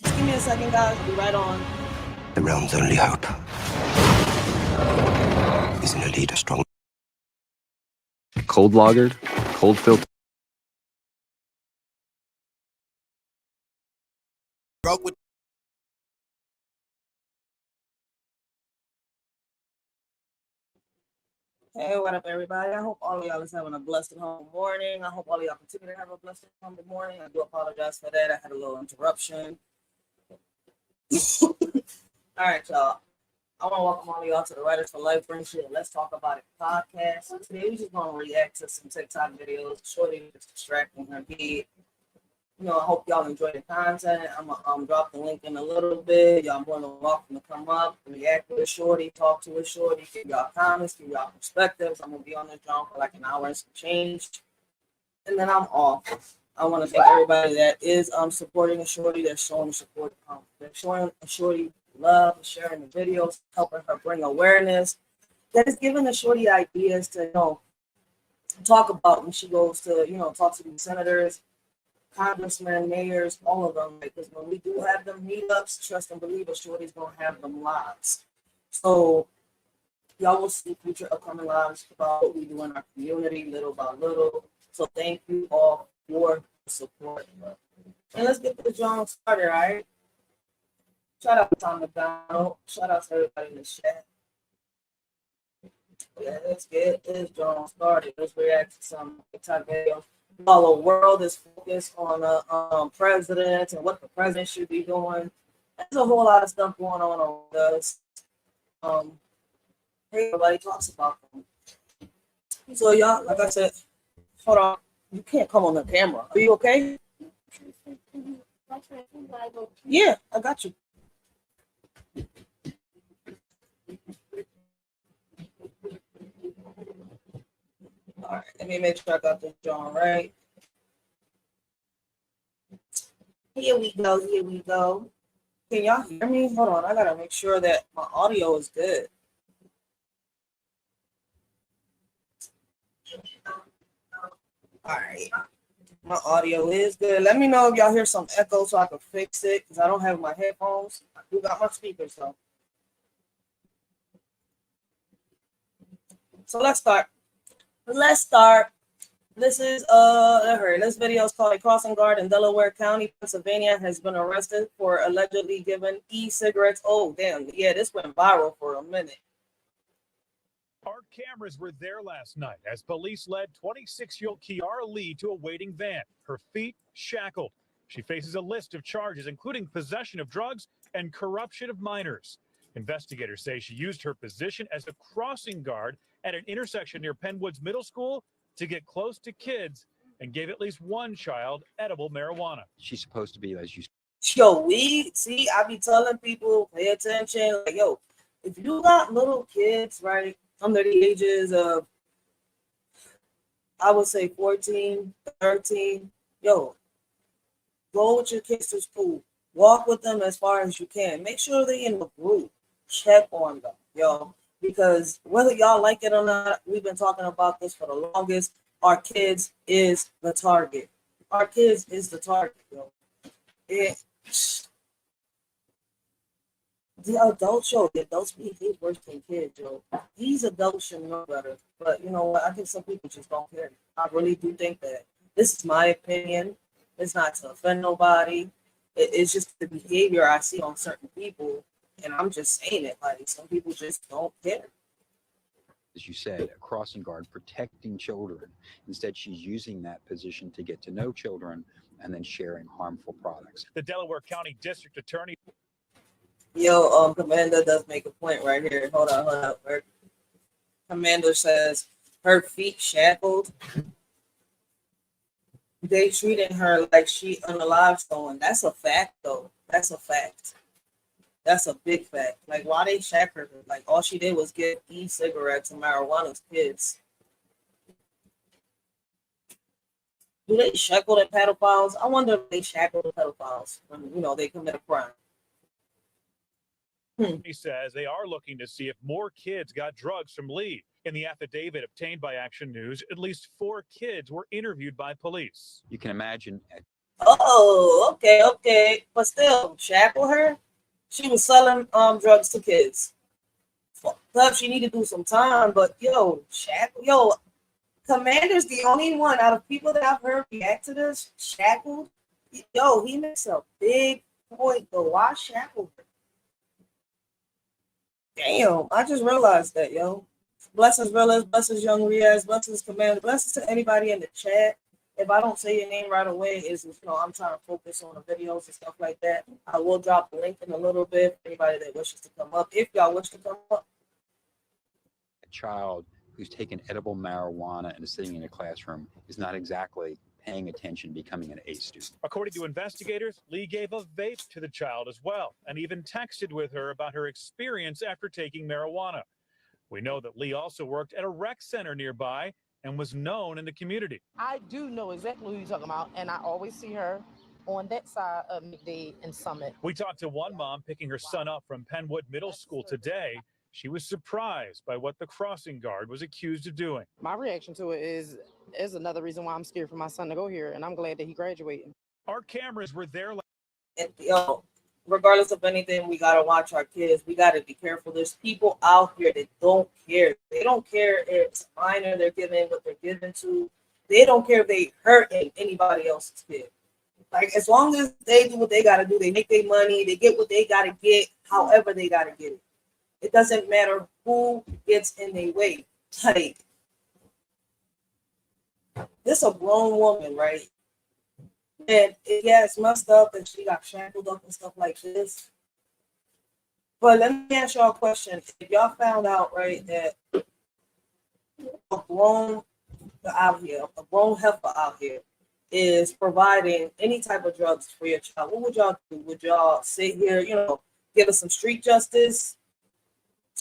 Just give me a second, guys. Be right on. The realm's only hope is in a leader strong. Cold lagered, cold filtered. Broke with. Hey, what up, everybody? I hope all of y'all is having a blessed and humble morning. I hope all of y'all continue to have a blessed and humble morning. I do apologize for that. I had a little interruption. All right, y'all. I want to welcome all of y'all to the Writers for Life Friendship. Let's talk about it podcast. Today, we just going to react to some TikTok videos. Shorty is distracting her kid. I hope y'all enjoy the content. I'm gonna drop the link in a little bit. Y'all more than welcome to come up, react with a shorty, talk to a shorty, give y'all comments, give y'all perspectives. I'm gonna be on this job for like an hour and some change, and then I'm off. I want to thank everybody that is supporting a shorty. They're showing support. They're showing a shorty love, sharing the videos, helping her bring awareness. That is giving the shorty ideas to talk about when she goes to talk to these senators, congressmen, mayors, all of them, because when we do have them meetups, trust and believe us, Shorty's gonna have them lives. So y'all will see future upcoming lives about what we do in our community, little by little. So thank you all for the support. And let's get the John started, all right? Shout out to Tom McDonald. Shout out to everybody in the chat. Yeah, let's get this John started. Let's react to some TikTok videos. While the world is focused on the president and what the president should be doing, there's a whole lot of stuff going on around us. Everybody talks about them. So y'all, like I said, hold on. You can't come on the camera. Are you okay? Yeah, I got you. All right, let me make sure I got this John right. Here we go. Here we go. Can y'all hear me? Hold on. I gotta make sure that my audio is good. All right. My audio is good. Let me know if y'all hear some echo so I can fix it because I don't have my headphones. I do got my speakers though. So let's start. This is this video is called "A Crossing Guard in Delaware County, Pennsylvania has been arrested for allegedly giving e-cigarettes." Oh damn, yeah, this went viral for a minute. Our cameras were there last night as police led 26-year-old Kiara Lee to a waiting van, her feet shackled. She faces a list of charges, including possession of drugs and corruption of minors. Investigators say she used her position as a crossing guard at an intersection near Penwoods Middle School to get close to kids and gave at least one child edible marijuana. She's supposed to be, as you. Yo, I be telling people, pay attention. Like, yo, if you got little kids, right, under the ages of, I would say 14, 13, yo, go with your kids to school. Walk with them as far as you can. Make sure they're in the group. Check on them, yo. Because whether y'all like it or not, we've been talking about this for the longest. Our kids is the target. Our kids is the target, yo. The adults behave worse than kids, yo. These adults should know better. But you know what? I think some people just don't care. I really do think that. This is my opinion. It's not to offend nobody. It's just the behavior I see on certain people. And I'm just saying it. Like, some people just don't care. As you said, a crossing guard protecting children. Instead, she's using that position to get to know children and then sharing harmful products. The Delaware County District Attorney. Yo, Commander does make a point right here. Hold up. Commander says her feet shackled. They treated her like she unalive someone. That's a fact, though. That's a fact. That's a big fact. Like, why they shackle her? Like, all she did was give e-cigarettes and marijuana to kids. Do they shackle the pedophiles? I wonder if they shackle the pedophiles when, they commit a crime. He says they are looking to see if more kids got drugs from Lee. In the affidavit obtained by Action News, at least 4 kids were interviewed by police. You can imagine Oh, okay. But still, shackle her. She was selling drugs to kids. Fucked up. She need to do some time. But yo, shackle. Yo, Commander's the only one out of people that I've heard react to this shackled. Yo, he makes a big point. Though, why shackle her? Damn, I just realized that, yo. Blessings, Realists, blessings, Young Riaz, blessings, Commander, blessings to anybody in the chat. If I don't say your name right away, I'm trying to focus on the videos and stuff like that. I will drop the link in a little bit for anybody that wishes to come up. If y'all wish to come up, A child who's taken edible marijuana and is sitting in a classroom is not exactly paying attention, becoming an A student. According to investigators, Lee gave a vape to the child as well and even texted with her about her experience after taking marijuana. We know that Lee also worked at a rec center nearby and was known in the community. I do know exactly who you're talking about, and I always see her on that side of McDade and Summit. We talked to one mom picking her son up from Penwood Middle School today. She was surprised by what the crossing guard was accused of doing. My reaction to it is another reason why I'm scared for my son to go here, and I'm glad that he graduated. Our cameras were there. and yo, regardless of anything, we gotta watch our kids. We gotta be careful. There's people out here that don't care. They don't care if it's minor they're giving what they're given to. They don't care if they hurting anybody else's kid. Like as long as they do what they gotta do, they make their money, they get what they gotta get, however they gotta get it. It doesn't matter who gets in their way. Like this a grown woman, right? And it's messed up that she got shackled up and stuff like this. But let me ask y'all a question. If y'all found out, right, that a grown heifer out here is providing any type of drugs for your child, what would y'all do? Would y'all sit here, give us some street justice?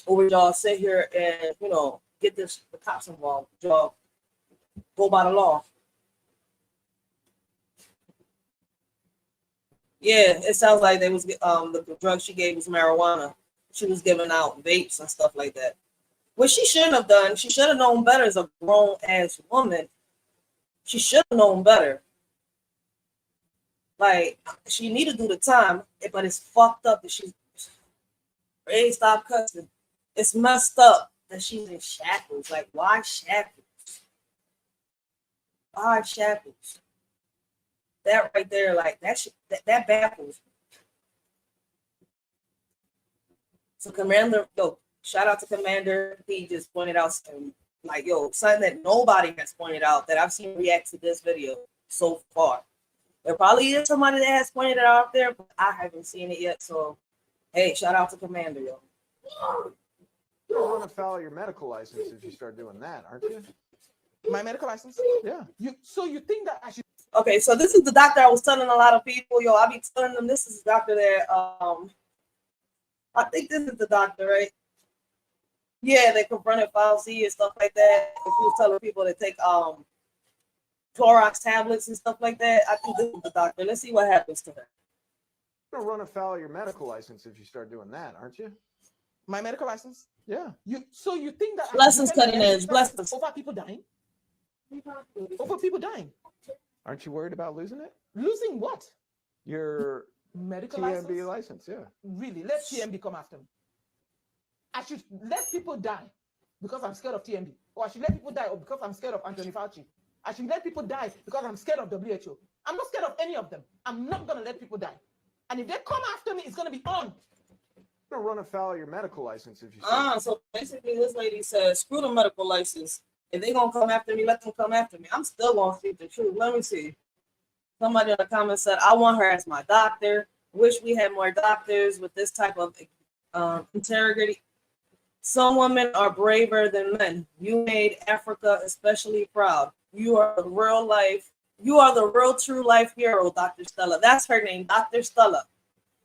Or would y'all sit here and, get the cops involved? Would y'all go by the law? Yeah, it sounds like they was the drug she gave was marijuana. She was giving out vapes and stuff like that. What she shouldn't have done, she should have known better as a grown ass woman. She should have known better. Like she need to do the time, but it's fucked up that she's Ray, stop cussing. It's messed up that she's in shackles. Like, why shackles? Why shackles? That right there, like that baffles me. So Commander, shout out to Commander. He just pointed out something that nobody has pointed out that I've seen react to this video so far. There probably is somebody that has pointed it out there, but I haven't seen it yet. So, hey, shout out to Commander, yo. You're going to file your medical license if you start doing that, aren't you? My medical license? Yeah. You think that I should? Okay, so this is the doctor I was telling a lot of people, yo. I be telling them this is the doctor that I think this is the doctor, right? Yeah, they confronted Fauci and stuff like that. If you was telling people to take Clorox tablets and stuff like that, I think this is the doctor. Let's see what happens to her. You're going to run afoul of your medical license if you start doing that, aren't you? My medical license? Yeah. You think that? Blessings, cutting edge. Blessings. Over people dying? Over people dying? Aren't you worried about losing it? Losing what? Your Medical TMB license, yeah. Really? Let TMB come after me. I should let people die because I'm scared of TMB. Or I should let people die because I'm scared of Anthony Fauci. I should let people die because I'm scared of WHO. I'm not scared of any of them. I'm not going to let people die. And if they come after me, it's going to be on. You're going to run afoul of your medical license if you start. So basically this lady says, screw the medical license. If they're going to come after me, let them come after me. I'm still going to speak the truth. Let me see. Somebody in the comments said, I want her as my doctor. Wish we had more doctors with this type of integrity. Some women are braver than men. You made Africa especially proud. You are the real life. You are the real true life hero, Dr. Stella. That's her name, Dr. Stella.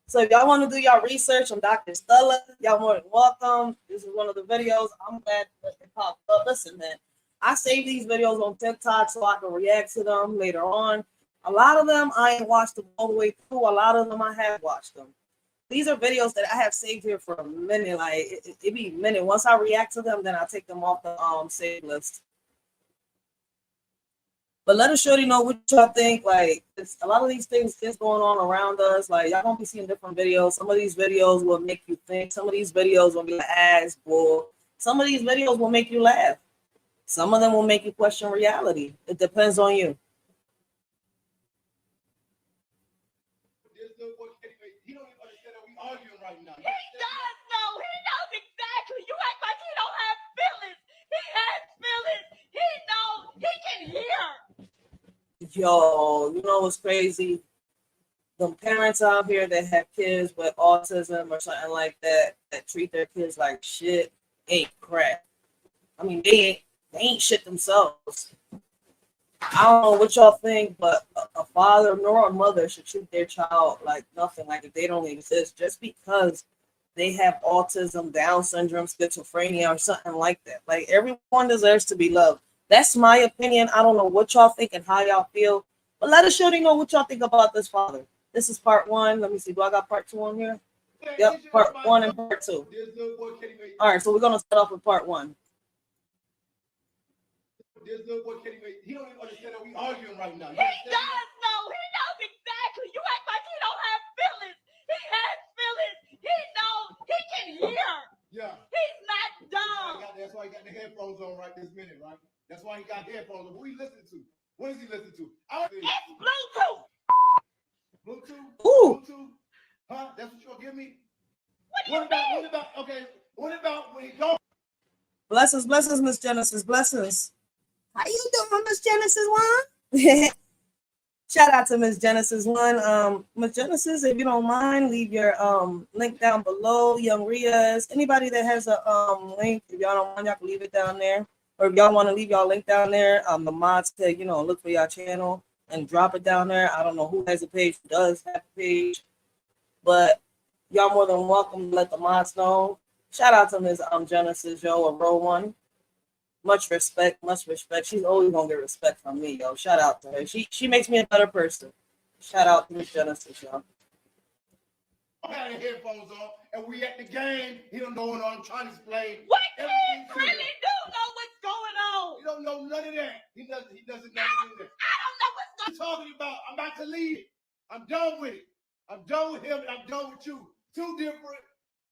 So if y'all want to do y'all research on Dr. Stella, y'all more than welcome. This is one of the videos. I'm glad that it popped up. Listen, man, I save these videos on TikTok so I can react to them later on. A lot of them I ain't watched them all the way through. A lot of them I have watched them. These are videos that I have saved here for a minute. Like it be a minute. Once I react to them, then I take them off the save list. But let us shorty know what y'all think. Like, it's a lot of these things is going on around us. Like, y'all gonna be seeing different videos. Some of these videos will make you think. Some of these videos will be like ass bull. Some of these videos will make you laugh. Some of them will make you question reality. It depends on you. He don't even understand that we arguing right now. He does know. He knows exactly. You act like he don't have feelings. He has feelings. He knows. He can hear. Yo, you know what's crazy? The parents out here that have kids with autism or something like that, that treat their kids like shit, ain't crap. I mean, they ain't shit themselves. I don't know what y'all think, but a father nor a mother should treat their child like nothing, like if they don't exist, just because they have autism, Down syndrome, schizophrenia, or something like that. Like, everyone deserves to be loved. That's my opinion. I don't know what y'all think and how y'all feel, but let us surely know what y'all think about this father. This is part one. Let me see. Do I got part two on here? Yep, part one and part two. All right, so we're gonna start off with part one. This little boy can't even, he don't even understand that we arguing right now. He does know. He knows exactly. You act like he don't have feelings. He has feelings. He knows. He can hear. Yeah. He's not dumb. That's why he got the headphones on right this minute, right? That's why he got headphones on. Who he listening to? What is he listening to? It's Bluetooth. Bluetooth? Ooh. Bluetooth? Huh? That's what you'll give me? What about, what about when he don't? Blessings, Miss Genesis. Blessings. How you doing, Miss Genesis One? Shout out to Miss Genesis One. Miss Genesis, if you don't mind, leave your link down below. Young Rias, anybody that has a link, if y'all don't mind, y'all can leave it down there. Or if y'all want to leave y'all link down there, the mods can, look for y'all channel and drop it down there. I don't know who has a page, who does have a page, but y'all more than welcome to let the mods know. Shout out to Miss Genesis, yo, a row one. Much respect, much respect. She's always gonna get respect from me, yo. Shout out to her. She makes me a better person. Shout out to Miss Genesis, yo. I had the headphones on, and we at the game. He don't know what I'm trying to explain. What kids really do know what's going on? He don't know none of that. He doesn't know none of that. I don't know what's going on. Talking about, I'm about to leave it. I'm done with it. I'm done with him, and I'm done with you. Two different,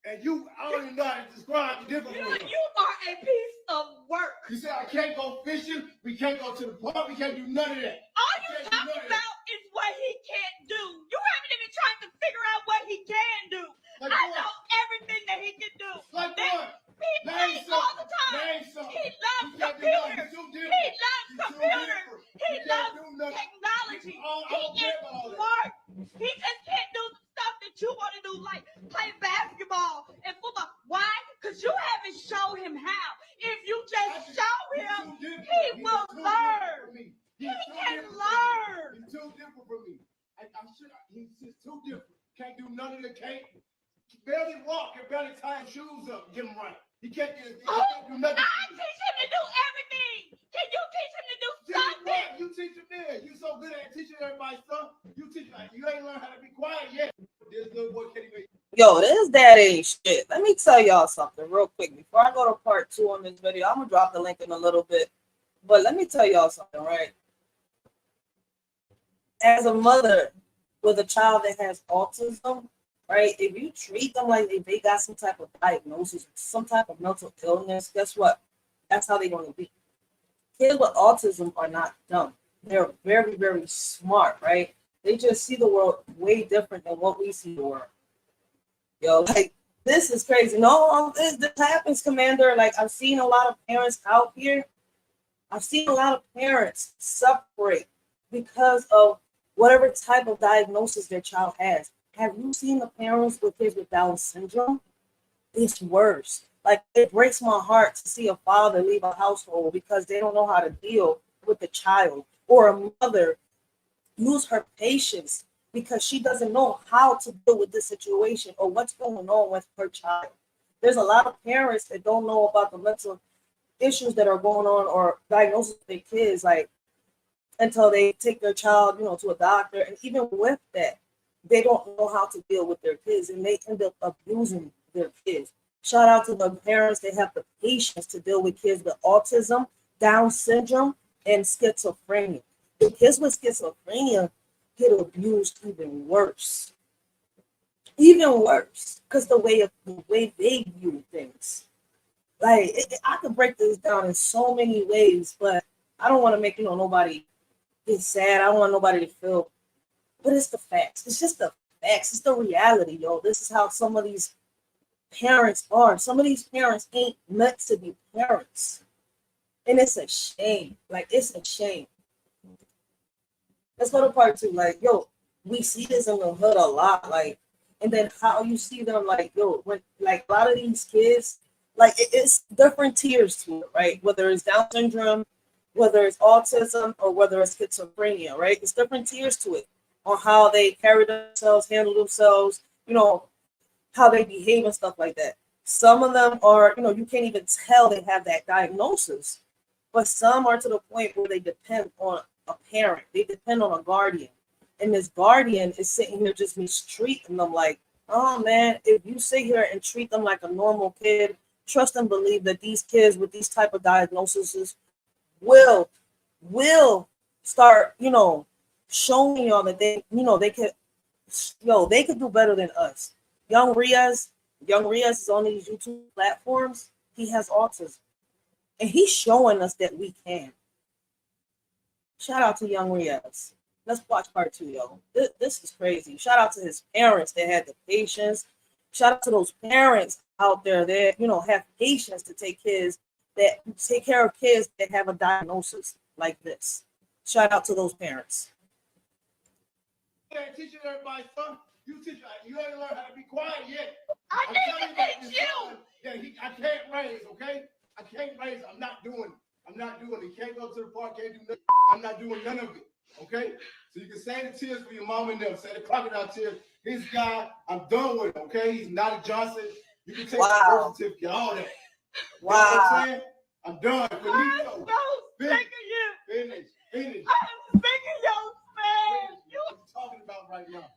and you, I don't even know how to describe the difference. You are a piece of work. You say I can't go fishing, we can't go to the park, we can't do none of that. All you talk about is what he can't do. You haven't even tried to figure out what he can do. Like I what? know everything that he can do. Like what? He plays all the time. He loves computers. He loves computers. He loves technology. He is smart. He just can't do the stuff that you want to do, like play basketball and football. Why? Because you haven't shown him how. If you just show him, he will learn. He can learn. He's too different from me. I'm sure he's just too different. Can't do none of the can't barely walk and barely tie his shoes up and get him right. He can't do nothing. I teach him to do everything. Can you teach him to do something? You teach him there. You so good at teaching everybody stuff. You ain't learned how to be quiet yet. This little boy can't even. Yo, this dad ain't shit. Let me tell y'all something real quick before I go to part two on this video. I'm gonna drop the link in a little bit, but let me tell y'all something, right? As a mother with a child that has autism, right? If you treat them like if they got some type of diagnosis, some type of mental illness, guess what? That's how they're going to be. Kids with autism are not dumb. They're very, very smart, right? They just see the world way different than what we see the world. Yo, like, this is crazy. No, this happens, Commander. Like, I've seen a lot of parents out here. I've seen a lot of parents separate because of whatever type of diagnosis their child has. Have you seen the parents with kids with Down syndrome? It's worse. Like, it breaks my heart to see a father leave a household because they don't know how to deal with the child, or a mother lose her patience because she doesn't know how to deal with this situation or what's going on with her child. There's a lot of parents that don't know about the mental issues that are going on or diagnosis with their kids, like, until they take their child, to a doctor. And even with that, they don't know how to deal with their kids, and they end up abusing their kids. Shout out to the parents that have the patience to deal with kids with autism, Down syndrome, and schizophrenia. The kids with schizophrenia get abused even worse. Even worse. Because the way they view things. Like I could break this down in so many ways, but I don't want to make nobody get sad. I don't want nobody to feel, but it's the facts. It's just the facts. It's the reality, yo. This is how some of these parents are. Some of these parents ain't meant to be parents, and it's a shame. Like it's a shame. Let's go to part 2. Like, yo, we see this in the hood a lot. Like, and then how you see them, like, yo, when like a lot of these kids, like it's different tiers to it, right? Whether it's Down syndrome, whether it's autism, or whether it's schizophrenia, right? It's different tiers to it on how they carry themselves, handle themselves, how they behave and stuff like that. Some of them are, you can't even tell they have that diagnosis, but some are to the point where they depend on a parent. They depend on a guardian. And this guardian is sitting here just mistreating them like, oh man, if you sit here and treat them like a normal kid, trust and believe that these kids with these type of diagnoses will start, showing y'all that they could do better than us. Young Riaz is on these YouTube platforms. He has autism. And he's showing us that we can. Shout out to Young Riaz. Let's watch part 2, yo. This is crazy. Shout out to his parents that had the patience. Shout out to those parents out there that, have patience to take care of kids that have a diagnosis like this. Shout out to those parents. Teaching everybody, son. You ain't learn how to be quiet yet. I need to teach you. I can't raise, okay? I can't raise. I'm not doing it. He can't go to the park, can't do nothing. I'm not doing none of it, okay? So you can say the tears for your mom and them. Say the crocodile tears. His guy, I'm done with him, okay? He's not a Johnson. You can take the birth certificate, all that. Wow. You know what I'm saying? I'm done. I'm so sick of you. Finish. I'm sick of your man. What are you talking about right now?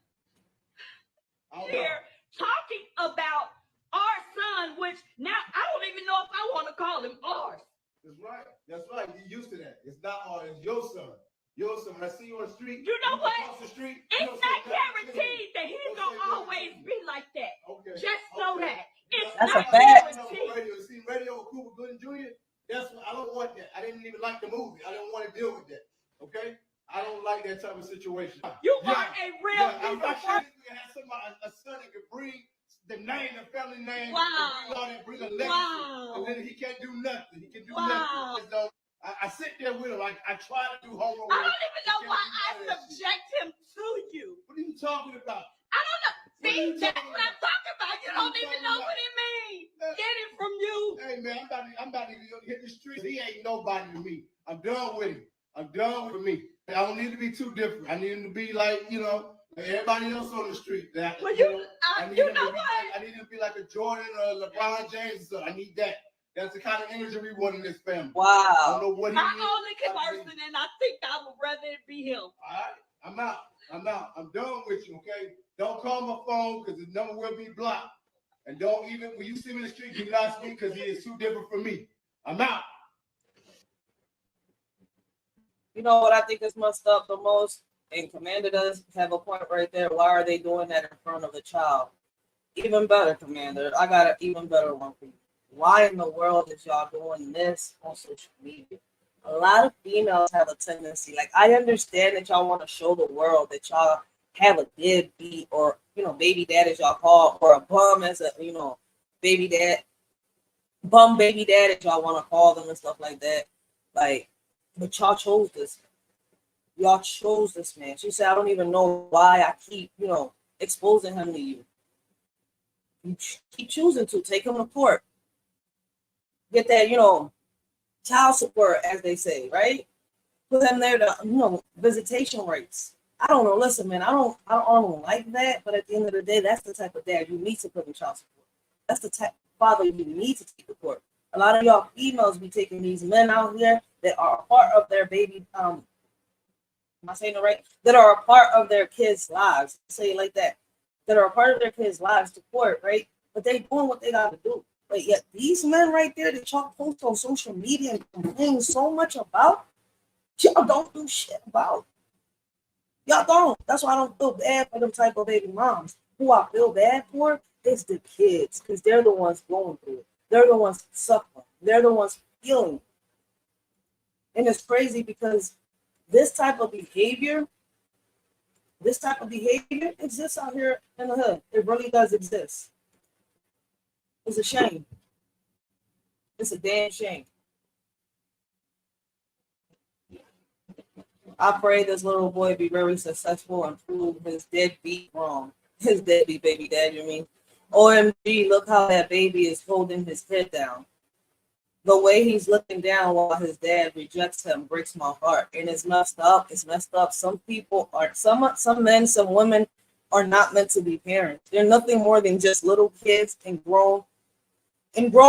Here talking about our son, which now I don't even know if I want to call him ours. That's right. You're used to that. It's not ours. It's your son. When I see you on the street, you know what? Across the street, it's not guaranteed that he's gonna always be like that. Okay. Just know that. It's That's not a fact. guaranteed. See radio with Cuba Gooding Jr. That's what I don't want that. I didn't even like the movie. I don't want to deal with that. Okay? I don't like that type of situation. You are a real I'm not sure if we have a son that can bring the name, the family name, bring a legacy, and then he can't do nothing. He can do nothing. So I sit there with him. I try to do homework. I don't even know why I subject him to you. What are you talking about? I don't know. See, that's what I'm talking about. You don't even know what it means. Get it from you. Hey man, I'm about to hit the streets. He ain't nobody to me. I'm done with him. I'm done with me. I don't need to be too different. I need him to be like, everybody else on the street. Well, you know what? I need him to be like a Jordan or a LeBron James. So I need that. That's the kind of energy we want in this family. Wow. I don't know what he My needs. only person, and I think I would rather it be him. All right. I'm out. I'm done with you, okay? Don't call my phone because the number will be blocked. And don't even, when you see me in the street, do not speak because he is too different from me. I'm out. You know what I think is messed up the most? And Commander does have a point right there. Why are they doing that in front of the child? Even better, Commander. I got an even better one for you. Why in the world is y'all doing this on social media? A lot of females have a tendency, like I understand that y'all want to show the world that y'all have a deadbeat or, baby dad as y'all call, or a bum as a, baby dad, bum baby dad as y'all want to call them and stuff like that. Like, but y'all chose this. Y'all chose this man. She said, I don't even know why I keep, exposing him to you. You keep choosing to take him to court. Get that, child support, as they say, right? Put them there to, visitation rates. I don't know. Listen, man, I don't like that. But at the end of the day, that's the type of dad you need to put in child support. That's the type of father you need to take to court. A lot of y'all females be taking these men out here that are a part of their baby. Am I saying it right? That are a part of their kids' lives. Say it like that. That are a part of their kids' lives to court, right? But they doing what they got to do. But yet these men right there that y'all post on social media and complain so much about, Y'all don't do shit about. Y'all don't. That's why I don't feel bad for them type of baby moms. Who I feel bad for is the kids, because they're the ones going through it. They're the ones suffering. They're the ones feeling. And it's crazy because this type of behavior exists out here in the hood. It really does exist. It's a shame. It's a damn shame. I pray this little boy be very successful and prove his deadbeat wrong. His deadbeat baby dad, you mean? OMG, look how that baby is holding his head down. The way he's looking down while his dad rejects him breaks my heart. And it's messed up. It's messed up. Some people are, some men, some women are not meant to be parents. They're nothing more than just little kids in grown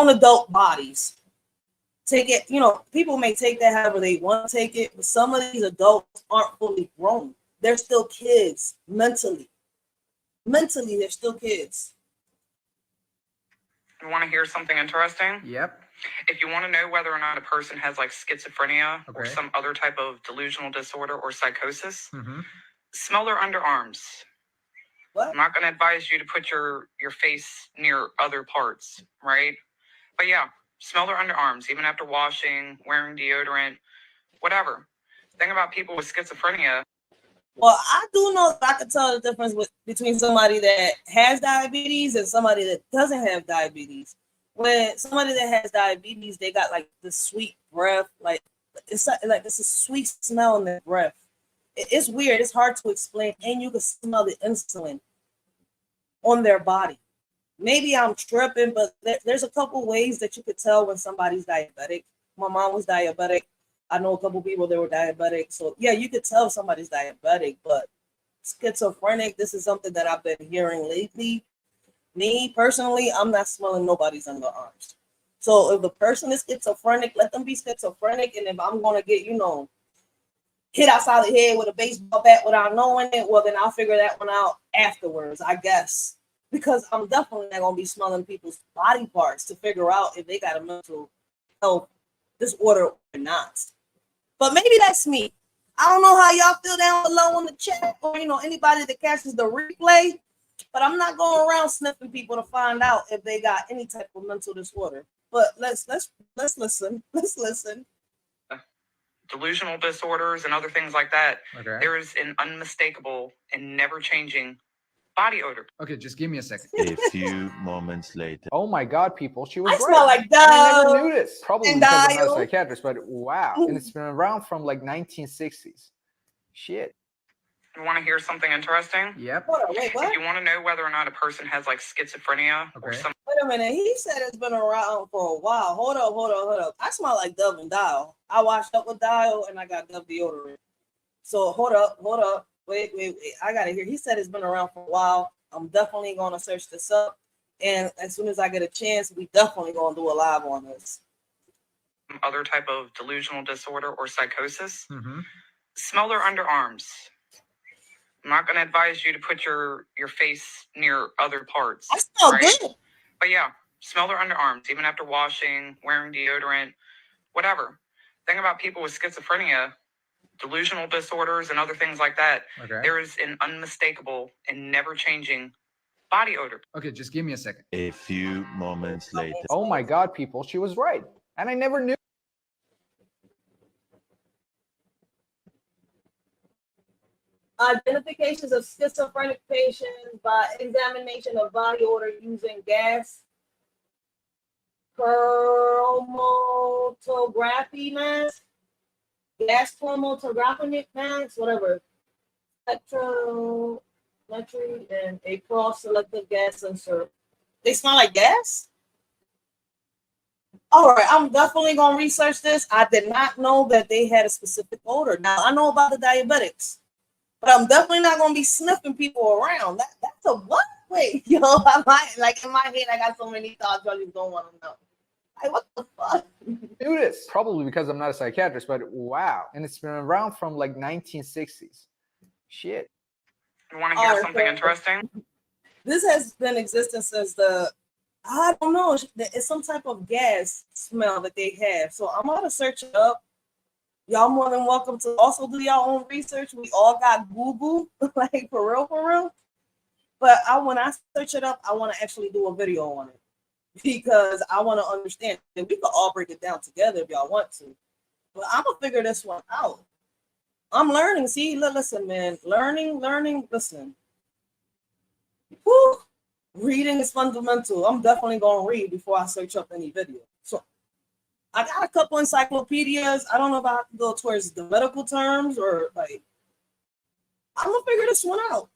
adult bodies. Take it, people may take that however they want to take it, but some of these adults aren't fully grown. They're still kids mentally. Mentally, they're still kids. You want to hear something interesting? Yep. If you want to know whether or not a person has like schizophrenia or some other type of delusional disorder or psychosis, smell their underarms. What? I'm not going to advise you to put your face near other parts, right? But yeah, smell their underarms, even after washing, wearing deodorant, whatever. The thing about people with schizophrenia. Well, I do know that I can tell the difference between somebody that has diabetes and somebody that doesn't have diabetes. When somebody that has diabetes, they got like the sweet breath, like it's like this is sweet smell in their breath. It's weird. It's hard to explain, and you can smell the insulin on their body. Maybe I'm tripping, but there's a couple ways that you could tell when somebody's diabetic. My mom was diabetic. I know a couple people that were diabetic. So yeah, you could tell somebody's diabetic, but schizophrenic, this is something that I've been hearing lately. Me personally, I'm not smelling nobody's underarms. So if the person is schizophrenic, let them be schizophrenic. And if I'm going to get, hit outside the head with a baseball bat without knowing it, well, then I'll figure that one out afterwards, I guess. Because I'm definitely not going to be smelling people's body parts to figure out if they got a mental health disorder or not. But maybe that's me. I don't know how y'all feel down below on the chat or, anybody that catches the replay. But I'm not going around sniffing people to find out if they got any type of mental disorder. But let's listen. Let's listen. Delusional disorders and other things like that. Okay. There is an unmistakable and never changing body odor. Okay, just give me a second. A few moments later. Oh my God, people, she was I right. smell like I never knew this. Probably and because I'm not a psychiatrist, but wow. And it's been around from like 1960s. Shit. You want to hear something interesting? Yep. Hold on, wait, what? If you want to know whether or not a person has like schizophrenia or some. Wait a minute. He said it's been around for a while. Hold up. I smell like Dove and Dial. I washed up with Dial and I got Dove deodorant. So hold up. Wait. I gotta hear. He said it's been around for a while. I'm definitely gonna search this up. And as soon as I get a chance, we definitely gonna do a live on this. Other type of delusional disorder or psychosis. Smell their underarms. I'm not going to advise you to put your face near other parts. I smell good. But yeah, smell their underarms, even after washing, wearing deodorant, whatever. The thing about people with schizophrenia, delusional disorders, and other things like that, there is an unmistakable and never changing body odor. Okay, just give me a second. A few moments later. Oh my God, people, she was right. And I never knew. Identifications of schizophrenic patients by examination of body odor using gas chromatography mask, gas chromatography mask, whatever, spectrometry, and a cross-selective gas sensor. They smell like gas? All right, I'm definitely going to research this. I did not know that they had a specific odor. Now, I know about the diabetics. But I'm definitely not gonna be sniffing people around. That's a what? Wait, in my head, I got so many thoughts. Y'all just don't want to know. Like, what the fuck? Do this probably because I'm not a psychiatrist, but wow. And it's been around from like 1960s. Shit. You want to hear something interesting? This has been existing since I don't know. It's some type of gas smell that they have. So I'm gonna search it up. Y'all more than welcome to also do your own research. We all got Google, like for real. But when I search it up, I want to actually do a video on it because I want to understand. And we could all break it down together if y'all want to. But I'm gonna figure this one out. I'm learning. See, listen, man. Learning. Listen. Whew. Reading is fundamental. I'm definitely gonna read before I search up any video. So I got a couple encyclopedias. I don't know if I have to go towards the medical terms or like. I'm gonna figure this one out.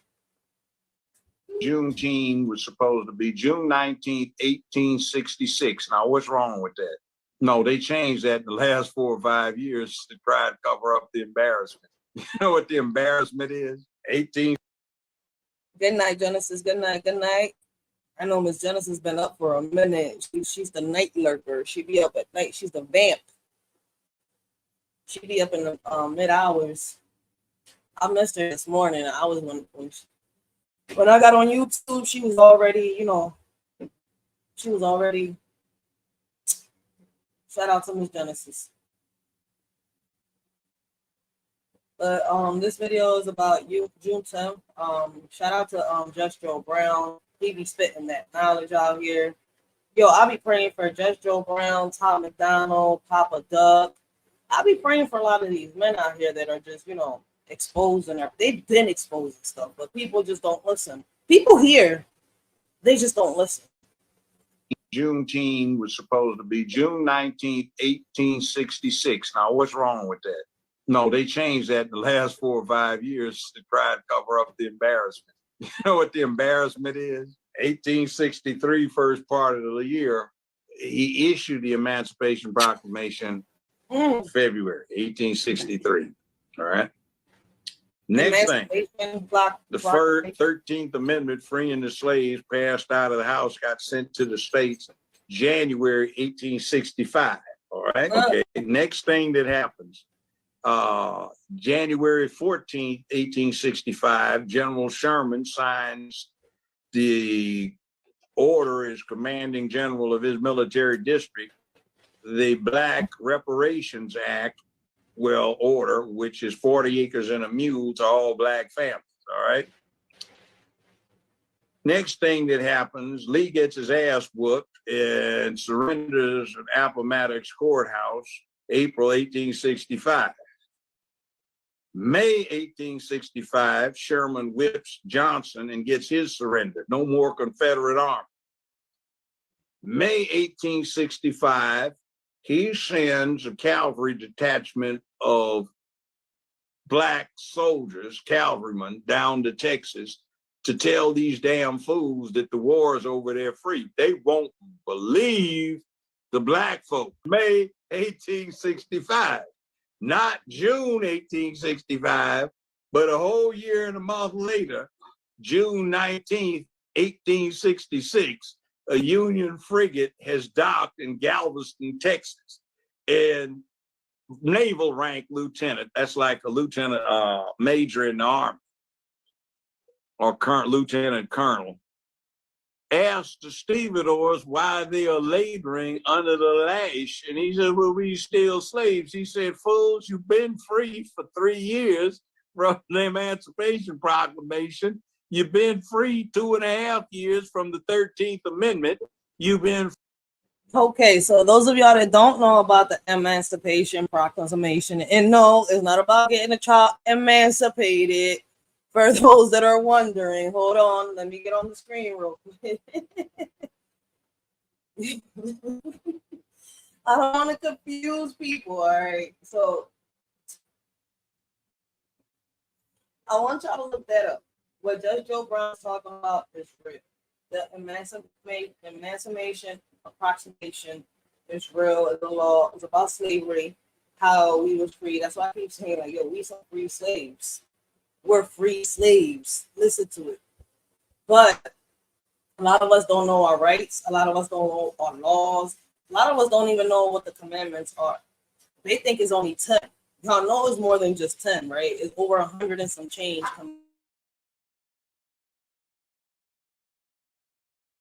Juneteenth was supposed to be June 19th, 1866. Now, what's wrong with that? No, they changed that in the last 4 or 5 years to try to cover up the embarrassment. You know what the embarrassment is? 18. Good night, Genesis. Good night. I know Miss Genesis been up for a minute. She's the night lurker. She be up at night. She's the vamp. She be up in the mid hours. I missed her this morning. I was when I got on YouTube, she was already, shout out to Miss Genesis. But this video is about June 10th. Shout out to Just Joe Brown. He be spitting that knowledge out here. Yo, I be praying for Just Joe Brown, Tom McDonald, Papa Doug. I be praying for a lot of these men out here that are just, exposing. They've been exposing stuff, but people just don't listen. People here, they just don't listen. Juneteenth was supposed to be June 19th, 1866. Now, what's wrong with that? No, they changed that in the last 4 or 5 years to try to cover up the embarrassment. You know what the embarrassment is? 1863, first part of the year, he issued the Emancipation Proclamation February 1863. All right. Next thing, the 13th Amendment freeing the slaves passed out of the House, got sent to the states January 1865. All right. Okay. Next thing that happens, January 14th, 1865, General Sherman signs the order as commanding general of his military district, the Black Reparations Act, order, which is 40 acres and a mule to all Black families. All right. Next thing that happens, Lee gets his ass whooped and surrenders at Appomattox Courthouse, April 1865. May 1865, Sherman whips Johnson and gets his surrender. No more Confederate army. May 1865, he sends a cavalry detachment of Black soldiers, cavalrymen, down to Texas to tell these damn fools that the war is over there free. They won't believe the Black folk. May 1865, not June 1865, but a whole year and a month later, June 19th, 1866, a Union frigate has docked in Galveston, Texas, and naval rank lieutenant, that's like a lieutenant major in the Army, or current lieutenant colonel, asked the stevedores why they are laboring under the lash. And he said, well, we still slaves. He said, fools, you've been free for 3 years from the Emancipation Proclamation. You've been free 2.5 years from the 13th Amendment. You've been. Okay, so those of y'all that don't know about the Emancipation Proclamation, and no, it's not about getting a child emancipated. For those that are wondering, hold on, let me get on the screen real quick. I don't want to confuse people, all right? So I want y'all to look that up. What Judge Joe Brown's talking about is real. The Emancipation Approximation is real. It's a law. It's about slavery, how we was free. That's why I keep saying, like, yo, we some free slaves. We're free slaves. Listen to it. But a lot of us don't know our rights. A lot of us don't know our laws. A lot of us don't even know what the commandments are. They think it's only 10. Y'all know it's more than just 10, right? It's over 100 and some change. It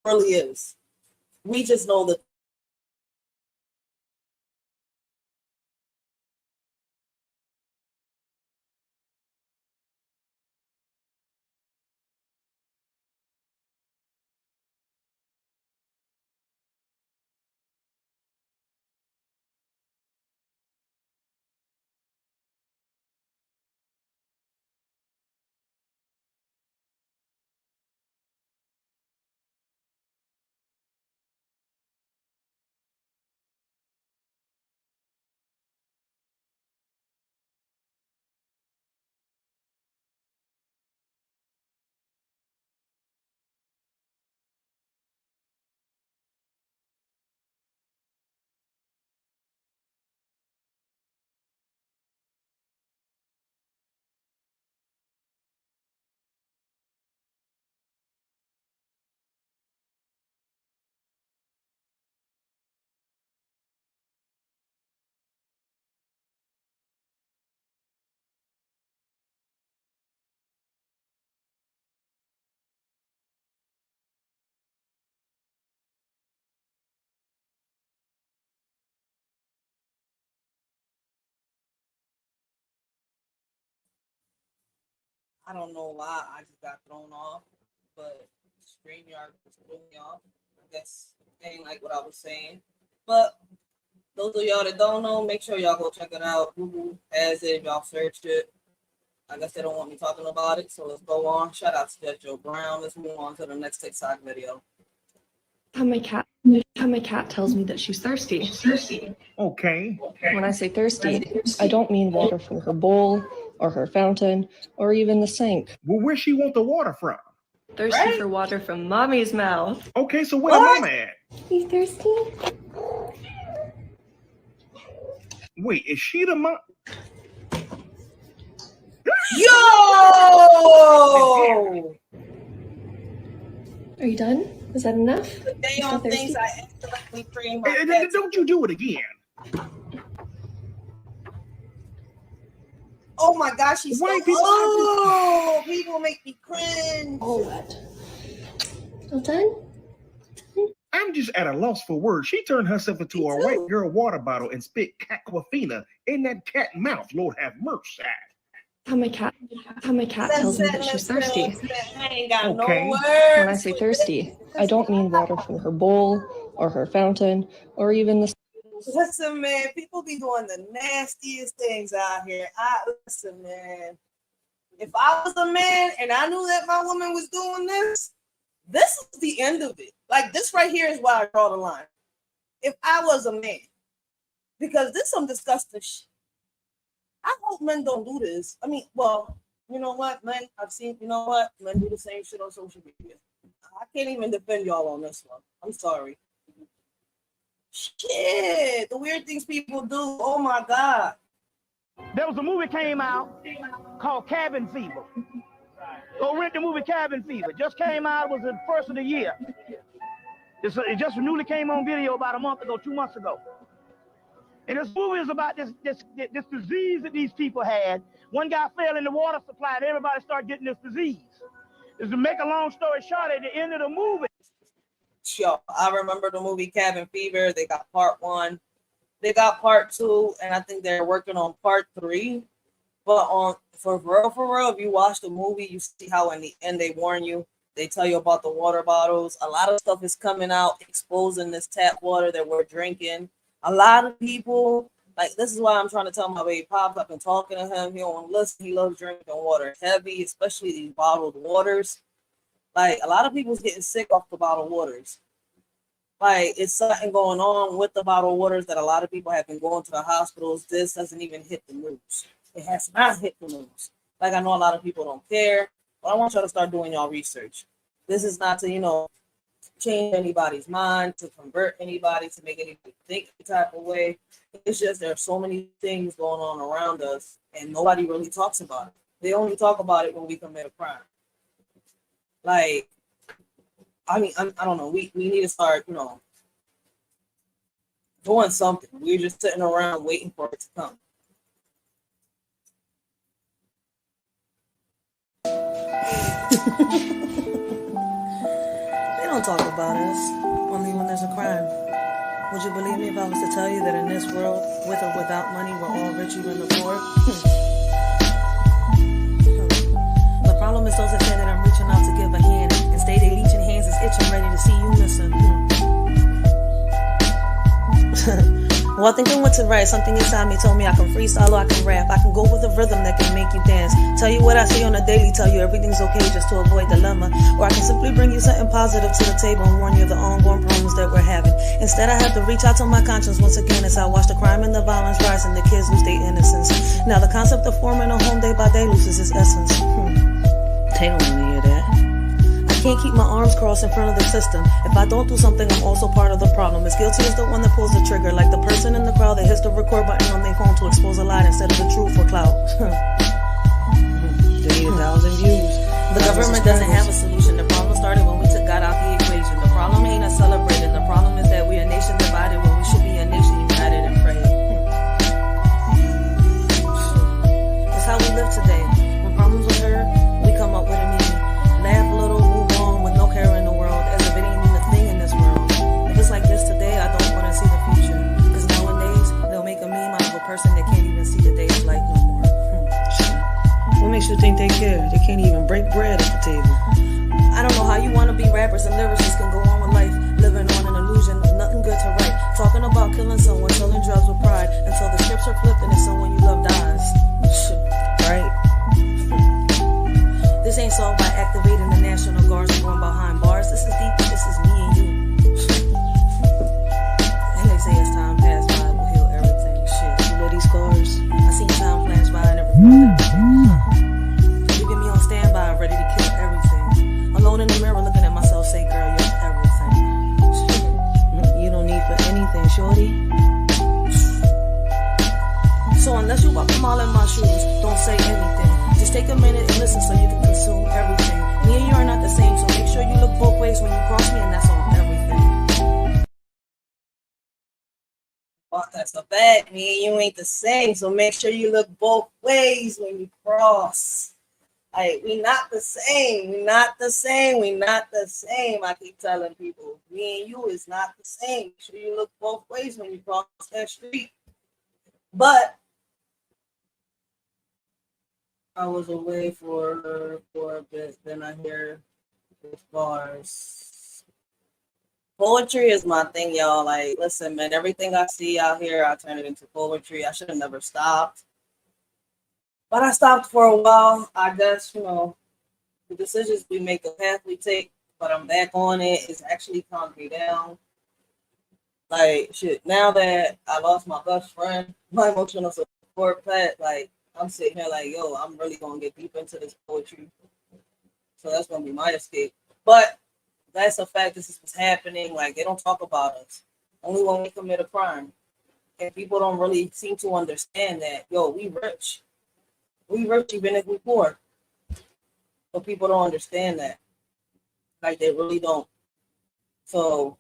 really is. We just know that I don't know why I just got thrown off, but StreamYard just threw me off. I guess it ain't like what I was saying. But those of y'all that don't know, make sure y'all go check it out. Google has it, y'all search it. I guess they don't want me talking about it, so let's go on. Shout out to Judge Joe Brown. Let's move on to the next TikTok video. How my cat tells me that she's thirsty. Okay. When I say thirsty, I don't mean water from her bowl or her fountain or even the sink. Well, where she want the water from? Thirsty for water from mommy's mouth. Okay, so where the mama at? You thirsty? Wait, is she the mom? Yo! Are you done? Is that enough? They on things I accidentally cream my Hey, don't you do it again. Oh my gosh, she's so, oh, he gonna make me cringe. Oh, what? All done? I'm just at a loss for words. She turned herself into a white girl water bottle and spit Aquafina in that cat mouth. Lord have mercy. How my cat tells me that she's thirsty. I ain't got no Okay. words. When I say thirsty, I don't mean water from her bowl or her fountain or even the. Listen, man, people be doing the nastiest things out here. Listen, man. If I was a man and I knew that my woman was doing this is the end of it. Like, this right here is where I draw the line. If I was a man, because this is some disgusting shit. I hope men don't do this. I mean, well, you know what, men? I've seen, you know what? Men do the same shit on social media. I can't even defend y'all on this one. I'm sorry. Shit, the weird things people do. Oh my God. There was a movie came out called Cabin Fever. Go rent the movie Cabin Fever. Just came out, it was the first of the year. It just newly came on video about a month ago, 2 months ago. And this movie is about this disease that these people had. One guy fell in the water supply and everybody started getting this disease. Is to make a long story short, at the end of the movie. Yo, I remember the movie Cabin Fever. They got part 1. They got part 2, and I think they're working on part 3. But for real, if you watch the movie, you see how in the end they warn you. They tell you about the water bottles. A lot of stuff is coming out, exposing this tap water that we're drinking. A lot of people, like, this is why I'm trying to tell my baby Pops. I've been talking to him. He don't listen. He loves drinking water heavy, especially these bottled waters. Like, a lot of people's getting sick off the bottled waters. Like, it's something going on with the bottled waters that a lot of people have been going to the hospitals. This doesn't even hit the news. It has not hit the news. Like, I know a lot of people don't care, but I want y'all to start doing y'all research. This is not to, change anybody's mind, to convert anybody, to make anybody think the type of way. It's just there are so many things going on around us, and nobody really talks about it. They only talk about it when we commit a crime. Like, I mean, I don't know. We need to start, doing something. We're just sitting around waiting for it to come. They don't talk about us, only when there's a crime. Would you believe me if I was to tell you that in this world, with or without money, we're all rich, even the poor? The problem is those that say that I'm reaching out to give a hand and stay they leeching hands is itching, ready to see you missing. Well, thinking what to write, something inside me told me I can freestyle or I can rap. I can go with a rhythm that can make you dance. Tell you what I say on a daily, tell you everything's okay just to avoid dilemma. Or I can simply bring you something positive to the table and warn you of the ongoing problems that we're having. Instead, I have to reach out to my conscience once again as I watch the crime and the violence rise and the kids lose their innocence. Now the concept of forming a home day by day loses its essence. They don't want to hear that. Can't keep my arms crossed in front of the system. If I don't do something, I'm also part of the problem. As guilty as the one that pulls the trigger, like the person in the crowd that hits the record button on their phone to expose a lie instead of the truth for clout. They need 1,000 views. The government doesn't have a solution. The problem started when we took God out the equation. The problem ain't us celebrating. The problem is that we a nation divided when we should be a nation united and praying. That's how we live today. When problems occur, we come up with a meaning. Laugh a little, move on with no care in the world, as if it ain't even a thing in this world. If it's like this today, I don't want to see the future. Because nowadays, they'll make a meme out of a person that can't even see the day's light no more. What makes you think they care? They can't rappers and lyricists can go on with life, living on an illusion with nothing good to write. Talking about killing someone, selling drugs with pride, until the scripts are flipped and it's someone you love dies. Right? This ain't solved by activating the National Guards and going behind bars. This is deep, this is me and you. And they say as time pass by, we'll heal everything. Shit, you know these scars? I seen time flash by and never felt everything. You get me on standby, ready to kill everything. Alone in the mirror looking at myself, say, girl, you're everything. You don't need for anything, shorty. So unless you walk a mile in my shoes, don't say anything. Just take a minute and listen so you can consume everything. Me and you are not the same, so make sure you look both ways when you cross me, and that's on everything. Oh, that's a fact. Me and you ain't the same, so make sure you look both ways when you cross. Like, we not the same. We not the same. We not the same. I keep telling people, me and you is not the same. Make sure you look both ways when you cross that street. But I was away for a bit. Then I hear the bars. Poetry is my thing, y'all. Like, listen, man, everything I see out here, I turn it into poetry. I should have never stopped. But I stopped for a while. I guess, the decisions we make, the path we take, but I'm back on it. It's actually calmed me down. Like, shit, now that I lost my best friend, my emotional support pet, like, I'm sitting here like, yo, I'm really going to get deep into this poetry. So that's going to be my escape. But that's a fact. This is what's happening. Like, they don't talk about us. Only when we commit a crime. And people don't really seem to understand that, yo, we rich. We rich even if we poor. But people don't understand that. Like, they really don't. So,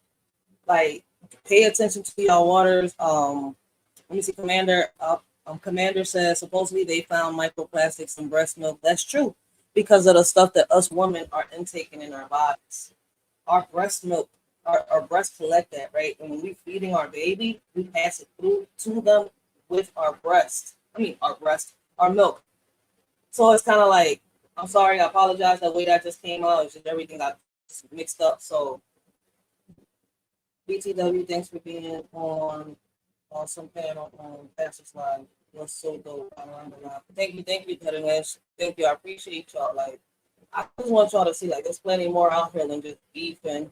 like, pay attention to y'all waters. Let me see, Commander. Commander says supposedly they found microplastics in breast milk. That's true because of the stuff that us women are intaking in our bodies. Our breast milk, our breasts collect that, right? And when we're feeding our baby, we pass it through to them with our breast. Our milk. So it's kind of like, I'm sorry, I apologize. The way that just came out, it's just everything got mixed up. So BTW, thanks for being on some panel on Pastor's Live. Was so dope. I learned a lot. Thank you, Cutting Edge. Thank you. I appreciate y'all. Like, I just want y'all to see, like, there's plenty more out here than just beef. And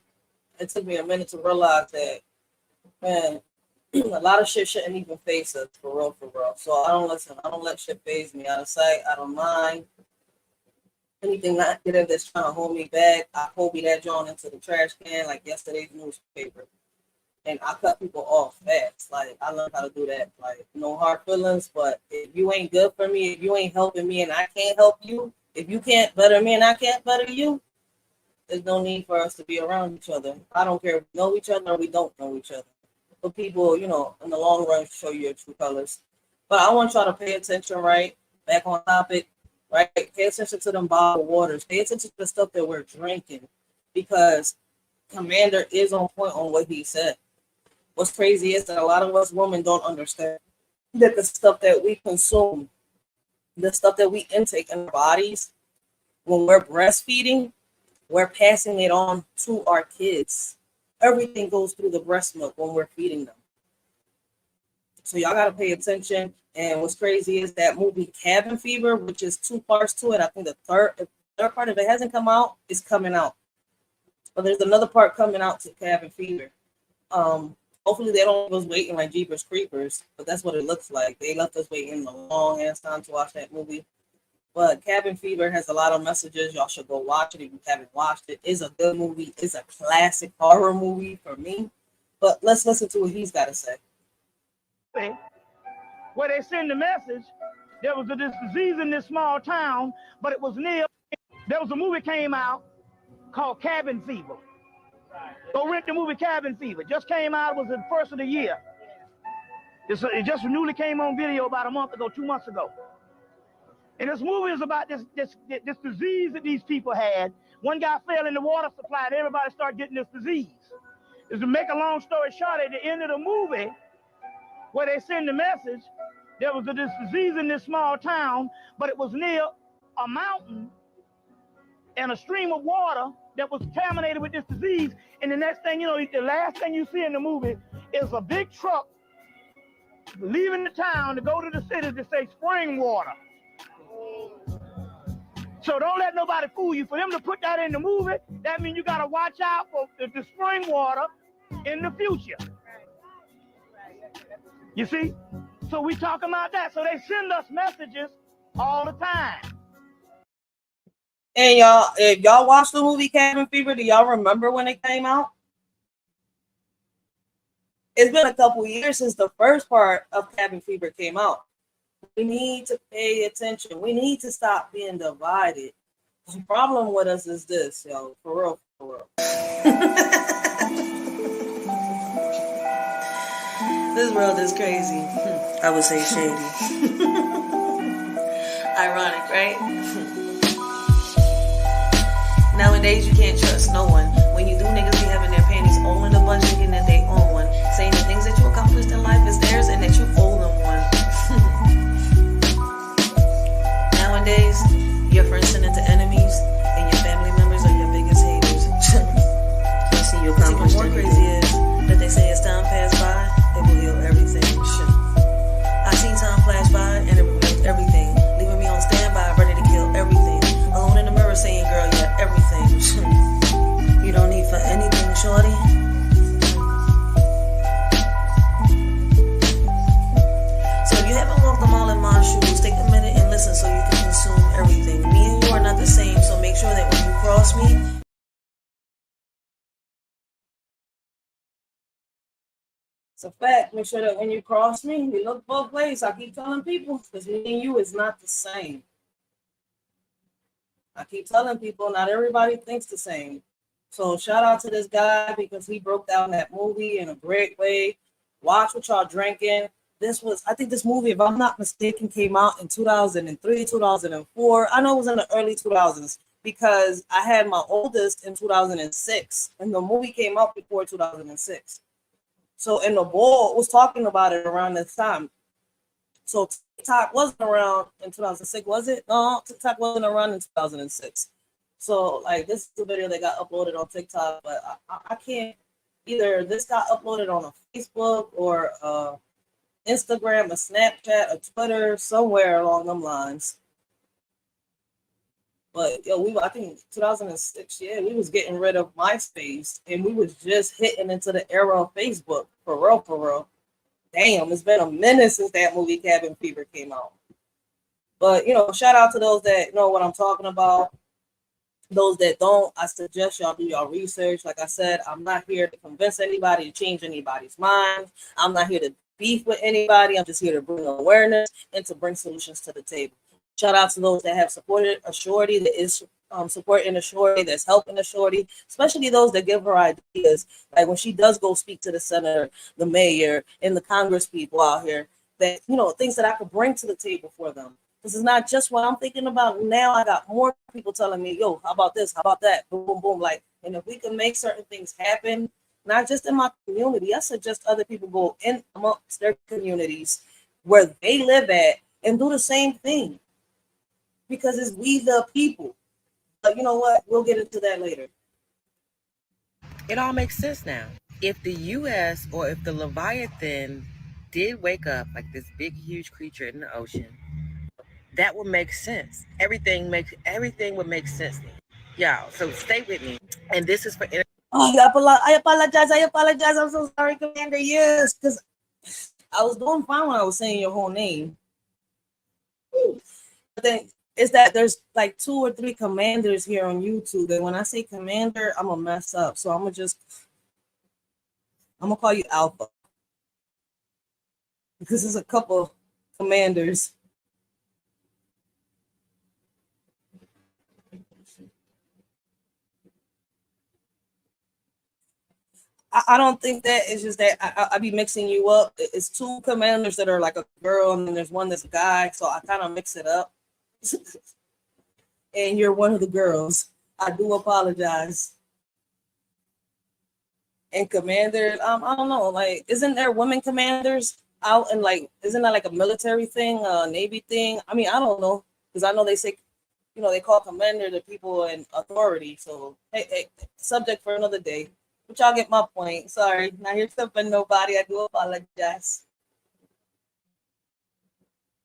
it took me a minute to realize that, man, a lot of shit shouldn't even face us, for real, for real. So I don't listen. I don't let shit phase me. Out of sight, I don't mind. Anything not getting that's trying to hold me back, I hold me that John into the trash can like yesterday's newspaper. And I cut people off fast. Like, I learned how to do that. Like, no hard feelings, but if you ain't good for me, if you ain't helping me and I can't help you, if you can't better me and I can't better you, there's no need for us to be around each other. I don't care if we know each other or we don't know each other. But people, in the long run, show you your true colors. But I want y'all to pay attention, right? Back on topic, right? Pay attention to them bottled waters. Pay attention to the stuff that we're drinking. Because Commander is on point on what he said. What's crazy is that a lot of us women don't understand that the stuff that we consume, the stuff that we intake in our bodies, when we're breastfeeding, we're passing it on to our kids. Everything goes through the breast milk when we're feeding them. So y'all got to pay attention. And what's crazy is that movie Cabin Fever, which is 2 parts to it. I think the third part, if it hasn't come out, is coming out. But there's another part coming out to Cabin Fever. Hopefully they don't leave us waiting like Jeepers Creepers, but that's what it looks like. They left us waiting a long ass time to watch that movie. But Cabin Fever has a lot of messages. Y'all should go watch it if you haven't watched it. It's a good movie. It's a classic horror movie for me. But let's listen to what he's got to say. Where they send the message, there was this disease in this small town, but it was near. There was a movie came out called Cabin Fever. Go rent the movie Cabin Fever. Just came out. It was the first of the year. It just newly came on video about a month ago, 2 months ago. And this movie is about this disease that these people had. One guy fell in the water supply and everybody started getting this disease. Is to make a long story short, at the end of the movie, where they send the message, there was this disease in this small town, but it was near a mountain and a stream of water that was contaminated with this disease. And the next thing you know, the last thing you see in the movie is a big truck leaving the town to go to the city to say spring water. So don't let nobody fool you. For them to put that in the movie, that means you got to watch out for the spring water in the future. You see? So we talking about that. So they send us messages all the time. And y'all, if y'all watched the movie Cabin Fever, do y'all remember when it came out? It's been a couple years since the first part of Cabin Fever came out. We need to pay attention. We need to stop being divided. The problem with us is this, yo, for real, for real. This world is crazy. I would say shady. Ironic, right? Nowadays, you can't trust no one. When you do, niggas be having their panties all in a bunch, thinking that they own one. Saying the things that you accomplished in life is theirs and that you owe them one. Nowadays, your friends turn into enemies, and your family members are your biggest haters. Can't see you accomplish more crazy is that they say as time pass by, it will heal everything. I seen time flash by and it revealed everything, leaving me on standby, ready to kill everything. Alone in the mirror saying, girl, yeah, everything. You don't need for anything, shorty. So if you haven't walked a mile in my shoes, take a minute and listen so you can consume everything. Me and you are not the same, so make sure that when you cross me, It's a fact. Make sure that when you cross me, you look both ways. I keep telling people, because me and you is not the same. I keep telling people, not everybody thinks the same. So shout out to this guy because he broke down that movie in a great way. Watch what y'all drinking. I think this movie, if I'm not mistaken, came out in 2003, 2004. I know it was in the early 2000s because I had my oldest in 2006 and the movie came out before 2006. So, and the ball was talking about it around this time. So TikTok wasn't around in 2006, was it? No, TikTok wasn't around in 2006. So, like, this is a video that got uploaded on TikTok, but I can't, either this got uploaded on a Facebook or Instagram, a Snapchat, a Twitter, somewhere along them lines. But yo, I think 2006, yeah, we was getting rid of MySpace and we was just hitting into the era of Facebook, for real, for real. Damn, it's been a minute since that movie Cabin Fever came out. But, you know, shout out to those that know what I'm talking about. Those that don't, I suggest y'all do y'all research. Like I said, I'm not here to convince anybody to change anybody's mind. I'm not here to beef with anybody. I'm just here to bring awareness and to bring solutions to the table. Shout out to those that have supported a shorty, that is supporting a shorty, that's helping a shorty, especially those that give her ideas. Like when she does go speak to the senator, the mayor, and the Congress people out here, that, you know, things that I could bring to the table for them. This is not just what I'm thinking about now. I got more people telling me, yo, how about this? How about that? Boom, boom, boom. Like, and if we can make certain things happen, not just in my community, I suggest other people go in amongst their communities where they live at and do the same thing. Because it's we the people. But you know what? We'll get into that later. it all makes sense now. If the U.S. or if the Leviathan did wake up like this big, huge creature in the ocean, that would make sense. Everything would make sense. Y'all, so stay with me. And this is for... Oh, I apologize. I'm so sorry, Commander. Yes, because I was doing fine when I was saying your whole name. But then is that there's like 2 or 3 commanders here on YouTube. And when I say commander, I'm going to mess up. So I'm going to call you Alpha. Because there's a couple commanders. I don't think that it's just that I be mixing you up. It's 2 commanders that are like a girl, and then there's one that's a guy. So I kind of mix it up. And you're one of the girls. I do apologize. And commanders, I don't know. Like, isn't there women commanders out? And like, isn't that like a military thing, a Navy thing? I mean, I don't know, because I know they say you know, they call commander the people in authority. So, hey, subject for another day. But y'all get my point. Sorry, not here to offend nobody. I do apologize.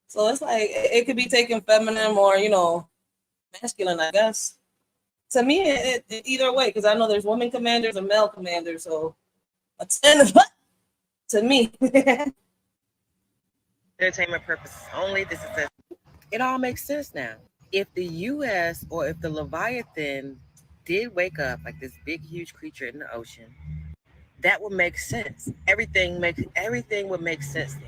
So it's like it could be taken feminine or, you know, masculine, I guess. To me, it either way, because I know there's women commanders and male commanders. So a 10 to me. Entertainment purposes only. This is it all makes sense now. If the U.S. or if the Leviathan did wake up like this big, huge creature in the ocean, that would make sense. Everything would make sense then.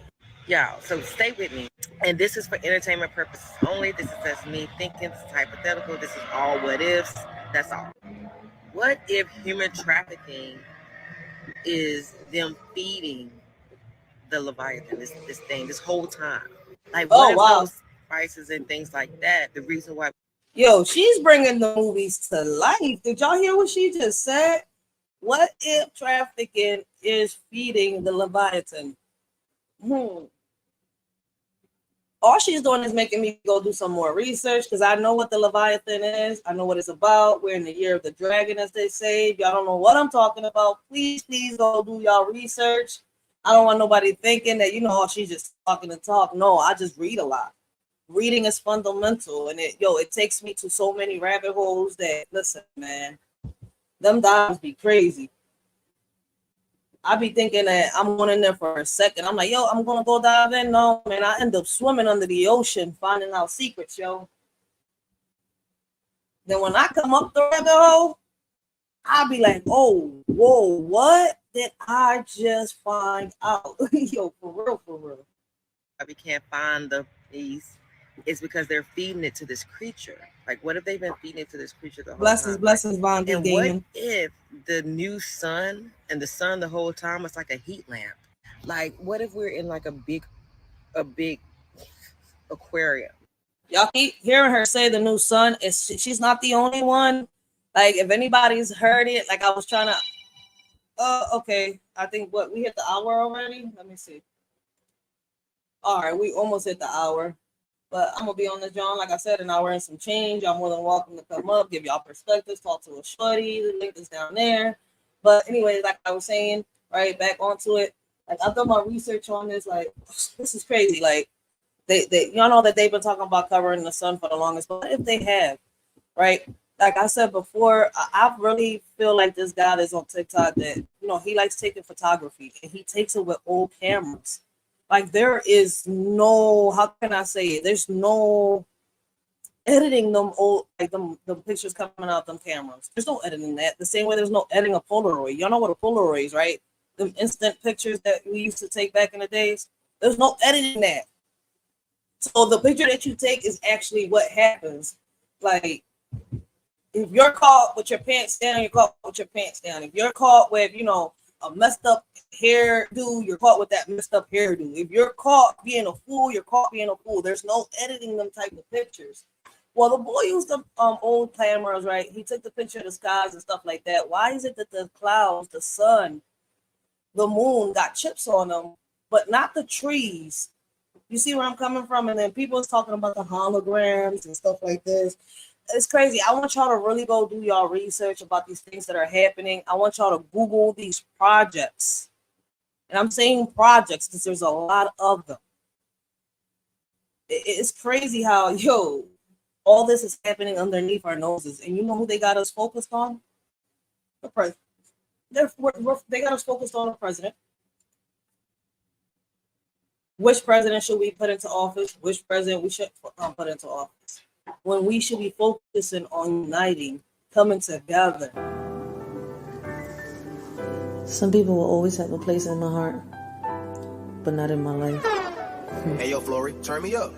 Y'all, so stay with me. And this is for entertainment purposes only. This is just me thinking. This is hypothetical. This is all what ifs. That's all. What if human trafficking is them feeding the Leviathan, this thing, this whole time? Like, what if those prices and things like that, the reason why... Yo, she's bringing the movies to life. Did y'all hear what she just said? What if trafficking is feeding the Leviathan? All she's doing is making me go do some more research because I know what the Leviathan is. I know what it's about. We're in the year of the dragon, as they say. If y'all don't know what I'm talking about, please go do y'all research. I don't want nobody thinking that, you know, she's just talking and talk. No, I just read a lot. Reading is fundamental. And it takes me to so many rabbit holes that, listen, man, them dives be crazy. I be thinking that I'm going in there for a second. I'm like, yo, I'm going to go dive in. No, man, I end up swimming under the ocean, finding out secrets, yo. Then when I come up the rabbit hole, I'll be like, oh, whoa, what did I just find out? Yo, for real. We can't find the piece. It's because they're feeding it to this creature. Like, what if they've been feeding it to this creature the whole time? Blessings, Bondi. And what if the new sun and the sun the whole time was like a heat lamp? Like, what if we're in like a big aquarium? Y'all keep hearing her say the new sun. She's not the only one. Like, if anybody's heard it, like I was trying to. Okay. I think we hit the hour already. Let me see. All right, we almost hit the hour. But I'm going to be on the John, like I said, an hour and some change. Y'all more than welcome to come up, give y'all perspectives, talk to a shorty. The link is down there. But anyways, like I was saying, right, back onto it. Like, I've done my research on this. Like, this is crazy. Like, y'all know that they've been talking about covering the sun for the longest. But what if they have, right? Like I said before, I really feel like this guy that's on TikTok that, you know, he likes taking photography. And he takes it with old cameras. Like, there is no, how can I say it? There's no editing them old, like the pictures coming out them cameras. There's no editing that. The same way there's no editing a Polaroid. Y'all know what a Polaroid is, right? Them instant pictures that we used to take back in the days. There's no editing that. So the picture that you take is actually what happens. Like, if you're caught with your pants down, you're caught with your pants down. If you're caught with, you know, a messed up hairdo, you're caught with that messed up hairdo. If you're caught being a fool, you're caught being a fool. There's no editing them type of pictures. Well, the boy used the old cameras, right? He took the picture of the skies and stuff like that. Why is it that the clouds, the sun, the moon got chips on them, but not the trees? You see where I'm coming from? And then people is talking about the holograms and stuff like this. It's crazy. I want y'all to really go do y'all research about these things that are happening. I want y'all to Google these projects. And I'm saying projects because there's a lot of them. It's crazy how, yo, all this is happening underneath our noses. And you know who they got us focused on? The president. They got us focused on the president. Which president should we put into office? Which president we should put into office? When we should be focusing on uniting, coming together. Some people will always have a place in my heart, but not in my life. Hey, yo, Flory, turn me up.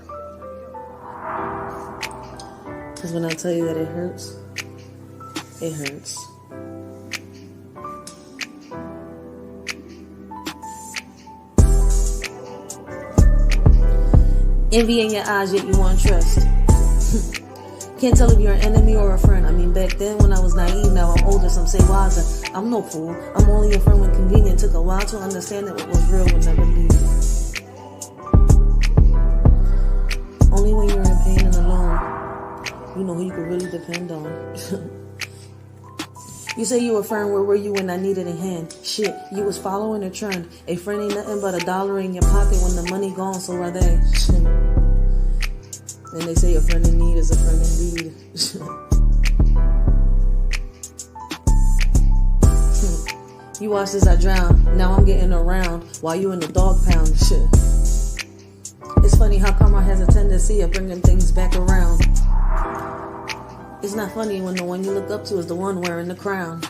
Because when I tell you that it hurts, it hurts. Envy in your eyes, yet you want trust. Can't tell if you're an enemy or a friend. I mean, back then when I was naive, now I'm older, some say wiser. I'm no fool. I'm only a friend when convenient. Took a while to understand that what was real would never leave. Only when you're in pain and alone You know who you can really depend on. You say you a friend, where were you when I needed a hand? Shit, you was following a trend. A friend ain't nothing but $1 in your pocket when the money gone, so are they? And they say a friend in need is a friend indeed. You watched as I drown, now I'm getting around while you in the dog pound. Shit. It's funny how karma has a tendency of bringing things back around. It's not funny when the one you look up to is the one wearing the crown.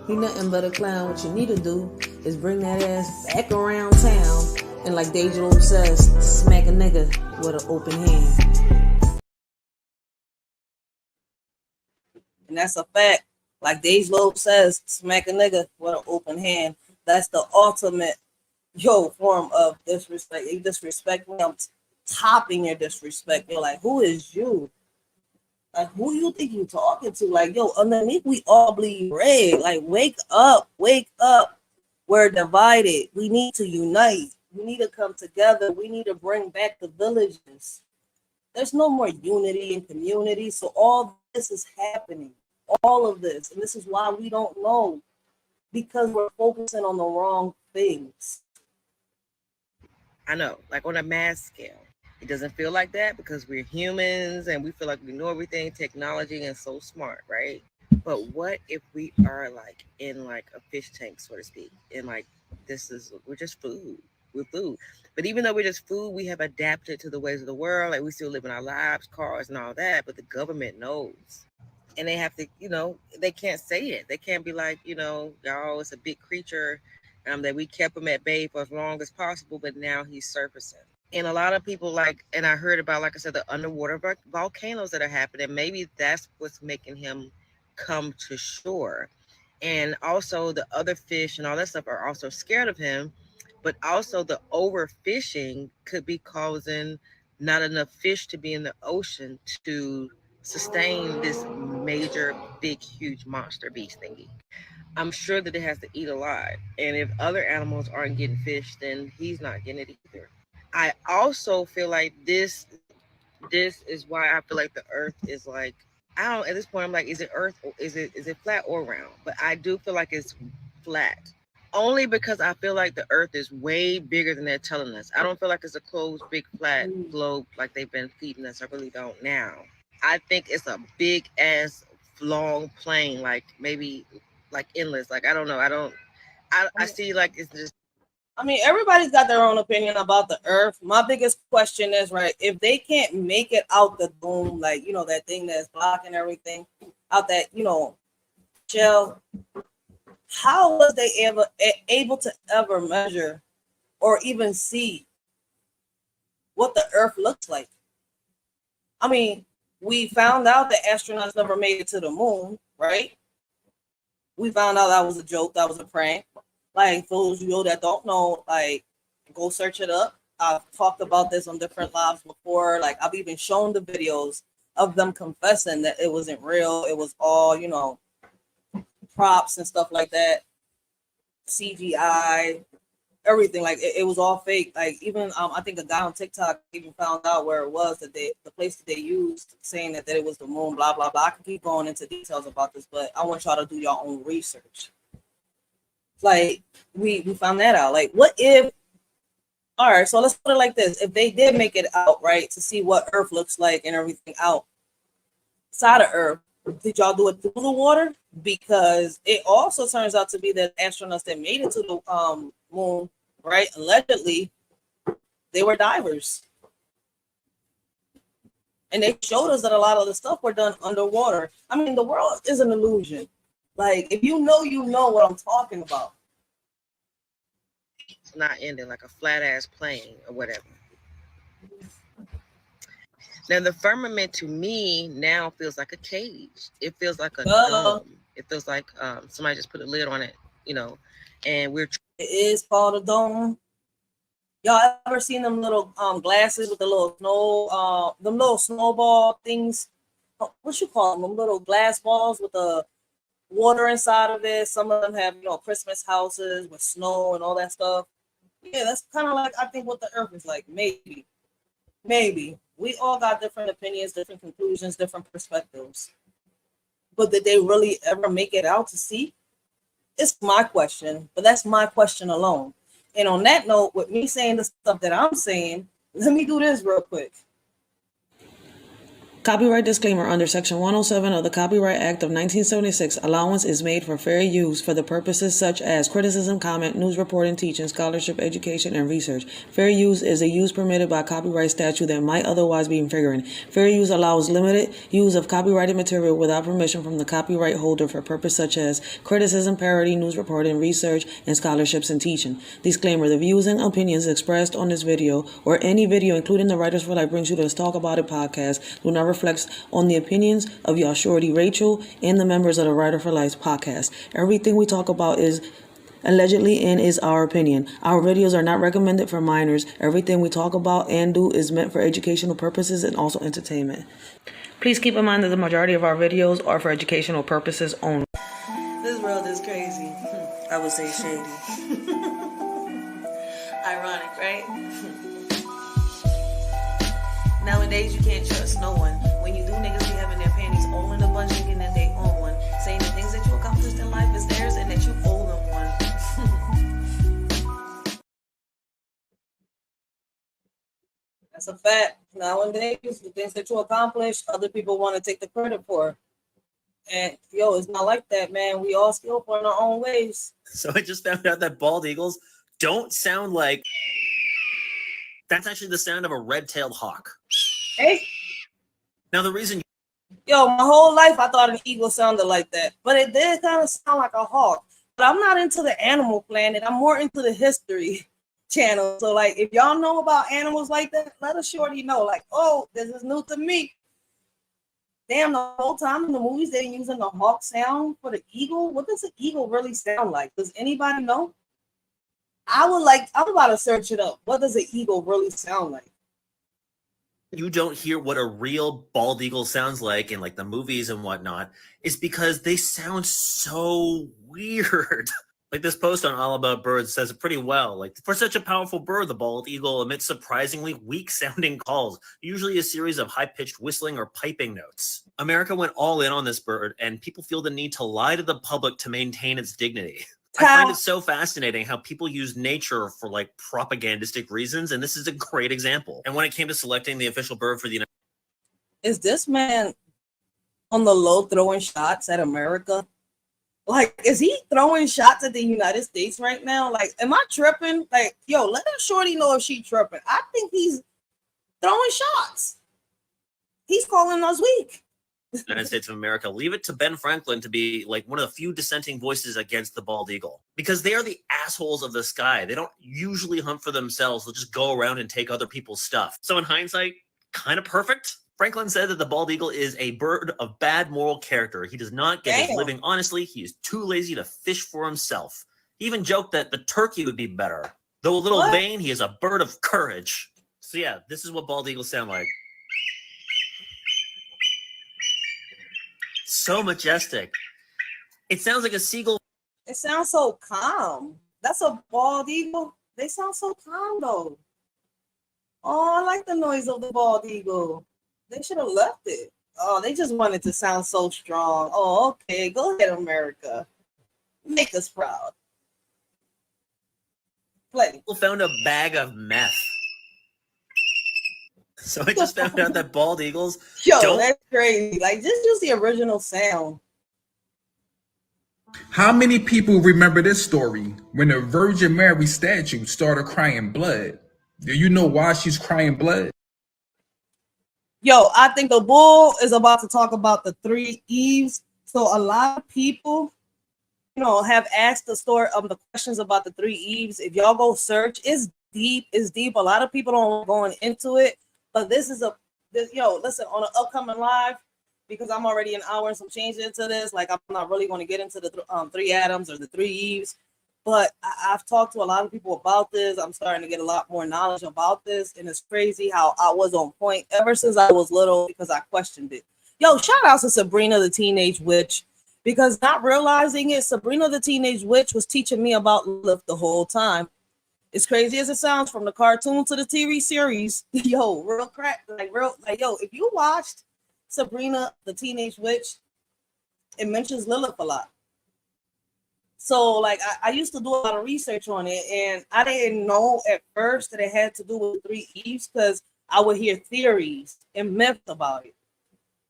You nothing but a clown. What you need to do is bring that ass back around town and, like Deja says, smack a nigga with an open hand. And that's a fact. Like Deja says, smack a nigga with an open hand. That's the ultimate form of disrespect. You disrespect me, I'm topping your disrespect. You're like, who is you? Like, who you think you talking to? Like, underneath we all bleed red. Like, wake up, wake up. We're divided. We need to unite. We need to come together. We need to bring back the villages. There's no more unity and community. So all this is happening. All of this. And this is why we don't know. Because we're focusing on the wrong things. I know, like on a mass scale. It doesn't feel like that because we're humans and we feel like we know everything, technology, and so smart, right? But what if we are like in like a fish tank, so to speak, and like we're just food. We're food. But even though we're just food, we have adapted to the ways of the world. Like we still live in our lives, cars, and all that. But the government knows. And they have to, they can't say it. They can't be like, y'all, it's a big creature that we kept him at bay for as long as possible, but now he's surfacing. And a lot of people and I heard about, like I said, the underwater volcanoes that are happening. Maybe that's what's making him come to shore. And also the other fish and all that stuff are also scared of him. But also the overfishing could be causing not enough fish to be in the ocean to sustain this major, big, huge monster beast thingy. I'm sure that it has to eat a lot. And if other animals aren't getting fish, then he's not getting it either. I also feel like this is why I feel like the earth is like, I don't, at this point I'm like, is it earth or is it flat or round? But I do feel like it's flat. Only because I feel like the earth is way bigger than they're telling us. I don't feel like it's a closed, big, flat globe like they've been feeding us. I really don't now. I think it's a big ass long plane, like maybe like endless. Like I don't know. I see like it's just. I mean, everybody's got their own opinion about the earth. My biggest question is, right, if they can't make it out the dome, like, that thing that's blocking everything, out that, shell, how was they ever able to ever measure or even see what the earth looks like? I mean, we found out that astronauts never made it to the moon, right? We found out that was a joke, that was a prank. Like, those of you that don't know, like, go search it up. I've talked about this on different lives before. Like, I've even shown the videos of them confessing that it wasn't real. It was all, props and stuff like that. CGI, everything. Like, it was all fake. Like, even, I think a guy on TikTok even found out where it was, that the place that they used, saying that it was the moon, blah, blah, blah. I can keep going into details about this, but I want y'all to do your own research. Like, we found that out. Like, what if, all right, so let's put it like this. If they did make it out, right, to see what Earth looks like and everything outside of Earth, did y'all do it through the water? Because it also turns out to be that astronauts that made it to the moon, right, allegedly, they were divers. And they showed us that a lot of the stuff were done underwater. I mean, the world is an illusion. Like, if you know what I'm talking about. It's not ending like a flat ass plane or whatever. Now, the firmament to me now feels like a cage. It feels like a dome. It feels like somebody just put a lid on it, and we're. It is called a dome. Y'all ever seen them little glasses with the little them little snowball things? What you call them? Them little glass balls with the water inside of it. Some of them have, Christmas houses with snow and all that stuff. Yeah, that's kind of like, I think, what the earth is like. Maybe. We all got different opinions, different conclusions, different perspectives. But did they really ever make it out to see? It's my question, but that's my question alone. And on that note, with me saying the stuff that I'm saying, let me do this real quick. Copyright disclaimer under Section 107 of the Copyright Act of 1976, allowance is made for fair use for the purposes such as criticism, comment, news reporting, teaching, scholarship, education, and research. Fair use is a use permitted by copyright statute that might otherwise be infringing. Fair use allows limited use of copyrighted material without permission from the copyright holder for purposes such as criticism, parody, news reporting, research, and scholarships and teaching. Disclaimer, the views and opinions expressed on this video or any video, including the Writers for Life Brings You to Let's Talk About It podcast, do not reflects on the opinions of your shorty Racheal and the members of the Writer for Life podcast. Everything we talk about is allegedly and is our opinion. Our videos are not recommended for minors. Everything we talk about and do is meant for educational purposes and also entertainment. Please keep in mind that the majority of our videos are for educational purposes only. This world is crazy. I would say shady. Ironic, right? Nowadays, you can't trust no one. When you do, niggas be having their panties all in a bunch, thinking that they own one. Saying the things that you accomplished in life is theirs and that you owe them one. That's a fact. Nowadays, the things that you accomplish, other people want to take the credit for. And, yo, it's not like that, man. We all skillful in our own ways. So I just found out that bald eagles don't sound like... That's actually the sound of a red-tailed hawk. Hey. Now, the reason... Yo, my whole life I thought an eagle sounded like that. But it did kind of sound like a hawk. But I'm not into the Animal Planet. I'm more into the History Channel. So, like, if y'all know about animals like that, let a shorty know. Like, oh, this is new to me. Damn, the whole time in the movies, they're using the hawk sound for the eagle. What does an eagle really sound like? Does anybody know? I'm about to search it up. What does an eagle really sound like? You don't hear what a real bald eagle sounds like in like the movies and whatnot is because they sound so weird. Like this post on All About Birds says it pretty well. Like, for such a powerful bird, the bald eagle emits surprisingly weak sounding calls, usually a series of high-pitched whistling or piping notes. America went all in on this bird, and people feel the need to lie to the public to maintain its dignity. I find it so fascinating how people use nature for like propagandistic reasons, and this is a great example. And when it came to selecting the official bird for the United States, is this man on the low throwing shots at America? Like, is he throwing shots at the United States right now? Like, am I tripping? Like, yo, let that shorty know if she tripping. I think he's throwing shots. He's calling us weak. United States of America, leave it to Ben Franklin to be like one of the few dissenting voices against the bald eagle, because they are the assholes of the sky. They don't usually hunt for themselves. They'll just go around and take other people's stuff. So in hindsight, kind of perfect. Franklin said that the bald eagle is a bird of bad moral character. He does not get his living honestly. He is too lazy to fish for himself. He even joked that the turkey would be better. Though a little vain, he is a bird of courage. So yeah, this is what bald eagles sound like. So majestic. It sounds like a seagull. It sounds so calm. That's a bald eagle. They sound so calm though. Oh, I like the noise of the bald eagle. They should have left it. Oh, they just wanted to sound so strong. Oh, okay. Go ahead, America. Make us proud. Play. People found a bag of meth. So I just found out that bald eagles that's crazy. Like, just use the original sound. How many people remember this story when the Virgin Mary statue started crying blood? Do you know why she's crying blood? Yo, I think the bull is about to talk about the 3 Eves. So a lot of people, have asked the story of the questions about the 3 Eves. If y'all go search, it's deep. It's deep. A lot of people don't going into it. But this is listen, on an upcoming live, because I'm already an hour and some change into this. Like, I'm not really going to get into the 3 Adams or the 3 Eves. But I've talked to a lot of people about this. I'm starting to get a lot more knowledge about this. And it's crazy how I was on point ever since I was little because I questioned it. Yo, shout out to Sabrina the Teenage Witch. Because not realizing it, Sabrina the Teenage Witch was teaching me about Lilith the whole time. As crazy as it sounds, from the cartoon to the TV series, yo, yo, if you watched Sabrina the Teenage Witch, it mentions Lilith a lot. So, like, I used to do a lot of research on it, and I didn't know at first that it had to do with the 3 Eves because I would hear theories and myths about it.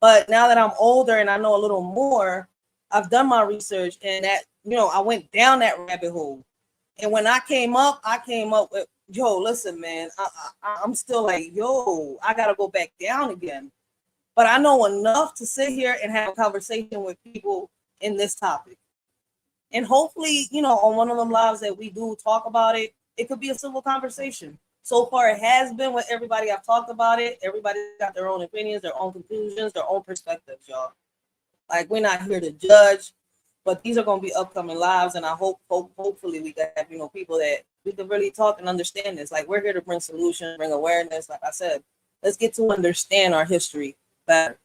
But now that I'm older and I know a little more, I've done my research, and that, I went down that rabbit hole. And when I came up with, yo, listen, man, I'm still like, yo, I got to go back down again. But I know enough to sit here and have a conversation with people in this topic. And hopefully, on one of them lives that we do talk about it, it could be a civil conversation. So far, it has been with everybody I've talked about it. Everybody got their own opinions, their own conclusions, their own perspectives, y'all. Like, we're not here to judge, but these are going to be upcoming lives. And I hopefully we can have, people that we can really talk and understand this. Like, we're here to bring solutions, bring awareness. Like I said, let's get to understand our history better.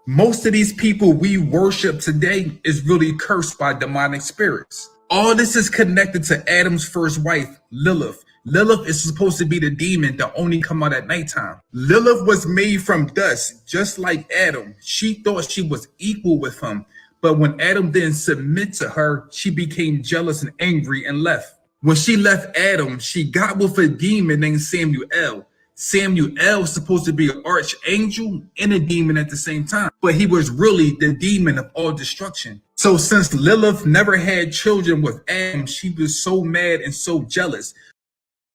Most of these people we worship today is really cursed by demonic spirits. All this is connected to Adam's first wife, Lilith. Lilith is supposed to be the demon that only come out at nighttime. Lilith was made from dust, just like Adam. She thought she was equal with him, but when Adam didn't submit to her, she became jealous and angry and left. When she left Adam, she got with a demon named Samuel. Samuel was supposed to be an archangel and a demon at the same time, but he was really the demon of all destruction. So since Lilith never had children with Adam, she was so mad and so jealous.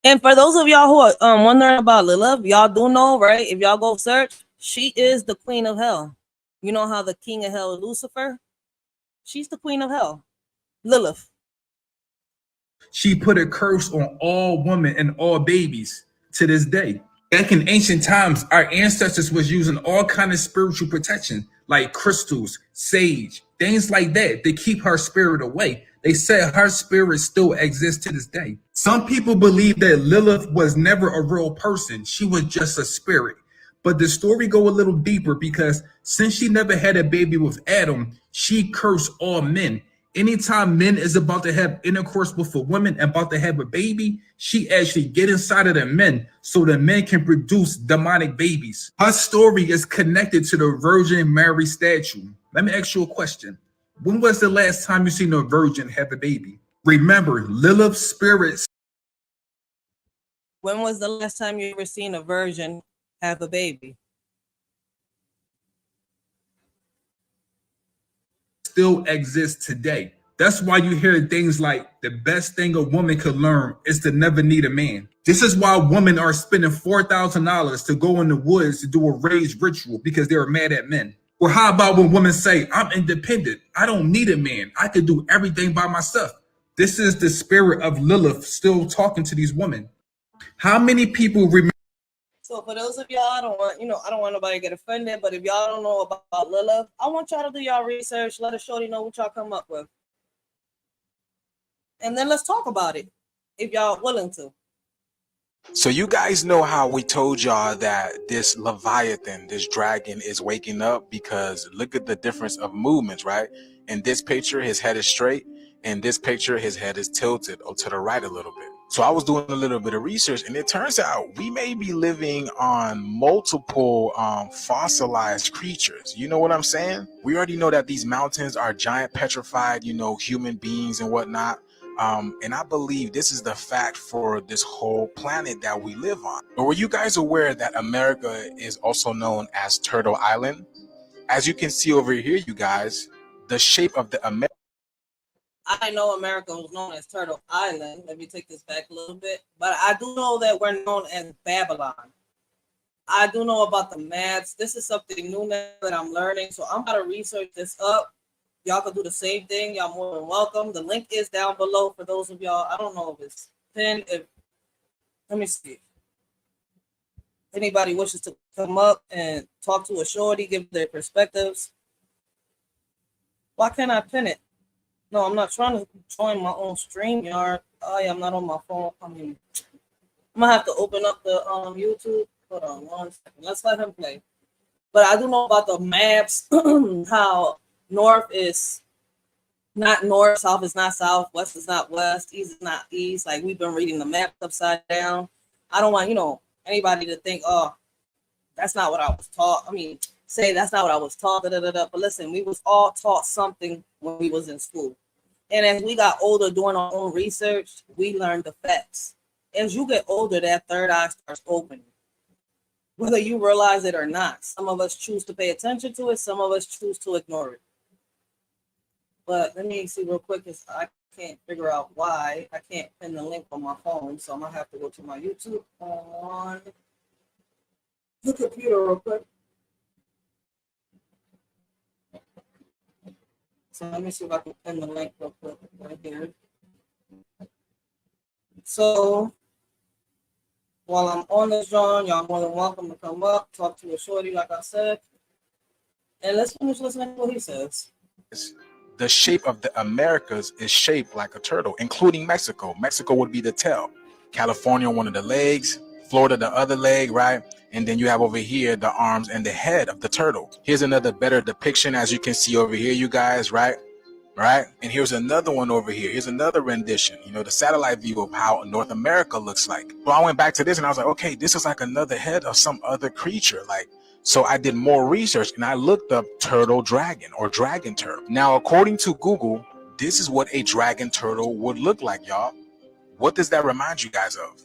And for those of y'all who are wondering about Lilith, y'all do know, right? If y'all go search, she is the queen of hell. You know how the king of hell is Lucifer? She's the queen of hell, Lilith. She put a curse on all women and all babies to this day. Back in ancient times, our ancestors was using all kinds of spiritual protection, like crystals, sage, things like that, to keep her spirit away. They said her spirit still exists to this day. Some people believe that Lilith was never a real person. She was just a spirit. But the story go a little deeper because since she never had a baby with Adam, she cursed all men. Anytime men is about to have intercourse with a woman and about to have a baby, she actually get inside of the men so the men can produce demonic babies. Her story is connected to the Virgin Mary statue. Let me ask you a question. When was the last time you seen a virgin have a baby? Remember, Lilith's spirits. When was the last time you ever seen a virgin have a baby? Still exists today. That's why you hear things like the best thing a woman could learn is to never need a man. This is why women are spending $4,000 to go in the woods to do a rage ritual because they're mad at men. Or how about when women say, I'm independent, I don't need a man, I can do everything by myself. This is the spirit of Lilith still talking to these women. How many people remember? So for those of y'all, I don't want nobody to get offended, but if y'all don't know about Lilith, I want y'all to do y'all research. Let a shorty know what y'all come up with. And then let's talk about it, if y'all willing to. So you guys know how we told y'all that this Leviathan, this dragon, is waking up because look at the difference of movements, right? In this picture, his head is straight. In this picture, his head is tilted or to the right a little bit. So I was doing a little bit of research, and it turns out we may be living on multiple fossilized creatures. You know what I'm saying? We already know that these mountains are giant petrified, human beings and whatnot. And I believe this is the fact for this whole planet that we live on. But were you guys aware that America is also known as Turtle Island? As you can see over here, you guys, the shape of the America. I didn't know America was known as Turtle Island. Let me take this back a little bit. But I do know that we're known as Babylon. I do know about the maps. This is something new that I'm learning. So I'm going to research this up. Y'all can do the same thing. Y'all more than welcome. The link is down below for those of y'all. I don't know if it's pinned. Let me see. If anybody wishes to come up and talk to a shorty, give their perspectives. Why can't I pin it? No, I'm not trying to join my own StreamYard. Oh, yeah, I'm not on my phone. I'm going to have to open up the YouTube. Hold on 1 second. Let's let him play. But I do know about the maps, how north is not north, south is not south, west is not west, east is not east. Like we've been reading the map upside down. I don't want, anybody to think, oh, that's not what I was taught. I mean, say that's not what I was taught. But listen, we was all taught something when we was in school. And as we got older doing our own research, we learned the facts. As you get older, that third eye starts opening. Whether you realize it or not. Some of us choose to pay attention to it. Some of us choose to ignore it. But let me see real quick, because I can't figure out why I can't pin the link on my phone. So I'm going to have to go to my YouTube on the computer real quick. So let me see if I can pin the link real quick right here. So while I'm on this, John, y'all more than welcome to come up, talk to a shorty, like I said. And let's finish listening to what he says. The shape of the Americas is shaped like a turtle, including Mexico. Mexico would be the tail. California, one of the legs. Florida, the other leg, right? And then you have over here the arms and the head of the turtle. Here's another better depiction, as you can see over here, you guys, right? Right? And here's another one over here. Here's another rendition, the satellite view of how North America looks like. So I went back to this and I was like, okay, this is like another head of some other creature. So I did more research and I looked up turtle dragon or dragon turtle. Now, according to Google, this is what a dragon turtle would look like, y'all. What does that remind you guys of?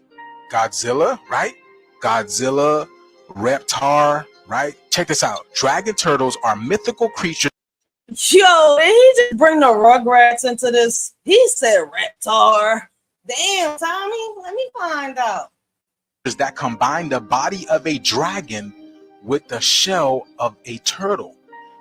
Godzilla, right? Godzilla, Reptar, right? Check this out. Dragon turtles are mythical creatures. Yo, did he just bring the Rugrats into this? He said Reptar. Damn, Tommy, let me find out. That combine the body of a dragon with the shell of a turtle.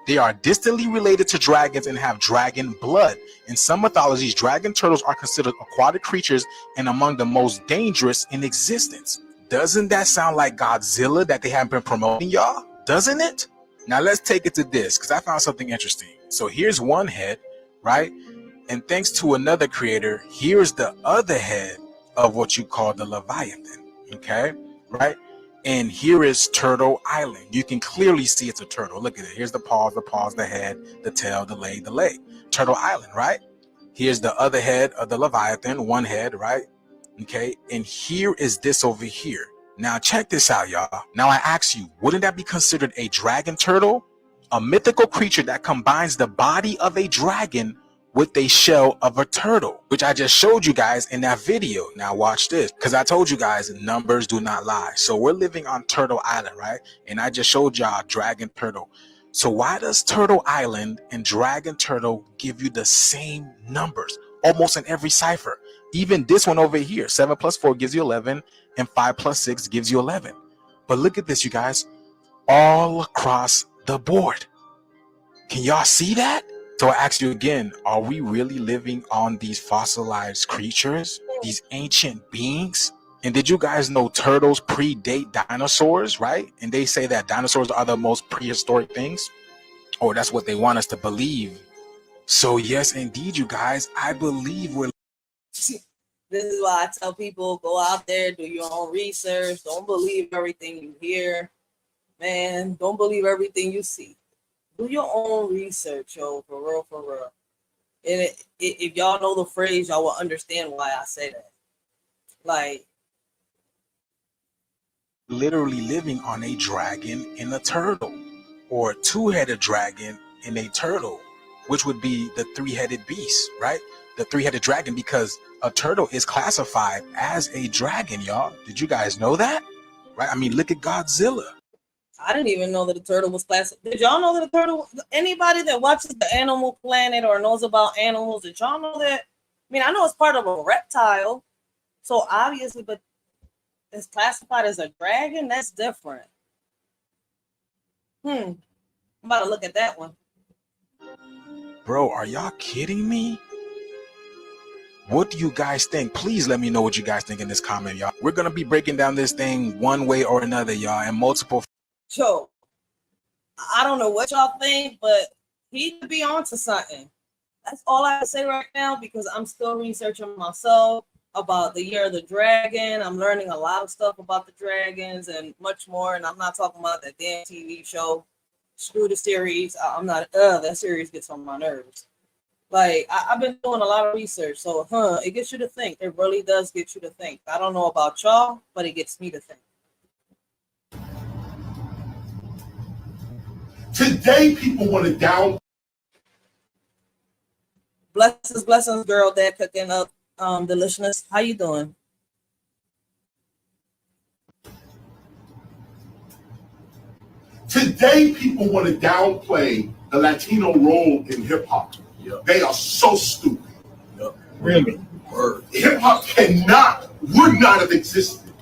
They are distantly related to dragons and have dragon blood. In some mythologies, dragon turtles are considered aquatic creatures and among the most dangerous in existence. Doesn't that sound like Godzilla that they have been promoting, y'all? Doesn't it? Now let's take it to this, because I found something interesting. So here's one head, right? And thanks to another creator, here's the other head of what you call the Leviathan, okay? Right? And here is Turtle Island. You can clearly see it's a turtle. Look at it. Here's the paws, the head, the tail, the leg, Turtle Island, right? Here's the other head of the Leviathan, one head, right? Okay, and here is this over here. Now check this out, y'all. Now I ask you, wouldn't that be considered a dragon turtle? A mythical creature that combines the body of a dragon with a shell of a turtle, which I just showed you guys in that video. Now watch this, because I told you guys numbers do not lie. So we're living on Turtle Island, right? And I just showed y'all dragon turtle. So why does Turtle Island and dragon turtle give you the same numbers almost in every cipher? Even this one over here, 7 plus 4 gives you 11 and 5 plus 6 gives you 11. But look at this, you guys, all across the board. Can y'all see that? So I ask you again, are we really living on these fossilized creatures, these ancient beings? And did you guys know turtles predate dinosaurs, right? And they say that dinosaurs are the most prehistoric things, or that's what they want us to believe. So yes, indeed, you guys, I believe we're... This is why I tell people, go out there, do your own research. Don't believe everything you hear. Man, don't believe everything you see. Do your own research, yo, for real, for real. And if y'all know the phrase, y'all will understand why I say that. Like, literally living on a dragon and a turtle, or a two-headed dragon and a turtle, which would be the three-headed beast, right? The three-headed dragon, because a turtle is classified as a dragon, y'all. Did you guys know that? Right? I mean, look at Godzilla. I didn't even know that the turtle was classified. Did y'all know that the turtle, anybody that watches the Animal Planet or knows about animals, did y'all know that? I mean, I know it's part of a reptile, so obviously, but it's classified as a dragon? That's different. I'm about to look at that one. Bro, are y'all kidding me? What do you guys think? Please let me know what you guys think in this comment, y'all. We're going to be breaking down this thing one way or another, y'all, and multiple. So, I don't know what y'all think, but he could be onto something. That's all I can say right now, because I'm still researching myself about the year of the dragon. I'm learning a lot of stuff about the dragons and much more. And I'm not talking about that damn TV show. Screw the series. I'm not, that series gets on my nerves. Like, I've been doing a lot of research, so it gets you to think. It really does get you to think. I don't know about y'all, but it gets me to think. Today, people want to down. Blessings, girl. Dad cooking up deliciousness. How you doing? Today, people want to downplay the Latino role in hip hop. Yep. They are so stupid. Yep. Really? Hip hop would not have existed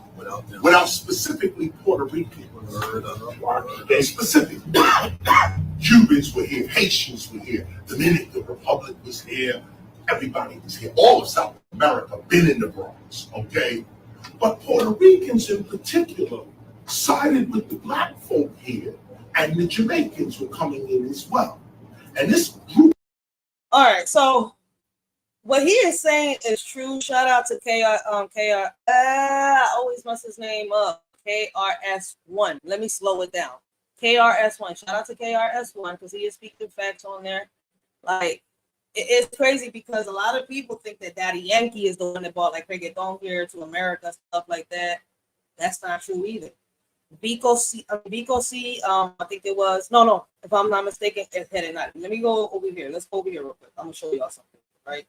without specifically Puerto Rican. Specifically, Cubans were here, Haitians were here, Dominican Republic was here, everybody was here. All of South America been in the Bronx, okay? But Puerto Ricans in particular sided with the black folk here, and the Jamaicans were coming in as well. And this group. All right, so what he is saying is true. Shout out to KR. I always mess his name up. KRS1. Let me slow it down. KRS1. Shout out to KRS1 because he is speaking facts on there. Like, it's crazy because a lot of people think that Daddy Yankee is the one that brought like reggaeton here to America, stuff like that. That's not true either. Vico C, I think it was, no, if I'm not mistaken, it's headed not. Let me go over here. Let's go over here real quick. I'm gonna show y'all something, right?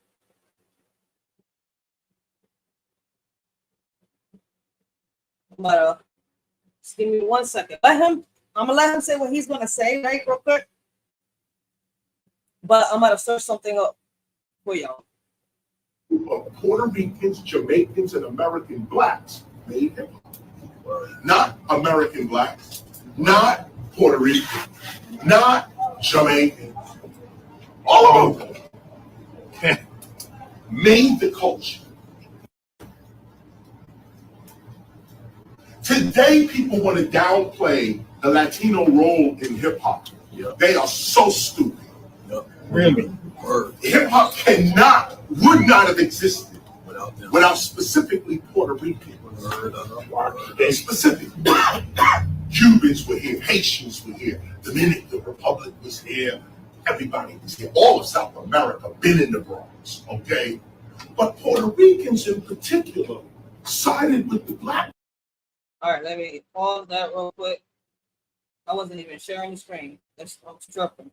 But just give me 1 second. I'm gonna let him say what he's gonna say, right, real quick. But I'm gonna search something up for y'all. Of Puerto Ricans, Jamaicans, and American blacks made hip hop. Not American blacks, not Puerto Rican, not Jamaican. All of them made the culture. Today, people want to downplay the Latino role in hip hop. Yep. They are so stupid. Yep. Really? Hip hop would not have existed without specifically Puerto Rican. Specifically, Cubans were here, Haitians were here, Dominican Republic was here, everybody was here. All of South America been in the Bronx, okay? But Puerto Ricans in particular sided with the black. All right, let me pause that real quick. I wasn't even sharing the screen. That's obstructing.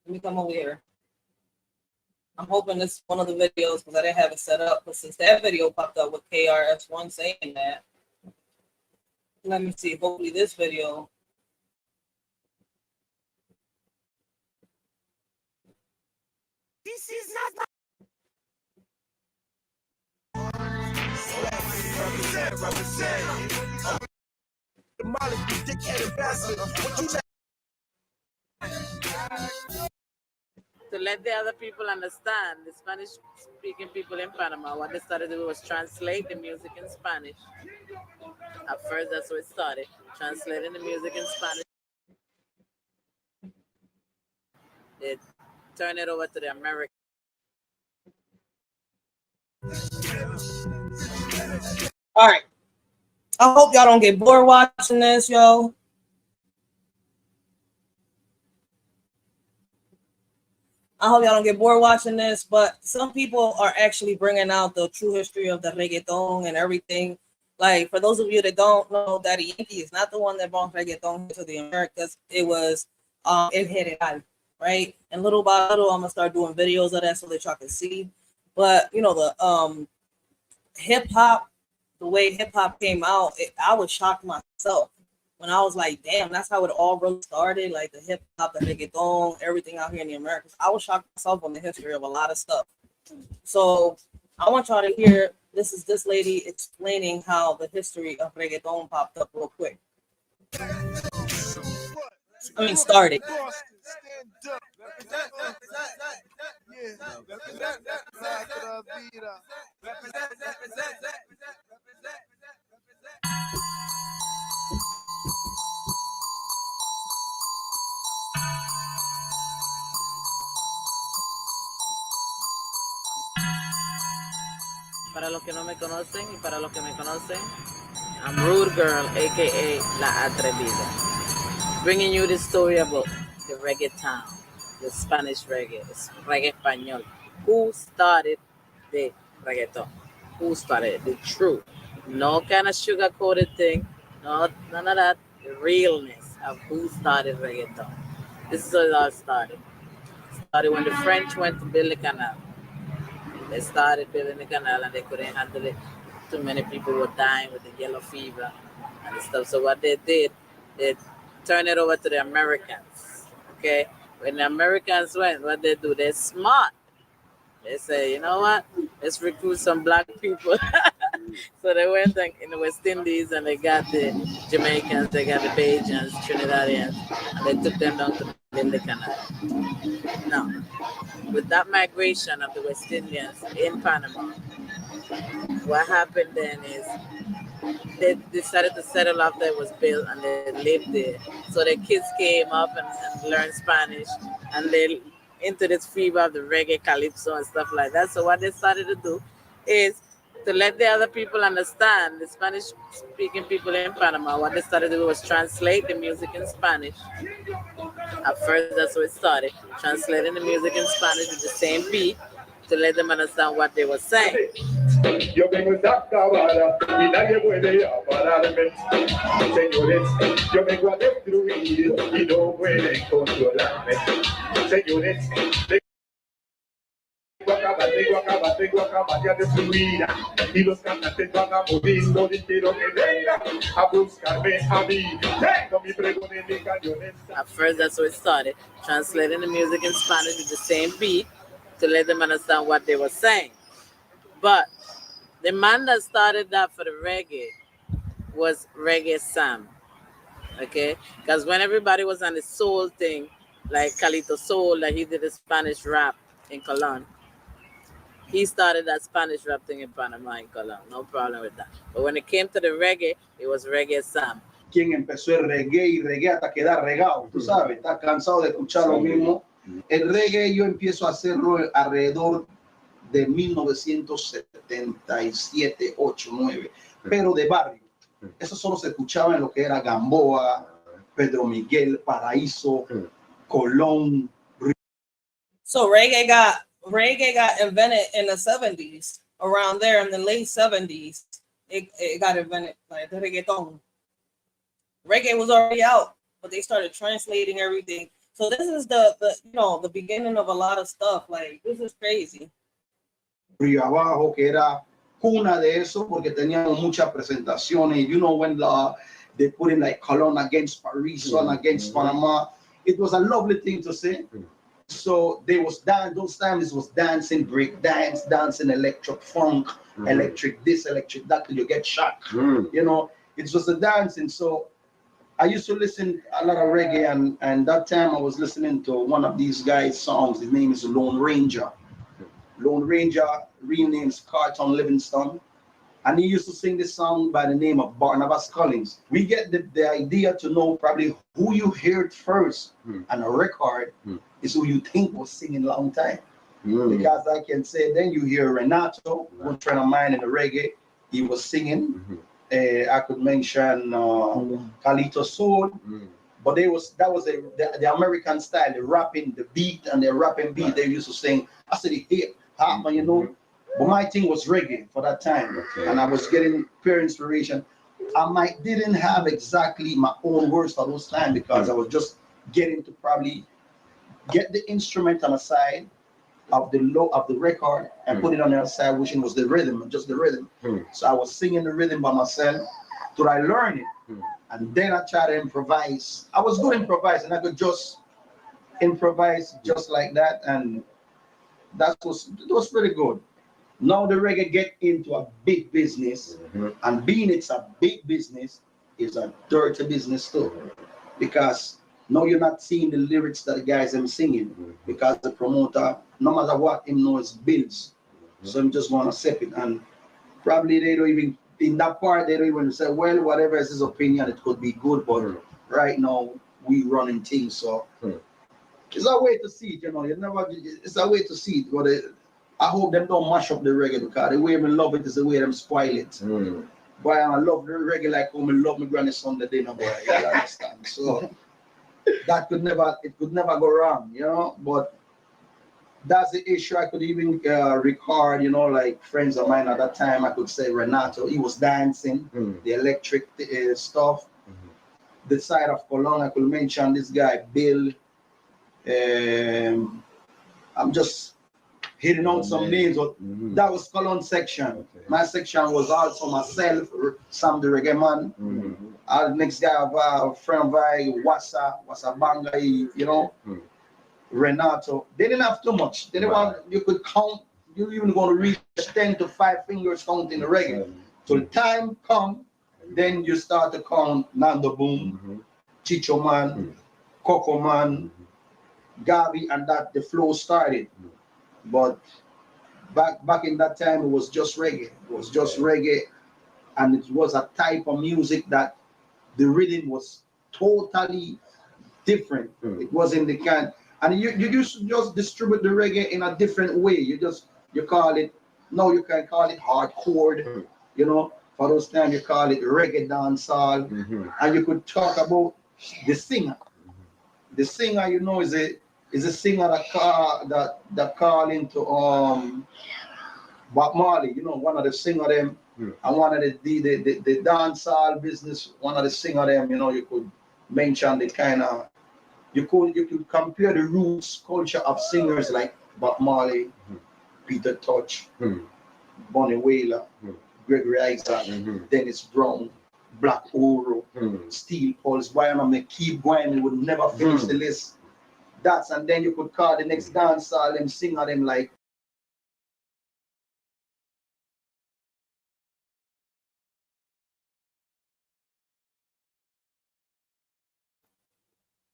Let me come over here. I'm hoping this is one of the videos because I didn't have it set up. But since that video popped up with KRS1 saying that, let me see. Hopefully this video. This is not. To let the other people understand, the Spanish-speaking people in Panama, what they started to do was translate the music in Spanish. At first, that's where it started, translating the music in Spanish. They turn it over to the American. All right. I hope y'all don't get bored watching this, yo. I hope y'all don't get bored watching this, but some people are actually bringing out the true history of the reggaeton and everything. Like, for those of you that don't know, Daddy Yankee is not the one that brought reggaeton to the Americas. It was El General, right? And little by little, I'm gonna start doing videos of that so that y'all can see. But you know, the hip hop, the way hip hop came out, I was shocked myself when I was like, damn, that's how it all really started. Like the hip hop, the reggaeton, everything out here in the Americas. I was shocked myself on the history of a lot of stuff. So I want y'all to hear, this is this lady explaining how the history of reggaeton popped up real quick. I mean, started. Para los que no me conocen y para los que me conocen, I'm Rude Girl, aka La Atrevida, bringing you this story about the reggaeton, the Spanish reggae, reggae español. Who started the reggaeton? Who started it? The truth. No kind of sugar-coated thing. No, none of that. The realness of who started reggaeton. This is how it all started. Started when the French went to build the canal. They started building the canal and they couldn't handle it. Too many people were dying with the yellow fever and stuff. So what they did, they turned it over to the Americans. Okay? When the Americans went, what they do, they're smart. They say, you know what? Let's recruit some black people. So they went in the West Indies and they got the Jamaicans, they got the Bajans, Trinidadians, and they took them down to build the canal. Now, with that migration of the West Indians in Panama, what happened then is they decided to settle after it was built and they lived there. So the kids came up and learned Spanish and they into this fever of the reggae, calypso and stuff like that. So what they started to do is to let the other people understand, the Spanish-speaking people in Panama, what they started to do was translate the music in Spanish. At first, that's where it started, translating the music in Spanish with the same beat to let them understand what they were saying. Yo vengo esta cabala y nadie puede pararme. Señores, yo vengo a destruir y no pueden controlarme. Señores, vengo a acabar y a destruir. Y los cantantes van a morir, no quiero que vengan a buscarme a mí. Tengo mi pregón en mi cañones. At first, that's where it started, translating the music in Spanish with the same beat to let them understand what they were saying. But the man that started that for the reggae was Reggae Sam, okay? Because when everybody was on the soul thing, like Calito Soul, that he did a Spanish rap in Colón, he started that Spanish rap thing in Panama, in Colón. No problem with that. But when it came to the reggae, it was Reggae Sam. Quien empezó el reggae y reggae hasta quedar regado, tú sabes, estás cansado de escuchar lo mismo. El reggae yo empiezo a hacerlo alrededor de 1977, 8, 9, pero de barrio. Eso solo se escuchaba en lo que era Gamboa, Pedro Miguel, Paraíso, Colón. So reggae got invented in the 70s, around there in the late 70s. It got invented, like the reggaeton. Reggae was already out, but they started translating everything. So this is the beginning of a lot of stuff. Like, this is crazy. Río Abajo, que era cuna de eso, porque teníamos muchas presentaciones. You know, when they put in like Colón against Paris and against Panama, it was a lovely thing to see. So they was those times it was dancing, break dance, dancing electric funk, electric this, electric that, till you get shocked. You know, it was a dancing. So I used to listen a lot of reggae, and that time I was listening to one of these guys' songs. His name is Lone Ranger. Lone Ranger, real name is Carlton Livingston, and he used to sing this song by the name of Barnabas Collins. We get the idea to know probably who you heard first on a record is who you think was singing a long time. Because I can say then you hear Renato, one friend of mine in the reggae, he was singing. I could mention Calito Soul, but that was the American style, the rapping, the beat and the rapping beat. They used to sing. I said the hip hop, you know. But my thing was reggae for that time, and I was getting pure inspiration. I didn't have exactly my own words for those times because I was just getting to probably get the instrument on the side of the record and put it on the other side, which was the rhythm, just the rhythm. So I was singing the rhythm by myself till I learned it, and then I tried to improvise. I was good improvising. I could just improvise just like that, and it was pretty good. Now the reggae get into a big business, and being it's a big business, it's a dirty business too, because now you're not seeing the lyrics that the guys are singing, because the promoter, no matter what, him knows bills, so I'm just gonna accept it, and probably they don't even in that part they don't even say, well, whatever is his opinion, it could be good, but right now we running things, so it's a way to see it, you know. It's a way to see it, but I hope them don't mash up the reggae, because the way I love it is the way them spoil it. Boy, I love the reggae like how I love my granny Sunday dinner, boy. You understand? So that could never go wrong, you know. But that's the issue. I could even record, you know, like friends of mine at that time. I could say Renato, he was dancing, the electric stuff. The side of Cologne, I could mention this guy Bill. I'm just hitting out some names, but that was Cologne section. Okay. My section was also myself, Sam the Reggae Man. The next guy, a friend of mine, Wassa Banga, you know. Renato. They didn't have too much. They didn't want, you could count, you even going to reach 10 to 5 fingers counting the reggae. So the time come, then you start to count Nando Boom, Chicho Man, Coco Man, Gabi, and that the flow started. But back in that time, it was just reggae. It was just reggae, and it was a type of music that the rhythm was totally different. It wasn't the kind, and you used to just distribute the reggae in a different way. You call it, now you can call it hardcore, you know. For those times you call it reggae dancehall, and you could talk about the singer. The singer, you know, is a singer that call into Bob Marley, you know, one of the singer them, and one of the dancehall business, one of the singer them, you know, you could mention the kind of, you could compare the roots culture of singers like Bob Marley, Peter Tosh, Bonnie Wailer, Gregory Isaac, Dennis Brown, Black Oro, Steel Pulse. Why am I keep going? We would never finish the list. And then you could call the next dancehall them, singer them like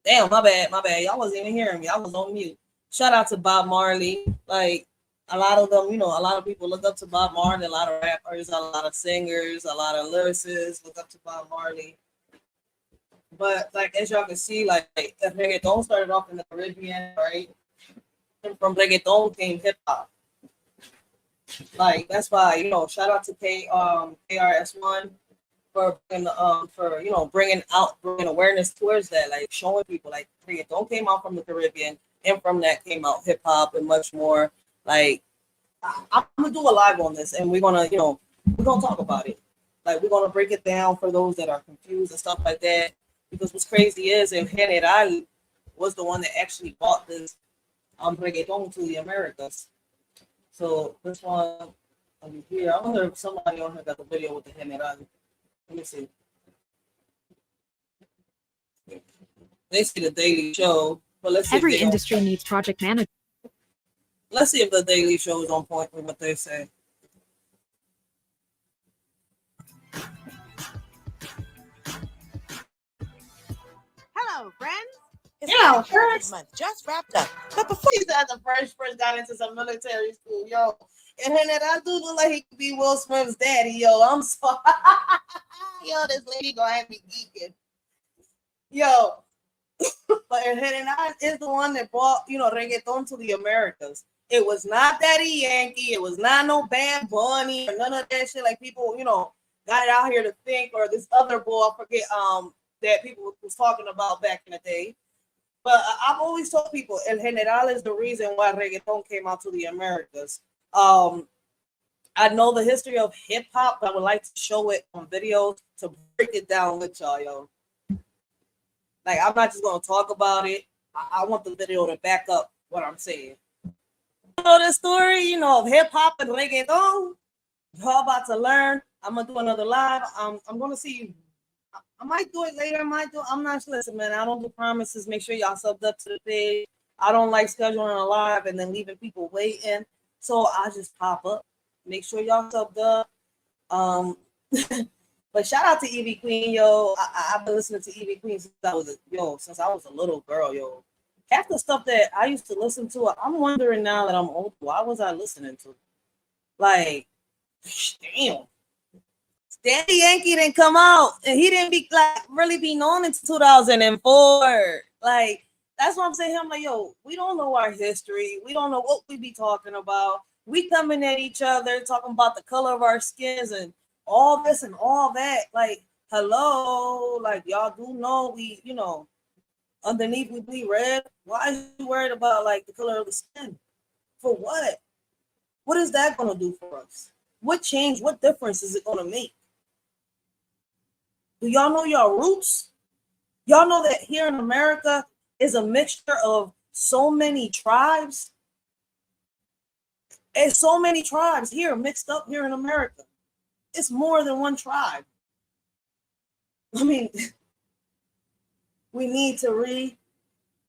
Damn, my bad. Y'all wasn't even hearing me. I was on mute. Shout out to Bob Marley. Like, a lot of them, you know, a lot of people look up to Bob Marley. A lot of rappers, a lot of singers, a lot of lyricists look up to Bob Marley. But like, as y'all can see, like, if reggaeton started off in the Caribbean, right? And from reggaeton came hip hop. Like, that's why, you know, shout out to KRS-One for bringing awareness towards that, like showing people like reggaeton came out from the Caribbean, and from that came out hip hop and much more. Like, I'm gonna do a live on this, and we're gonna talk about it. Like, we're gonna break it down for those that are confused and stuff like that. Because what's crazy is, El General was the one that actually brought this reggaeton to the Americas. So this one here, I wonder if somebody on here got the video with the General. Let me see. They see the Daily Show, but let's see. Every industry needs project managers. Let's see if the Daily Show is on point with what they say. Hello, friends. It's Hello, Heritage friends. Month just wrapped up. But before He's at the first got into some military school, yo. And then I do look like he could be Will Smith's daddy, yo. I'm sorry. Yo, this lady gonna have me geeking. Yo. But El General is the one that brought, you know, reggaeton to the Americas. It was not Daddy Yankee. It was not no Bad Bunny or none of that shit. Like, people, you know, got it out here to think, or this other boy, I forget, that people was talking about back in the day. But I've always told people El General is the reason why reggaeton came out to the Americas. I know the history of hip hop, but I would like to show it on videos to break it down with y'all, yo. Like, I'm not just gonna talk about it. I want the video to back up what I'm saying. You know the story, you know, of hip hop and reggaeton. Y'all about to learn. I'm gonna do another live. I'm gonna see. I might do it later. I'm not listening, man. I don't do promises. Make sure y'all subbed up to the page. I don't like scheduling a live and then leaving people waiting. So I just pop up. Make sure y'all subbed up. But shout out to Evie Queen, yo. I've been listening to Evie Queen since I was a little girl, yo. Half the stuff that I used to listen to, I'm wondering now that I'm old, why was I listening to? Like, damn. Daddy Yankee didn't come out, and he didn't really be known until 2004. Like, that's what I'm saying. I'm like, yo, we don't know our history. We don't know what we be talking about. We coming at each other, talking about the color of our skins and all this and all that. Like, hello, like, y'all do know we, you know, underneath we bleed red. Why is you worried about like the color of the skin? For what? What is that gonna do for us? What change? What difference is it gonna make? Do y'all know your roots? Y'all know that here in America is a mixture of so many tribes. And so many tribes here mixed up here in America. It's more than one tribe. I mean, we need to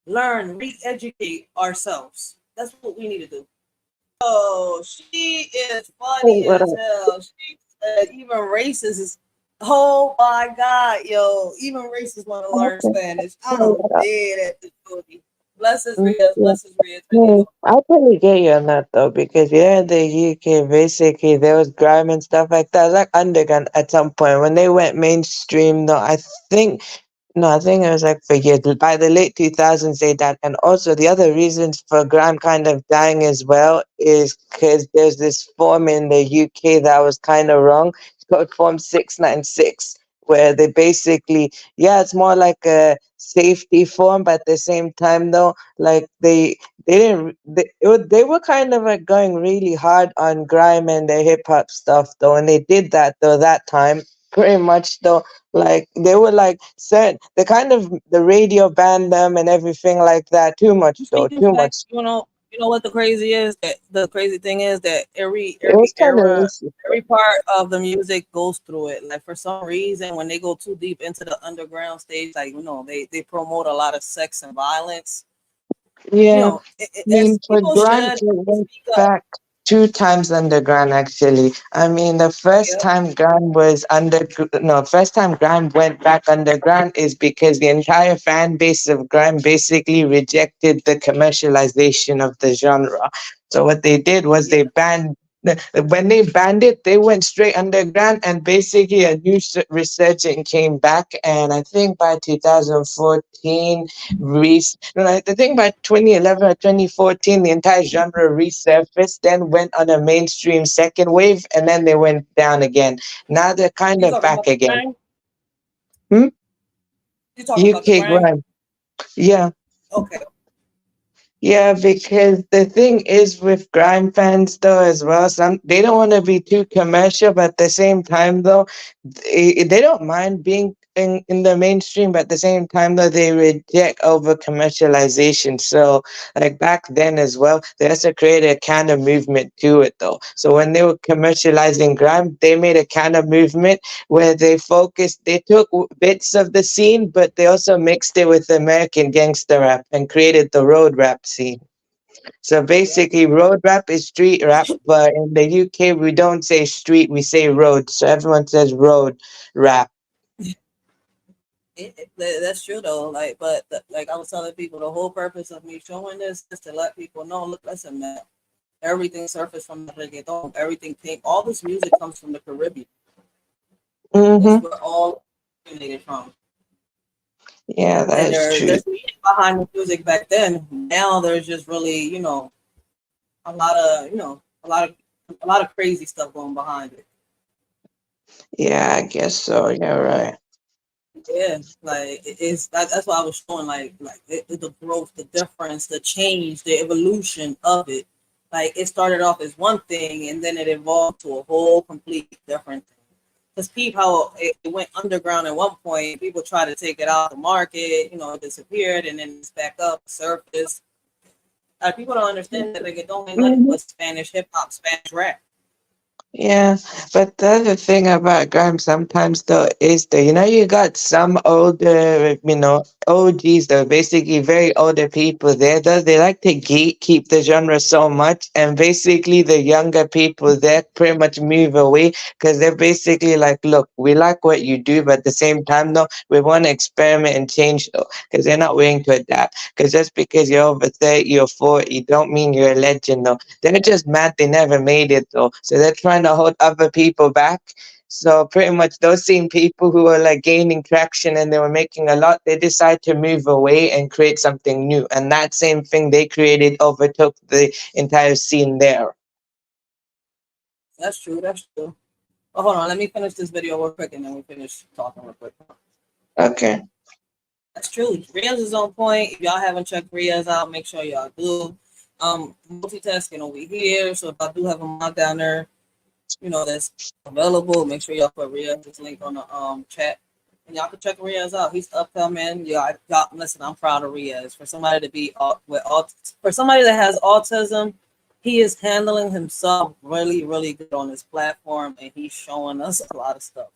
relearn, re-educate ourselves. That's what we need to do. Oh, she is funny What as up? hell. She said even racist is, oh my God, yo, even racists want to learn Spanish. I'm What up? dead at the shorty. Blessings, Mm, Riaz, yeah. blessings, Riaz. How you doing? I totally get you on that though, because yeah, in the UK, basically there was grime and stuff like that, like underground at some point when they went mainstream. Though I think no, I think it was like for years. By the late 2000s, they died. And also, the other reasons for grime kind of dying as well is because there's this form in the UK that was kind of wrong. It's called Form 696, where they basically, yeah, it's more like a safety form, but at the same time, though, like they didn't, they were kind of like going really hard on grime and the hip hop stuff, though. And they did that, though, that time. Pretty much, though, like they were like certain the kind of the radio banned them and everything like that. Too much though, Speaking too facts, much. you know what the crazy is? That the crazy thing is that It was every kind of era, risky. every part of the music goes through it. Like for some reason, when they go too deep into the underground stage, like they promote a lot of sex and violence. You Yeah, know, I mean, for people grime, should it went speak up. back two times underground, actually. I mean, the first Yep. time grime was no, first time grime went back underground is because the entire fan base of grime basically rejected the commercialization of the genre. So what they did was they banned. When they banned it, they went straight underground, and basically a new resurgence came back. And I think by 2014, I think by 2011 or 2014, the entire genre resurfaced, then went on a mainstream second wave, and then they went down again. Now they're kind You of talking back about the again. grind? Hmm? You talking about the UK grind? grime. Yeah. Okay. Yeah, because the thing is with grime fans though as well, they don't want to be too commercial, but at the same time though, they don't mind being in the mainstream, but at the same time though they reject over commercialization. So like back then as well, they also created a kind of movement to it though. So when they were commercializing grime, they made a kind of movement where they took bits of the scene, but they also mixed it with American gangster rap and created the road rap scene. So basically, road rap is street rap, but in the UK, we don't say street, we say road. So everyone says road rap. That's true though. Like, but like I was telling people, the whole purpose of me showing this is to let people know. Look, listen, man. Everything surfaced from the reggaeton. Everything came. All this music comes from the Caribbean. That's where all originated from. Yeah, that And is true. there's meaning behind the music back then. Now there's just really, a lot of, a lot of crazy stuff going behind it. Yeah, I guess so. Yeah, right. Yeah, like that's why I was showing the growth, the difference, the change, the evolution of it. Like it started off as one thing and then it evolved to a whole complete different thing. Because how it went underground at one point, people tried to take it out of the market, it disappeared and then it's back up, surfaced. People don't understand that it don't mean nothing but Spanish hip hop, Spanish rap. Yeah, but the other thing about grime sometimes though is that you got some older, OGs though, basically very older people there though, they like to gatekeep the genre so much, and basically the younger people there pretty much move away because they're basically like, look, we like what you do, but at the same time though, we want to experiment and change though, because they're not willing to adapt. Because just because you're over 30 or 40 don't mean you're a legend though. They're just mad they never made it though. So they're trying to hold other people back. So pretty much those same people who were like gaining traction and they were making a lot, they decide to move away and create something new. And that same thing they created overtook the entire scene there. That's true. That's true. But hold on, let me finish this video real quick and then we finish talking real quick. Okay. That's true. Riaz is on point. If y'all haven't checked Riaz out, make sure y'all do. Multitasking over here. So if I do have a mod down there, that's available, make sure y'all put Riaz's link on the chat. And y'all can check Riaz out. He's upcoming. Y'all listen, I'm proud of Riaz. For somebody to be for somebody that has autism, he is handling himself really, really good on this platform, and he's showing us a lot of stuff.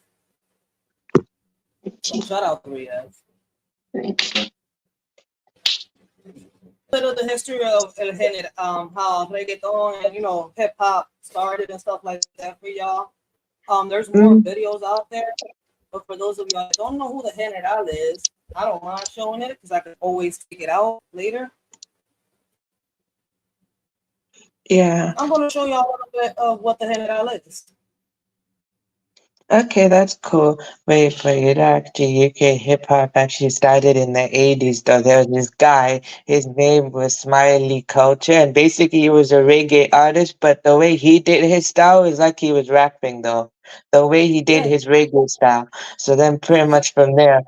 So shout out to Riaz. Little the history of El Género, how reggaeton and hip hop started and stuff like that for y'all. There's more videos out there, but for those of y'all that don't know who the General is, I don't mind showing it because I can always take it out later. Yeah. I'm going to show y'all a little bit of what the General is. Okay, that's cool. Wait for you. Actually, UK hip hop actually started in the 80s, though. There was this guy, his name was Smiley Culture, and basically he was a reggae artist, but the way he did his style is like he was rapping, though. The way he did his reggae style. So then, pretty much from there,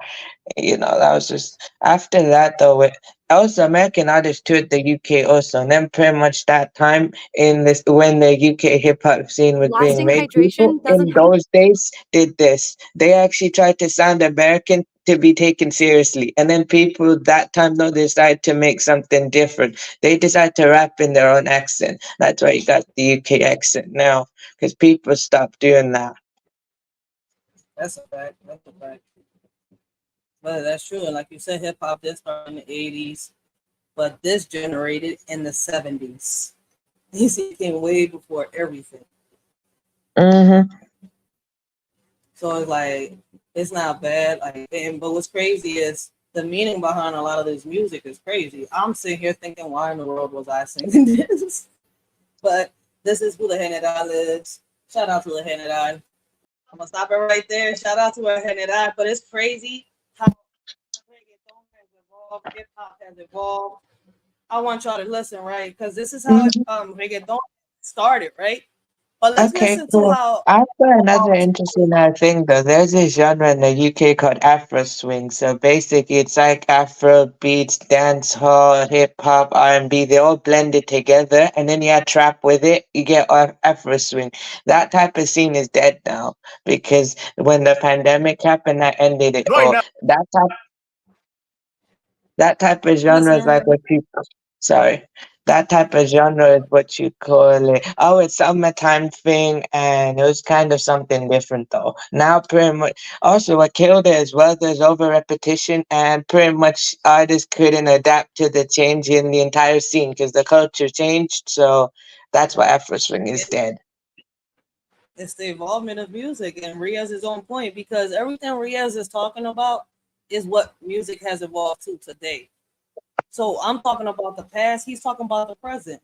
that was just after that, though. Also, American artists toured the UK also, and then pretty much that time in this when the UK hip hop scene was being Lasting made, people hydration doesn't in those days did this. They actually tried to sound American to be taken seriously, and then people that time though decided to make something different. They decided to rap in their own accent. That's why you got the UK accent now, because people stopped doing that. That's a fact. That's a fact. But that's true. And like you said, hip hop did start in the 80s, but this generated in the 70s. He came way before everything. Mm-hmm. So it's like, it's not bad. But what's crazy is the meaning behind a lot of this music is crazy. I'm sitting here thinking, why in the world was I singing this? But this is who the General is. Shout out to the General. I'm gonna stop it right there. Shout out to the General. But it's crazy how reggaeton has evolved, hip hop has evolved. I want y'all to listen, right? Because this is how reggaeton started, right? But let's Okay, listen to cool. how. I've got another interesting thing though. There's a genre in the UK called Afro swing. So basically, it's like Afro beats, dance hall, hip hop, R&B. They all blended together, and then you add trap with it. You get Afro swing. That type of scene is dead now because when the pandemic happened, that ended it Right all. now. That type of genre is like what you. Sorry. That type of genre is what you call it. Oh, it's summertime thing, and it was kind of something different though. Now, pretty much, also what killed it as well, there's over repetition, and pretty much artists couldn't adapt to the change in the entire scene because the culture changed. So that's why Afro swing is dead. It's the involvement of music, and Riaz is on point because everything Riaz is talking about is what music has evolved to today. So I'm talking about the past, he's talking about the present.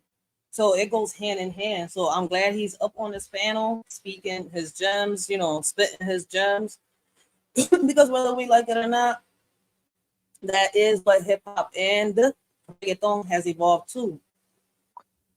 So it goes hand in hand. So I'm glad he's up on this panel speaking his gems, spitting his gems. Because whether we like it or not, that is what hip hop and reggaeton has evolved to.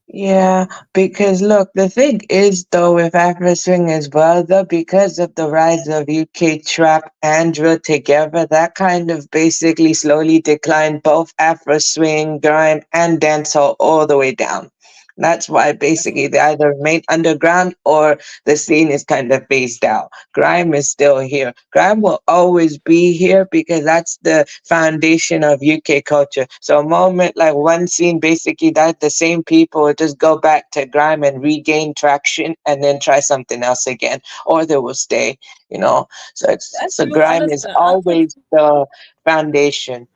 Yeah, because look, the thing is though with Afro swing as well, though, because of the rise of UK trap and drill together, that kind of basically slowly declined both Afro swing, grime, and dancehall all the way down. That's why basically they either remain underground or the scene is kind of phased out. Grime is still here. Grime will always be here because that's the foundation of UK culture. So a moment like one scene basically died, the same people will just go back to grime and regain traction and then try something else again, or they will stay, So so grime is always the foundation.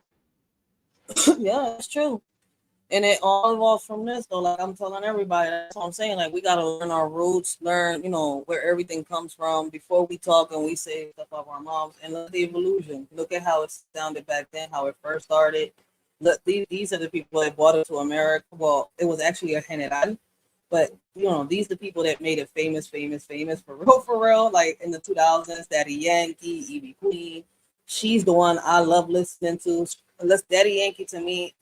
Yeah, it's true. And it all evolves from this though. Like I'm telling everybody, that's what I'm saying. Like we gotta learn our roots, learn, where everything comes from before we talk and we say stuff of our moms, and look at the evolution. Look at how it sounded back then, how it first started. Look, these are the people that brought it to America. Well, it was actually a General, but these are the people that made it famous for real. Like in the 2000s, Daddy Yankee, Evie Queen. She's the one I love listening to. Unless Daddy Yankee to me,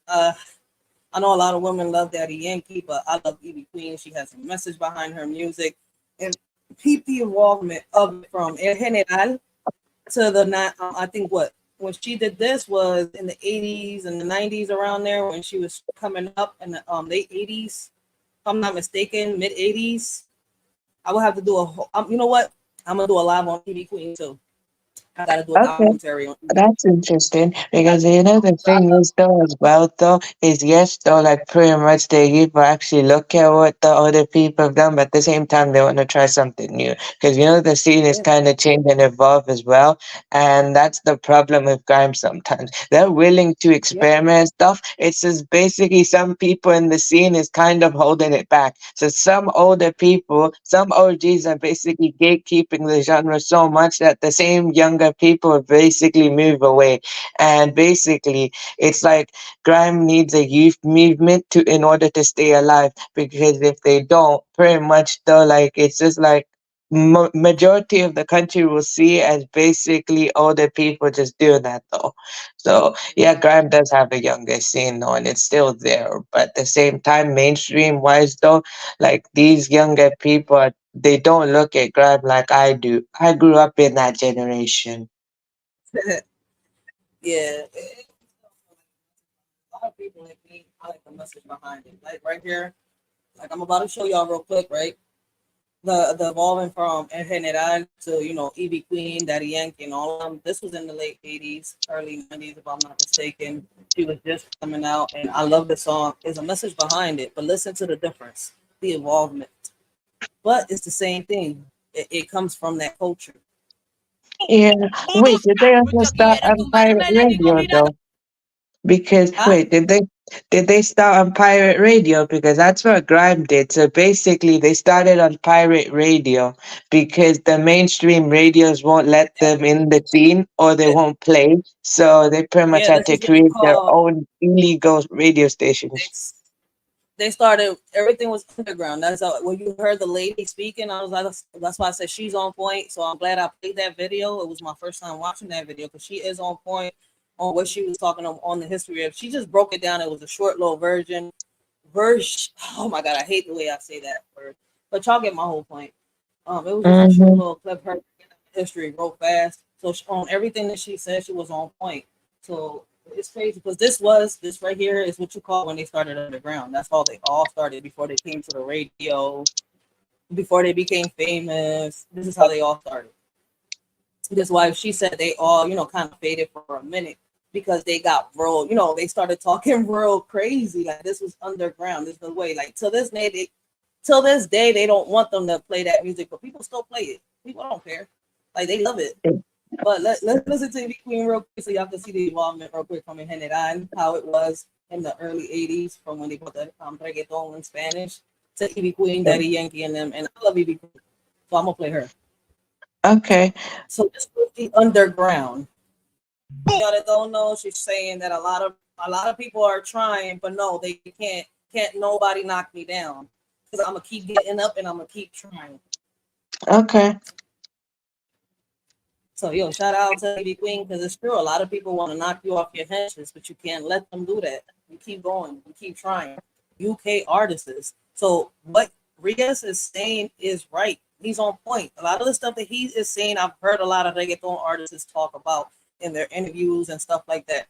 I know a lot of women love Daddy Yankee, but I love Evie Queen. She has a message behind her music. And keep the involvement of it from El General to the, I think, when she did this was in the 80s and the 90s, around there, when she was coming up in the late 80s, if I'm not mistaken, mid 80s. I will have to do a whole, you know what? I'm gonna do a live on TV Queen too. I gotta do a Okay, documentary on TV. that's interesting because the thing is though as well though is yes though like pretty much the people actually look at what the other people have done, but at the same time they want to try something new because the scene is kind of change and evolve as well, and that's the problem with grime. Sometimes they're willing to experiment and stuff. It's just basically some people in the scene is kind of holding it back. So some older people, some OGs are basically gatekeeping the genre so much that the same younger people basically move away. And basically, it's like grime needs a youth movement to in order to stay alive. Because if they don't, pretty much though, like it's just like majority of the country will see as basically older people just doing that though. So yeah, grime does have a younger scene though, and it's still there. But at the same time, mainstream wise though, like these younger people they don't look at grime like I do. I grew up in that generation. Yeah. A lot of people like me, I like the message behind it. Like right here, like I'm about to show y'all real quick, right? The evolving from El General to Evie Queen, Daddy Yankee, and all of them. This was in the late 80s, early 90s, if I'm not mistaken. She was just coming out, and I love the song. There's a message behind it, but listen to the difference, the involvement. But it's the same thing. It comes from that culture. Yeah. Wait, did they also start on pirate radio though? Because wait, did they start on pirate radio? Because that's what grime did. So basically, they started on pirate radio because the mainstream radios won't let them in the scene or they won't play. So they pretty much Yeah, had this to is what you create their call. own illegal radio stations. They started. Everything was underground. That's how, when you heard the lady speaking, I was like, that's why I said she's on point. So I'm glad I played that video. It was my first time watching that video because she is on point on what she was talking on the history of. She just broke it down. It was a short little version. Oh my god, I hate the way I say that word, but y'all get my whole point. It was just a short little clip. Her history real fast. So on everything that she said, she was on point. So it's crazy because this right here is what you call when they started underground. That's how they all started before they came to the radio, before they became famous. This is how they all started. That's why she said they all, kind of faded for a minute because they got real, they started talking real crazy. Like this was underground. There's no way. Like till this day, they don't want them to play that music, but people still play it. People don't care. Like they love it. But let's listen to the Queen real quick so y'all can see the involvement real quick from General, how it was in the early 80s from when they put the reggaeton in Spanish to Evie Queen, Daddy Yankee, and them. And I love Evie Queen, so I'm going to play her. Okay. So this was the underground. Y'all that don't know, she's saying that a lot of people are trying, but no, they can't nobody knock me down because I'm going to keep getting up and I'm going to keep trying. Okay. So, shout out to Evie Queen because it's true. A lot of people want to knock you off your hinges, but you can't let them do that. You keep going. You keep trying. UK artists. So, what Riaz is saying is right. He's on point. A lot of the stuff that he is saying, I've heard a lot of reggaeton artists talk about in their interviews and stuff like that.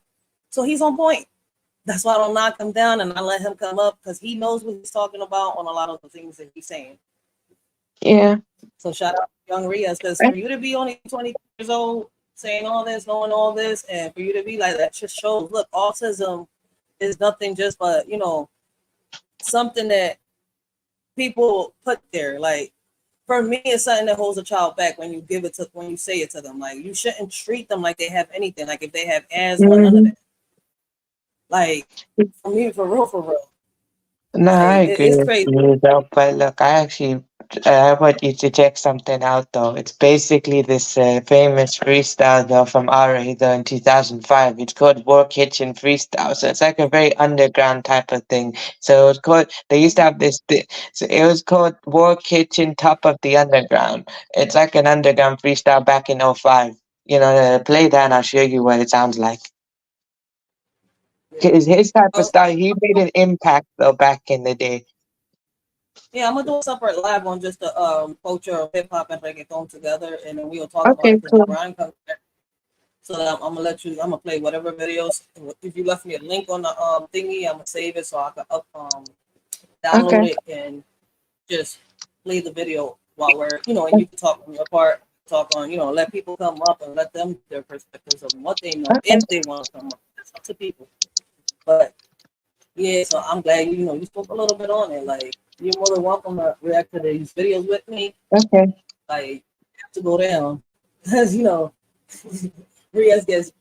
So, he's on point. That's why I don't knock him down and I let him come up because he knows what he's talking about on a lot of the things that he's saying. Yeah. So shout out to Young Riaz because for you to be only 20 years old saying all this, knowing all this, and for you to be like that just shows, look, autism is nothing just but, something that people put there. Like for me, it's something that holds a child back when you say it to them. Like you shouldn't treat them like they have anything. Like if they have asthma, none of that. Like for me, for real. No, I Like, agree it's with crazy. you though, but look, I want you to check something out though. It's basically this famous freestyle though from RA though in 2005. It's called War Kitchen Freestyle. So it's like a very underground type of thing. So it's called, they used to have so it was called War Kitchen Top of the Underground. It's like an underground freestyle back in 05. Play that and I'll show you what it sounds like. His type of style, he made an impact though back in the day. Yeah, I'm gonna do a separate live on just the culture of hip hop and reggaeton together, and then we'll talk about Okay, it because cool. Brian comes back. So I'm gonna let you. I'm gonna play whatever videos. If you left me a link on the thingy, I'm gonna save it so I can download Okay. it and just play the video while we're, and you can talk on your part, talk on, let people come up and let them their perspectives of what they know Okay. if they want to come up. That's up to people. But yeah, so I'm glad you spoke a little bit on it. Like you're more than welcome to react to these videos with me. Okay. Like you have to go down because Riaz gets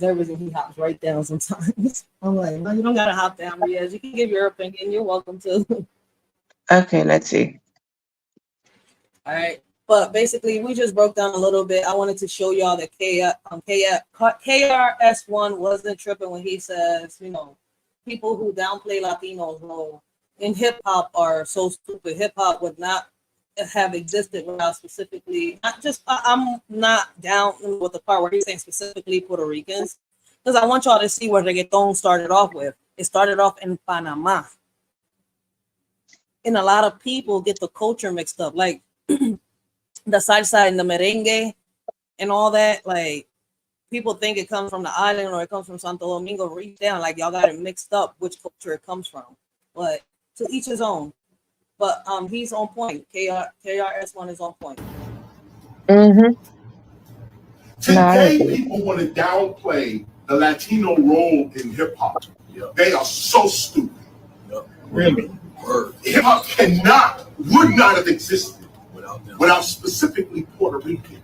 nervous and he hops right down sometimes. I'm like, no, you don't gotta hop down, Riaz. You can give your opinion. You're welcome to. Okay, let's see. All right. But basically, we just broke down a little bit. I wanted to show y'all that KRS-One wasn't tripping when he says, people who downplay Latinos know in hip hop are so stupid. Hip hop would not have existed without specifically, not just, I'm not down with the part where he's saying specifically Puerto Ricans, because I want y'all to see where reggaeton started off with. It started off in Panama. And a lot of people get the culture mixed up. Like, the salsa and the merengue and all that, like people think it comes from the island or it comes from Santo Domingo. Reach down, like y'all got it mixed up which culture it comes from. But to each his own. But he's on point. KRS-One is on point. Mm-hmm. Today, people want to downplay the Latino role in hip hop. They are so stupid. Really? Hip hop would not have existed without specifically Puerto Rican.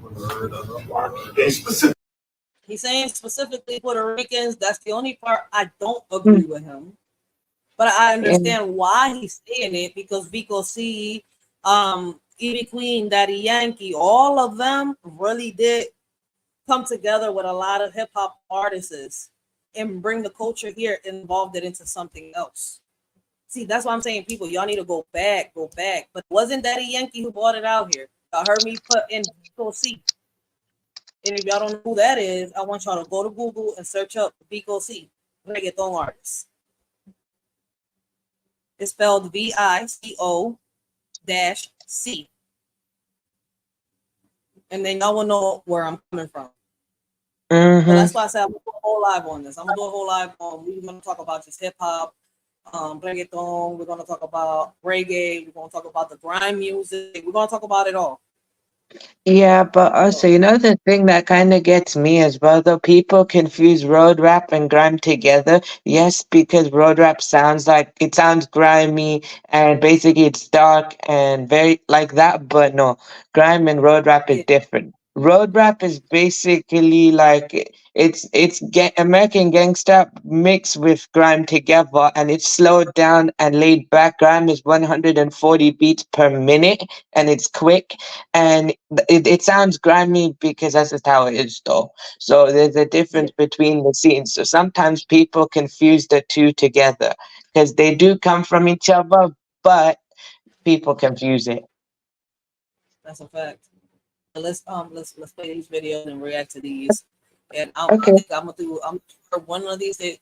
He's saying specifically Puerto Ricans. That's the only part I don't agree with him. But I understand why he's saying it, because Vico C, Evie Queen, Daddy Yankee, all of them really did come together with a lot of hip hop artists and bring the culture here and involved it into something else. See, that's why I'm saying, people, y'all need to go back. But it wasn't Daddy Yankee who brought it out here. Y'all heard me put in Vico C. And if y'all don't know who that is, I want y'all to go to Google and search up Vico C, reggaeton artist. It's spelled VICO-C. And then y'all will know where I'm coming from. Mm-hmm. So that's why I said I'm gonna do a whole live on this. I'm gonna do a whole live on. We're gonna talk about just hip hop, reggaeton. We're gonna talk about reggae. We're gonna talk about the grime music. We're gonna talk about it all. Yeah, but also, the thing that kind of gets me as well, though, people confuse road rap and grime together. Yes, because road rap sounds grimy and basically it's dark and very like that, but no, grime and road rap is different. Road rap is basically like it's American gangsta mixed with grime together, and it's slowed down and laid back. Grime is 140 beats per minute, and it's quick, and it sounds grimy because that's just how it is, though. So there's a difference between the scenes. So sometimes people confuse the two together because they do come from each other, but people confuse it. That's a fact. Let's play these videos and react to these. And I think I'm for one of these days,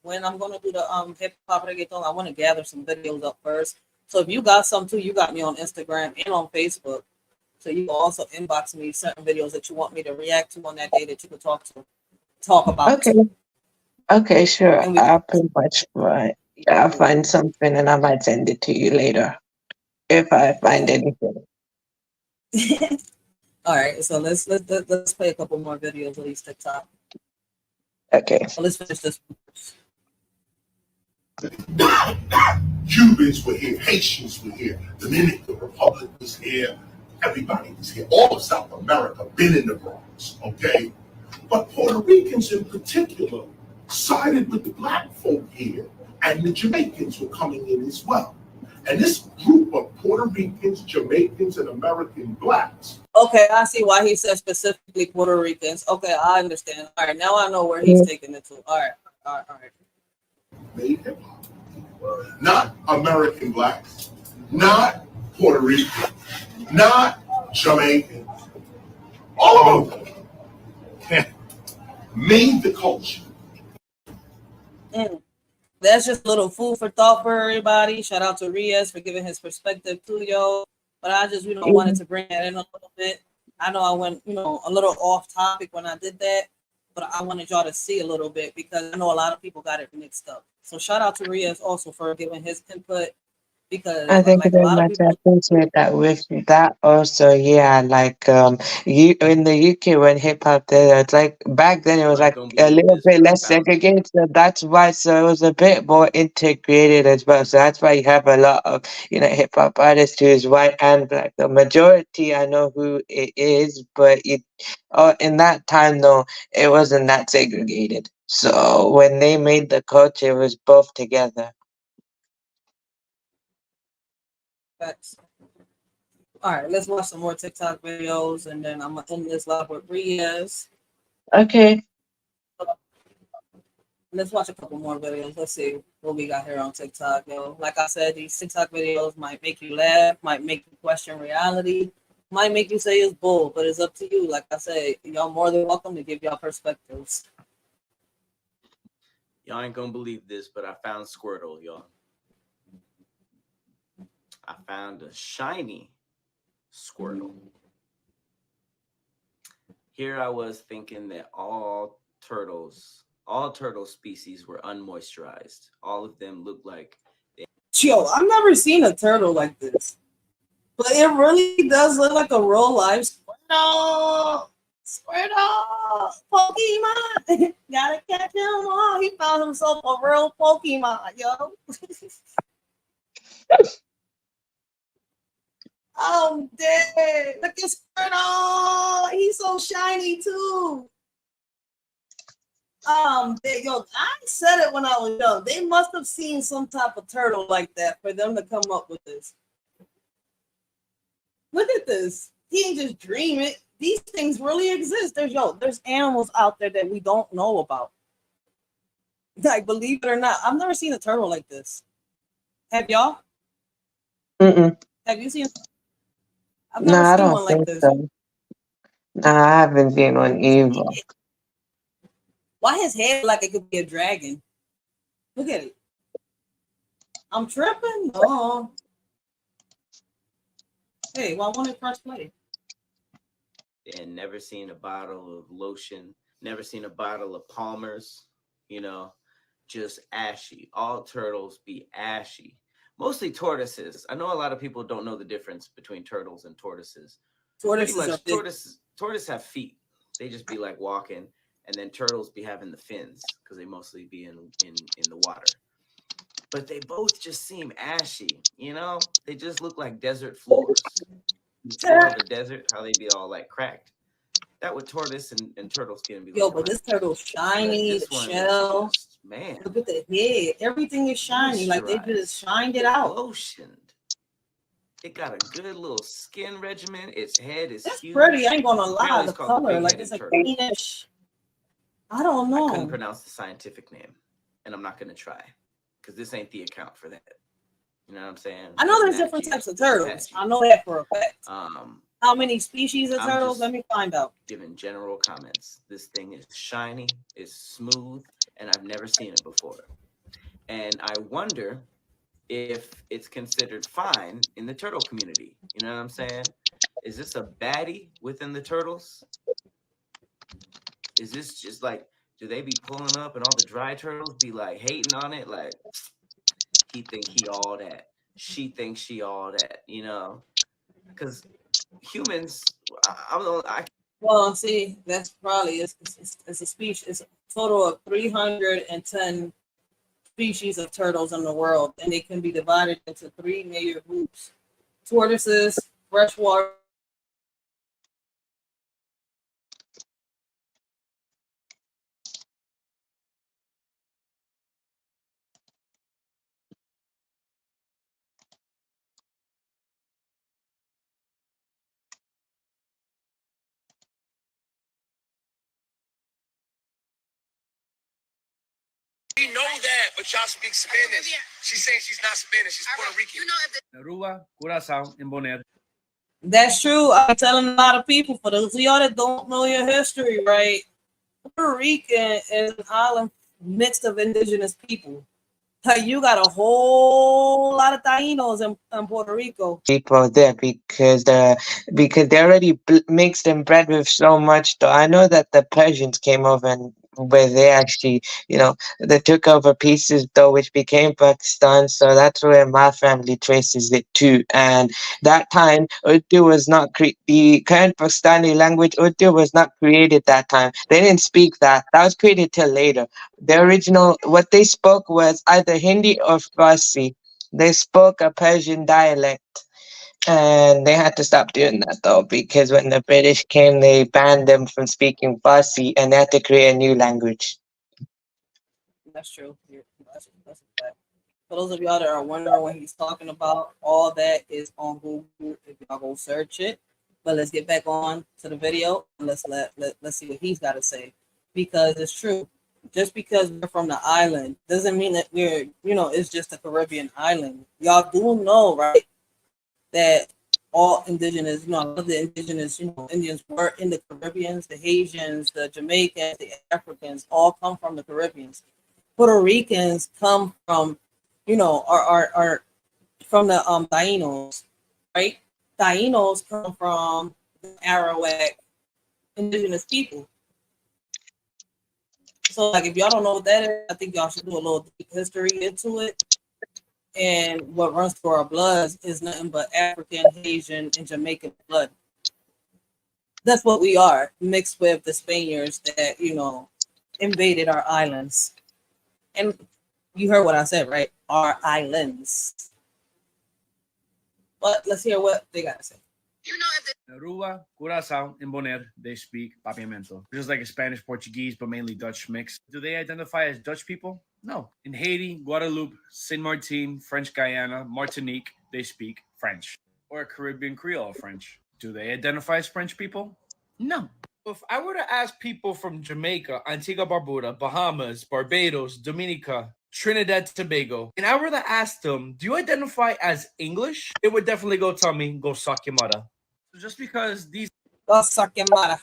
when I'm gonna do the hip hop reggaeton, I want to gather some videos up first. So if you got some too, you got me on Instagram and on Facebook. So you can also inbox me certain videos that you want me to react to on that day that you can talk about. Okay, sure. I'll pretty much I'll find something and I might send it to you later if I find anything. All right, so let's play a couple more videos of these TikTok. Okay. So let's finish this one first. Cubans were here, Haitians were here, Dominican Republic was here, everybody was here. All of South America been in the Bronx, okay? But Puerto Ricans in particular sided with the black folk here, and the Jamaicans were coming in as well. And this group of Puerto Ricans, Jamaicans, and American blacks. Okay, I see why he said specifically Puerto Ricans. Okay, I understand. All right, now I know where he's taking it to. All right. Made hip hop. Not American blacks, not Puerto Rican, not Jamaican. All of them made the culture. That's just a little food for thought for everybody. Shout out to Riaz for giving his perspective too, yo. But I just, wanted to bring that in a little bit. I know I went, a little off topic when I did that, but I wanted y'all to see a little bit because I know a lot of people got it mixed up. So shout out to Riaz also for giving his input because Thank you like a very lot of much. I people. appreciate that. With that also, yeah, like you in the UK when hip hop did it's like back then it was like a little bit less segregated, so that's why so it was a bit more integrated as well. So that's why you have a lot of hip hop artists who is white and black. The majority I know who it is, but in that time though it wasn't that segregated. So when they made the culture, it was both together. Facts. All right, let's watch some more TikTok videos, and then I'm gonna end this live with Riaz. Okay. Let's watch a couple more videos. Let's see what we got here on TikTok, yo. Like I said, these TikTok videos might make you laugh, might make you question reality, might make you say it's bull, but it's up to you. Like I said, y'all more than welcome to give y'all perspectives. Y'all ain't gonna believe this, but I found Squirtle, y'all. I found a shiny Squirtle. Here I was thinking that all turtle species were unmoisturized. All of them look like Yo, I've never seen a turtle like this, but it really does look like a real life Squirtle. Squirtle, Pokemon. Gotta catch him all. He found himself a real Pokemon, yo. I'm dead. Look at Squirtle. He's so shiny too. Yo, I said it when I was young. They must have seen some type of turtle like that for them to come up with this. Look at this. He ain't just dream it. These things really exist. There's animals out there that we don't know about. Like, believe it or not, I've never seen a turtle like this. Have y'all? Mm-mm. Have you seen? I've No, never I seen don't one like think this. so. No, I haven't seen one either. Why his head like it could be a dragon? Look at it. I'm tripping. No. Hey, well, I wanted first play. and never seen a bottle of lotion, never seen a bottle of Palmer's, just ashy. All turtles be ashy. Mostly tortoises. I know a lot of people don't know the difference between turtles and tortoises. Tortoises have feet. They just be like walking, and then turtles be having the fins because they mostly be in the water. But they both just seem ashy, They just look like desert floors. The floor of a desert, how they be all like cracked. That would tortoise and turtle skin be. Yo, but this turtle's shiny, the shell. Just, man. Look at the head. Everything is shiny. Like they just shined it out. Lotioned. It got a good little skin regimen. Its head is huge. Pretty. I ain't gonna lie. The color, like it's a greenish. I don't know. I couldn't pronounce the scientific name, and I'm not gonna try because this ain't the account for that. You know what I'm saying? I know there's different types of turtles. I know that for a fact. How many species of turtles? Let me find out. Giving general comments. This thing is shiny, it's smooth, and I've never seen it before. And I wonder if it's considered fine in the turtle community. You know what I'm saying? Is this a baddie within the turtles? Is this just like, do they be pulling up and all the dry turtles be like hating on it? Like, he think he all that. She thinks she all that, Because humans, well, see, that's probably it's a species. It's a total of 310 species of turtles in the world, and they can be divided into 3 major groups: tortoises, freshwater. We know that, but y'all speak Spanish. She's saying she's not Spanish. She's Puerto Rican. Aruba, Curacao, and Bonaire. That's true. I'm telling a lot of people, for those of y'all that don't know your history, right? Puerto Rican is an island mixed of indigenous people. Like, you got a whole lot of Tainos in Puerto Rico. People there because they already mixed and bred with so much. Though I know that the Persians came over and where they actually, they took over pieces though, which became Pakistan. So that's where my family traces it to. And that time, Urdu was not the current Pakistani language. Urdu was not created that time. They didn't speak that. That was created till later. The original, what they spoke was either Hindi or Farsi. They spoke a Persian dialect, and they had to stop doing that though because when the British came, they banned them from speaking Farsi, and they had to create a new language. That's true. That's a fact. For those of y'all that are wondering what he's talking about, all that is on Google if y'all go search it. But let's get back on to the video and let's see what he's got to say, because it's true. Just because we're from the island doesn't mean that we're, it's just a Caribbean island. Y'all do know, right, that all indigenous, a lot of the indigenous, Indians were in the Caribbeans. The Haitians, the Jamaicans, the Africans all come from the Caribbeans. Puerto Ricans come from, are from the Tainos, right? Tainos come from the Arawak indigenous people. So, like, if y'all don't know what that is, I think y'all should do a little deep history into it. And what runs through our bloods is nothing but African, Haitian, and Jamaican blood. That's what we are, mixed with the Spaniards that, invaded our islands. And you heard what I said, right? Our islands. But let's hear what they got to say. Aruba, Curacao, and Bonaire, they speak Papiamento, which is like a Spanish Portuguese, but mainly Dutch mix. Do they identify as Dutch people? No. In Haiti, Guadeloupe, Saint Martin, French Guyana, Martinique, they speak French, or Caribbean Creole French. Do they identify as French people? No. If I were to ask people from Jamaica, Antigua Barbuda, Bahamas, Barbados, Dominica, Trinidad, Tobago, and I were to ask them, do you identify as English? It would definitely tell me, go suck your mother. So just because these go suck your mother,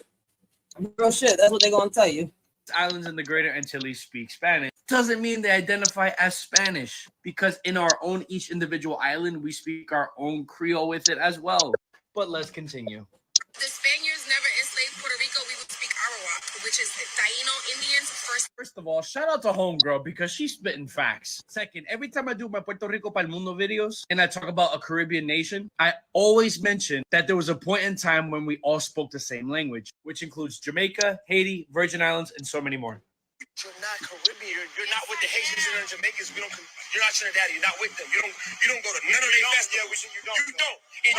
real shit, that's what they're gonna tell you. Islands in the Greater Antilles speak Spanish doesn't mean they identify as Spanish, because in our own each individual island we speak our own Creole with it as well. But let's continue. The Spaniards never enslaved Puerto Rico. We would speak Arawak, which is Taino Indians. First of all, shout out to Homegirl because she's spitting facts. Second, every time I do my Puerto Rico Pa'l Mundo videos and I talk about a Caribbean nation, I always mention that there was a point in time when we all spoke the same language, which includes Jamaica, Haiti, Virgin Islands, and so many more. You're not Caribbean. You're not with the Haitians and the Jamaicans. You're not Trinidad. You're not with them. You don't go to none of their festivals. You don't. And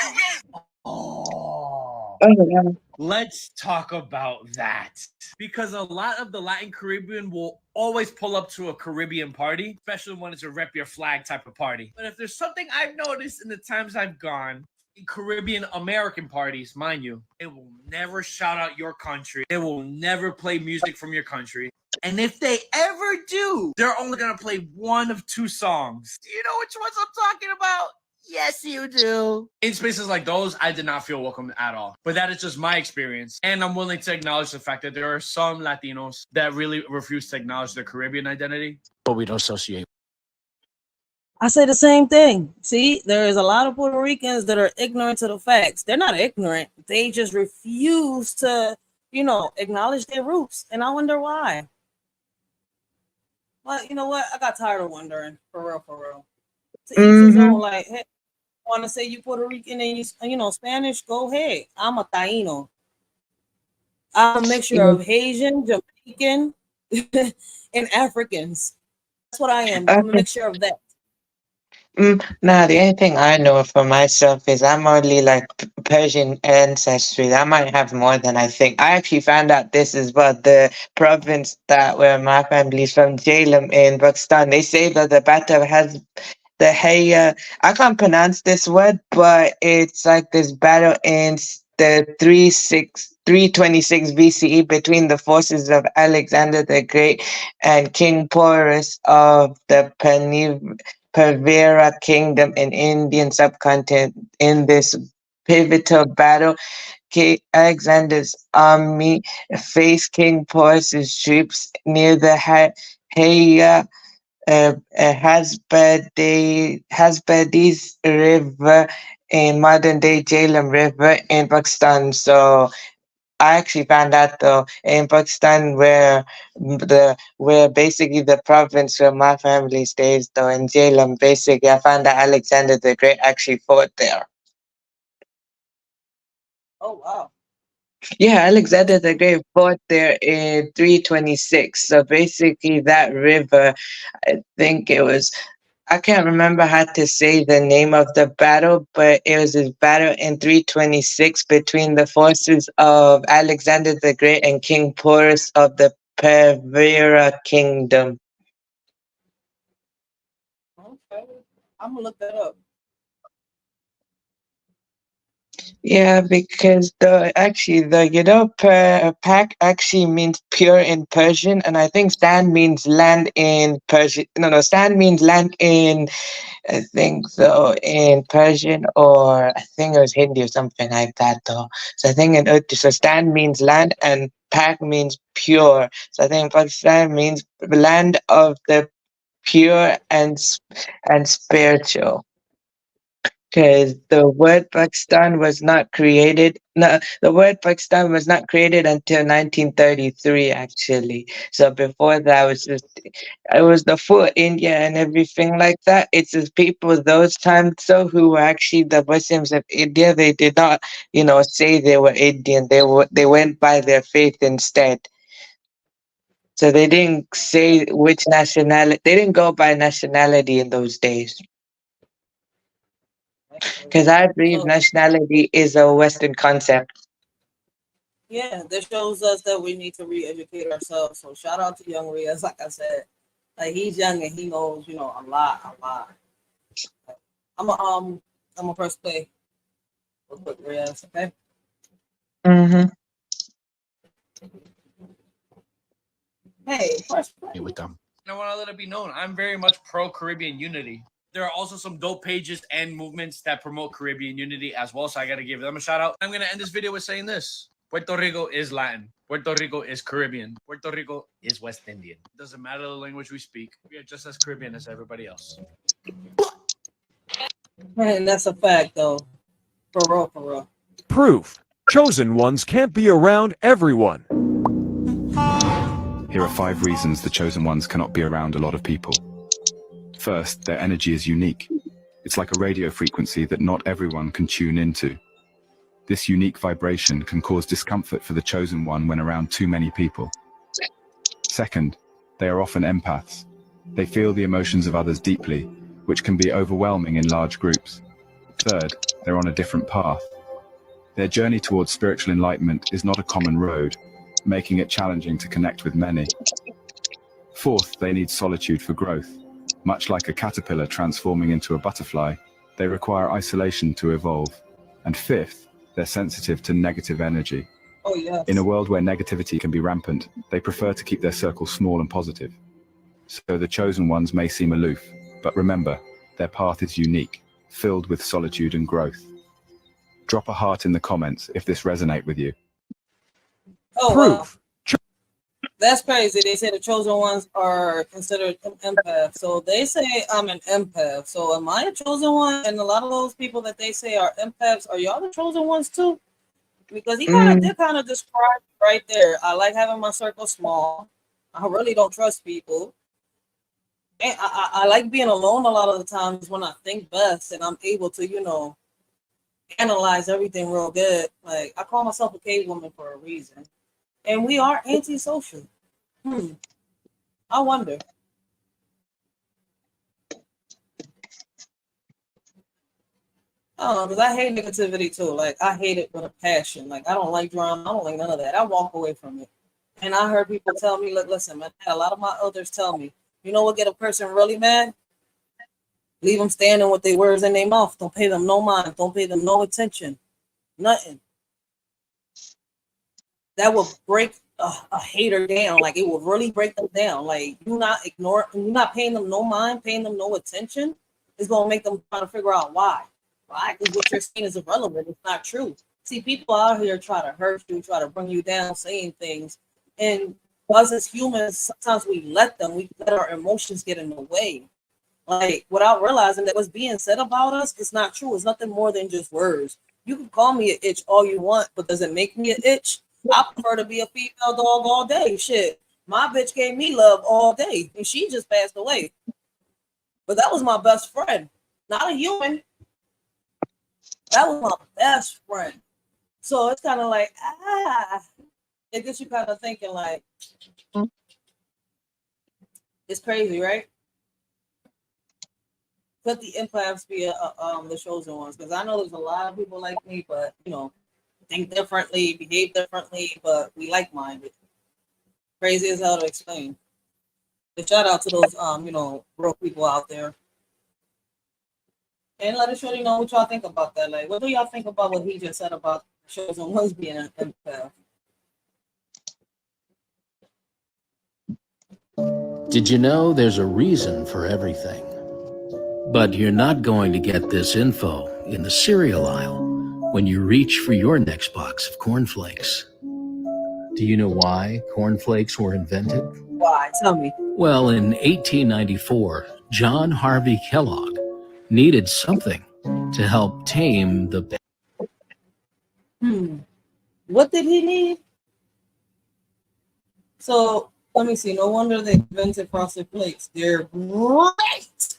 you know. Let's talk about that, because a lot of the Latin Caribbean will always pull up to a Caribbean party, especially when it's a rep your flag type of party. But if there's something I've noticed in the times I've gone, in Caribbean American parties, mind you, they will never shout out your country. They will never play music from your country. And if they ever do, they're only going to play one of two songs. Do you know which ones I'm talking about? Yes, you do. In spaces like those, I did not feel welcome at all. But that is just my experience. And I'm willing to acknowledge the fact that there are some Latinos that really refuse to acknowledge their Caribbean identity. But we don't associate. I say the same thing. See, there is a lot of Puerto Ricans that are ignorant to the facts. They're not ignorant. They just refuse to, acknowledge their roots. And I wonder why. But you know what? I got tired of wondering. For real. To each his own. Like, hey, want to say you Puerto Rican and you Spanish? Go ahead. I'm a Taino. I'm a mixture of Haitian, Jamaican, and Africans. That's what I am. I'm a mixture of that. Nah, the only thing I know for myself is I'm only like Persian ancestry. I might have more than I think. I actually found out this is what the province that where my family's from, Jhelum in Pakistan. They say that the battle has the Haya. I can't pronounce this word, but it's like this battle in the 326 BCE between the forces of Alexander the Great and King Porus of the Pavera Kingdom in Indian subcontinent. In this pivotal battle, Alexander's army faced King Porus's troops near the Haya Hasbardis River in modern day Jhelum River in Pakistan. So I actually found out though in Pakistan where basically the province where my family stays though in Jhelum, basically I found out Alexander the Great actually fought there. Oh wow. Yeah, Alexander the Great fought there in 326. So basically that river, I think it was, I can't remember how to say the name of the battle, but it was this battle in 326 between the forces of Alexander the Great and King Porus of the Pervera Kingdom. Okay. I'm gonna look that up. Yeah, because Pak actually means pure in Persian, and I think sand means land in Persian. No, sand means land in, I think so, in Persian, or I think it was Hindi or something like that though. So I think in Urdu, so sand means land and Pak means pure. So I think Pakistan means land of the pure and spiritual. Because the word Pakistan was not created. No, the word Pakistan was not created until 1933, actually. So before that, it was the full India and everything like that. It's the people those times, so who were actually the Muslims of India. They did not, say they were Indian. They went by their faith instead. So they didn't say which nationality. They didn't go by nationality in those days. Because I believe So nationality is a Western concept. yeah, this shows us that we need to re-educate ourselves. So shout out to Young Riaz, like I said. Like he's young and he knows, a lot. I'm a press play real quick, Riaz, okay? Mm-hmm. Hey, press play. I want to let it be known, I'm very much pro Caribbean unity. There are also some dope pages and movements that promote Caribbean unity as well, so I got to give them a shout out. I'm going to end this video with saying this. Puerto Rico is Latin. Puerto Rico is Caribbean. Puerto Rico is West Indian. It doesn't matter the language we speak. We are just as Caribbean as everybody else. Man, that's a fact, though. For real. Proof. Chosen ones can't be around everyone. Here are 5 reasons the chosen ones cannot be around a lot of people. First, their energy is unique. It's like a radio frequency that not everyone can tune into. This unique vibration can cause discomfort for the chosen one when around too many people. Second, they are often empaths. They feel the emotions of others deeply, which can be overwhelming in large groups. Third, they're on a different path. Their journey towards spiritual enlightenment is not a common road, making it challenging to connect with many. Fourth, they need solitude for growth. Much like a caterpillar transforming into a butterfly, they require isolation to evolve. And fifth, they're sensitive to negative energy. Oh, yes. In a world where negativity can be rampant, they prefer to keep their circle small and positive. So the chosen ones may seem aloof, but remember, their path is unique, filled with solitude and growth. Drop a heart in the comments if this resonates with you. Oh, Proof. That's crazy. They say the chosen ones are considered empaths. So they say I'm an empath. So am I a chosen one? And a lot of those people that they say are empaths, are y'all the chosen ones too? Because he kind of did kind of describe right there. I like having my circle small. I really don't trust people. And I like being alone a lot of the times when I think best and I'm able to, analyze everything real good. Like I call myself a cave woman for a reason. And we are antisocial. I wonder. I don't know, because I hate negativity too. Like I hate it with a passion. Like I don't like drama. I don't like none of that. I walk away from it. And I heard people tell me, look, listen, man, a lot of my elders tell me, you know what get a person really mad? Leave them standing with their words in their mouth. Don't pay them no mind. Don't pay them no attention. Nothing. That will break a hater down. Like it will really break them down. Like you're not paying them no mind, paying them no attention. It's gonna make them try to figure out why. Why? Because what you're saying is irrelevant. It's not true. See, people out here try to hurt you, try to bring you down, saying things, and us as humans, sometimes we let our emotions get in the way. Like without realizing that what's being said about us is not true. It's nothing more than just words. You can call me an itch all you want, but does it make me an itch? I prefer to be a female dog all day. Shit. My bitch gave me love all day and she just passed away. But that was my best friend, not a human. That was my best friend. So it's kind of like, it gets you kind of thinking like, it's crazy, right? Could the empaths be the chosen ones? Because I know there's a lot of people like me, but you know, think differently, behave differently, but we like-minded. Crazy as hell to explain. But shout out to those broke people out there. And let us really know what y'all think about that. Like, what do y'all think about what he just said about chosen ones being an empath? Did you know there's a reason for everything? But you're not going to get this info in the cereal aisle when you reach for your next box of cornflakes. Do you know why cornflakes were invented? Why? Tell me. Well, in 1894, John Harvey Kellogg needed something to help tame the... What did he need? So, let me see. No wonder they invented Frosted Flakes. They're great!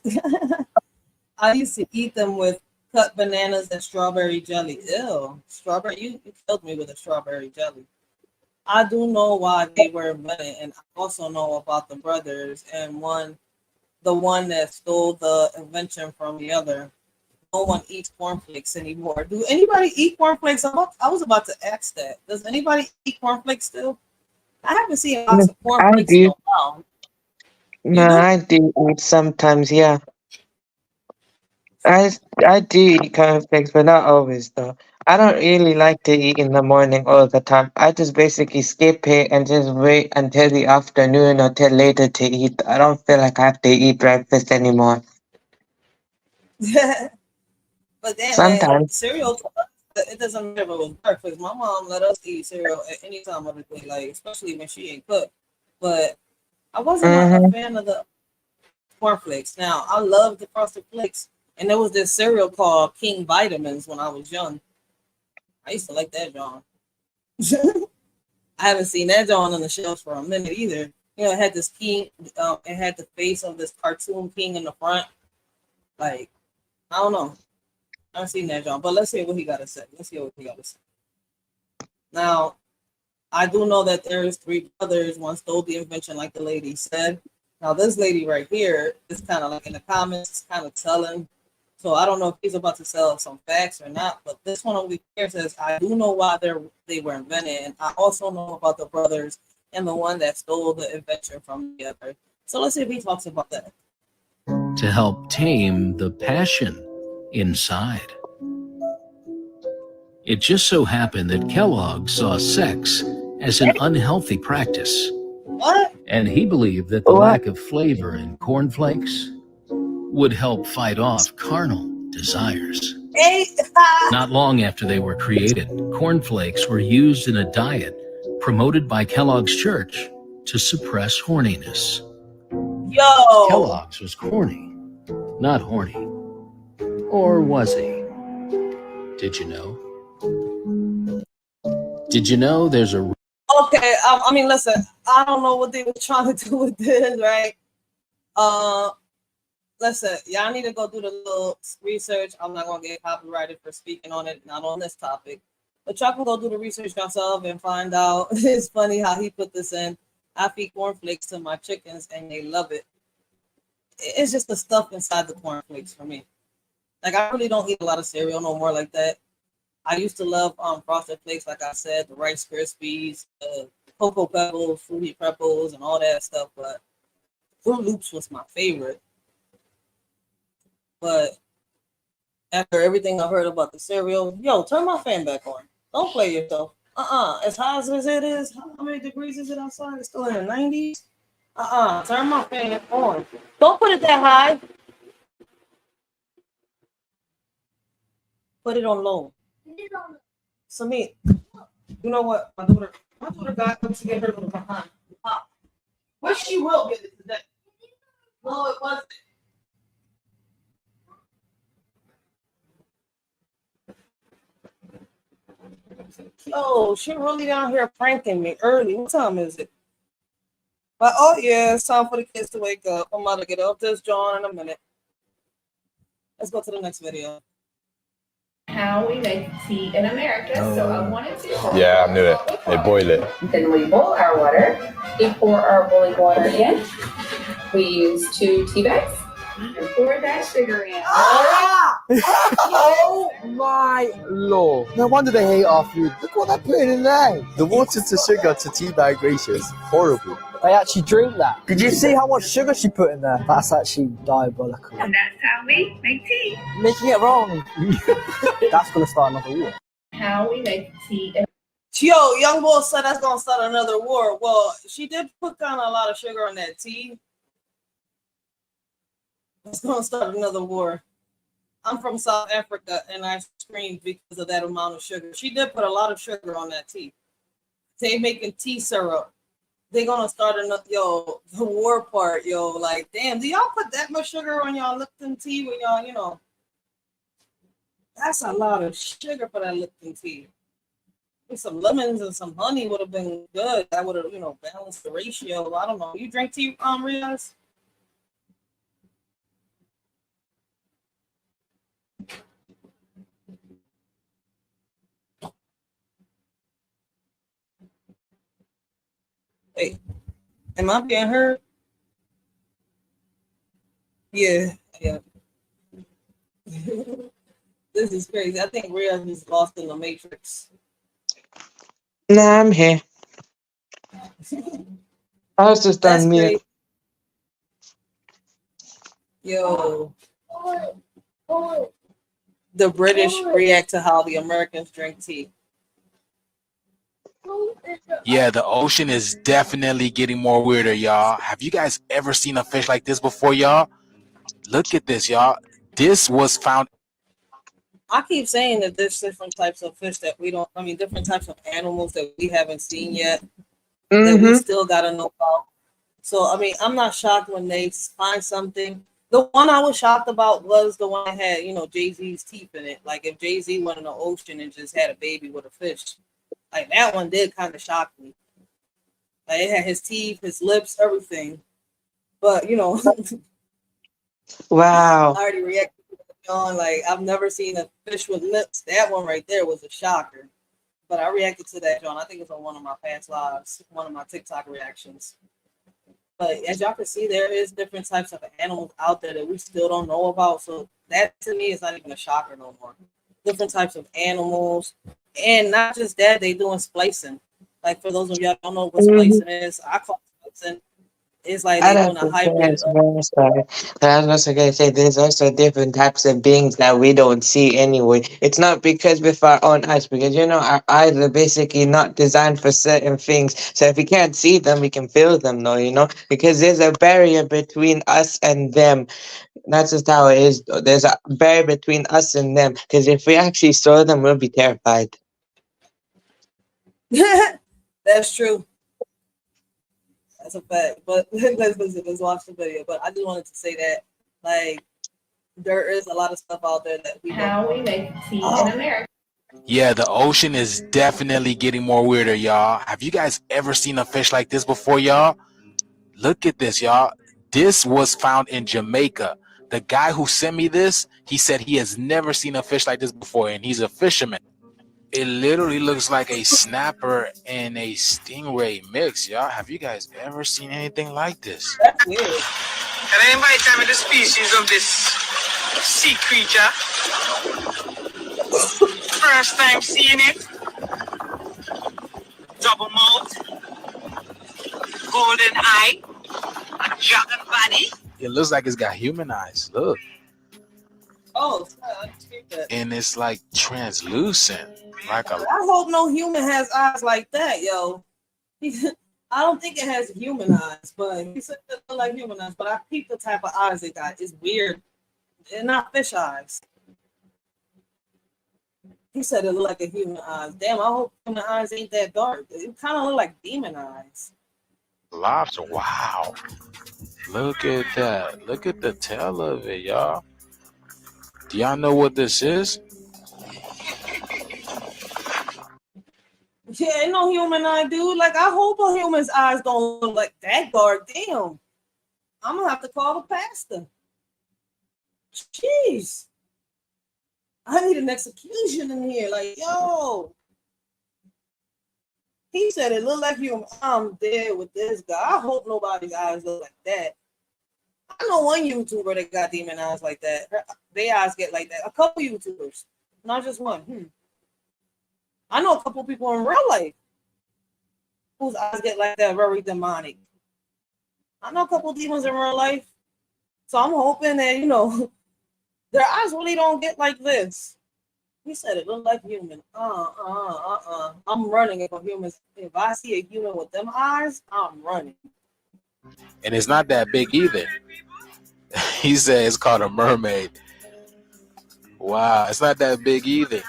I used to eat them with cut bananas and strawberry jelly. Ew. Strawberry, you killed me with a strawberry jelly. I do know why they were invented, and I also know about the brothers and the one that stole the invention from the other. No one eats cornflakes anymore. Do anybody eat cornflakes? I was about to ask that. Does anybody eat cornflakes still? I haven't seen lots of I cornflakes in do. a while. No, I do eat sometimes, yeah. I do eat cornflakes, but not always though. I don't really like to eat in the morning all the time. I just basically skip it and just wait until the afternoon or till later to eat. I don't feel like I have to eat breakfast anymore. But then, Sometimes. cereal, it doesn't matter if it was breakfast. My mom let us eat cereal at any time of the day, like especially when she ain't cooked. But I wasn't a fan of the cornflakes. Now I love the Frosted Flakes, and there was this cereal called King Vitamins when I was young. I used to like that, John. I haven't seen that John on the shelves for a minute either. You know, it had this king. It had the face of this cartoon king in the front. Like, I don't know. I haven't seen that John, but let's hear what he got to say. Now, I do know that there's 3 brothers. One stole the invention, like the lady said. Now, this lady right here is kind of like in the comments, kind of telling. So I don't know if he's about to sell some facts or not, but this one over here says, I do know why they were invented, and I also know about the brothers and the one that stole the invention from the other. So let's see if he talks about that. to help tame the passion inside. It just so happened that Kellogg saw sex as an unhealthy practice. What? And he believed that the lack of flavor in cornflakes would help fight off carnal desires. Not long after they were created, cornflakes were used in a diet promoted by Kellogg's church to suppress horniness. Yo! Kellogg's was corny, not horny. Or was he? Did you know? Did you know there's a... Okay, I mean, listen, I don't know what they were trying to do with this, right? Listen, y'all need to go do the little research. I'm not going to get copyrighted for speaking on it, not on this topic. But y'all can go do the research yourself and find out. It's funny how he put this in. I feed cornflakes to my chickens, and they love it. It's just the stuff inside the cornflakes for me. Like, I really don't eat a lot of cereal no more like that. I used to love Frosted Flakes, like I said, the Rice Krispies, Cocoa Pebbles, Fruity Pebbles, and all that stuff. But Fruit Loops was my favorite. But after everything I've heard about the cereal, yo, turn my fan back on. Don't play yourself. As hot as it is, how many degrees is it outside? It's still in the 90s. Turn my fan on. Don't put it that high. Put it on low. Samit, you know what? My daughter got up to get her little behind. Pop. Well, she will get it today. No, it wasn't. Oh, she really down here pranking me early. What time is it? But oh yeah, it's time for the kids to wake up. I'm about to get off this John in a minute. Let's go to the next video. How we make tea in America. So I wanted to. Yeah, I knew it. They boil it. Then we boil our water. We pour our boiling water in. We use 2 tea bags and pour that sugar in. Oh my lord. No wonder they hate our food. Look what they're putting in there. The water to sugar to tea bag ratio is horrible. They actually drink that. Did you see how much sugar she put in there? That's actually diabolical. And that's how we make tea. Making it wrong. That's going to start another war. How we make tea in Yo, young boy said that's gonna start another war. Well, she did put kind of a lot of sugar on that tea. It's gonna start another war. I'm from South Africa and I screamed because of that amount of sugar. She did put a lot of sugar on that tea. They making tea syrup. They're gonna start another the war part, like damn, do y'all put that much sugar on y'all Lipton tea when y'all, that's a lot of sugar for that Lipton tea. With some lemons and some honey would have been good. That would have, balanced the ratio. I don't know. You drink tea, Riaz? Hey, am I being heard? Yeah. This is crazy. I think Riaz is lost in the Matrix. Nah, I'm here. I was just on mute. Yo. The British react to how the Americans drink tea. Yeah, the ocean is definitely getting more weirder, y'all. Have you guys ever seen a fish like this before, y'all? Look at this, y'all. This was found. I keep saying that there's different types of fish that we don't, different types of animals that we haven't seen yet, that we still got to know about. So, I'm not shocked when they find something. The one I was shocked about was the one that had, Jay-Z's teeth in it. Like if Jay-Z went in the ocean and just had a baby with a fish. Like that one did kind of shock me. Like it had his teeth, his lips, everything. But, Wow. I already reacted to it, like I've never seen a fish with lips. That one right there was a shocker. But I reacted to that, John. I think it's on one of my past lives, one of my TikTok reactions. But as y'all can see, there is different types of animals out there that we still don't know about. So that to me is not even a shocker no more. Different types of animals. And not just that, they doing splicing. Like for those of y'all don't know what splicing is, I call it splicing. It's like they doing a hybrid. Sorry. But I was also going to say there's also different types of beings that we don't see anyway. It's not because with our own eyes, because our eyes are basically not designed for certain things. So if we can't see them, we can feel them though, because there's a barrier between us and them. That's just how it is though. There's a barrier between us and them. Because if we actually saw them, we'll be terrified. That's true. That's a fact. But let's watch the video. But I just wanted to say that, like, there is a lot of stuff out there that we how we make tea in America. Yeah, the ocean is definitely getting more weirder, y'all. Have you guys ever seen a fish like this before, y'all? Look at this, y'all. This was found in Jamaica. The guy who sent me this, he said he has never seen a fish like this before, and he's a fisherman. It literally looks like a snapper and a stingray mix, y'all. Have you guys ever seen anything like this? That's weird. Can anybody tell me the species of this sea creature? First time seeing it. Double mouth, golden eye, a dragon body. It looks like it's got human eyes. Look. Oh, I see that. And it's like translucent. Like I hope no human has eyes like that, yo. I don't think it has human eyes, but he said it look like human eyes. But I peeped the type of eyes it got. It's weird. They're not fish eyes. He said it looked like a human eyes. Damn, I hope human eyes ain't that dark. It kind of look like demon eyes. Lobster. Wow. Look at that. Look at the tail of it, y'all. Do y'all know what this is? Yeah, ain't no human eye, dude. Like, I hope a human's eyes don't look like that. Damn. I'm gonna have to call the pastor. Jeez. I need an execution in here. Like, yo. He said it looked like human. I'm dead with this guy. I hope nobody's eyes look like that. I know one YouTuber that got demon eyes like that. Their eyes get like that. A couple YouTubers, not just one. I know a couple people in real life whose eyes get like that, very demonic. I know a couple demons in real life, so I'm hoping that their eyes really don't get like this. He said it looked like human. I'm running if a human. If I see a human with them eyes, I'm running. And it's not that big either. He said it's called a mermaid. Wow, it's not that big either.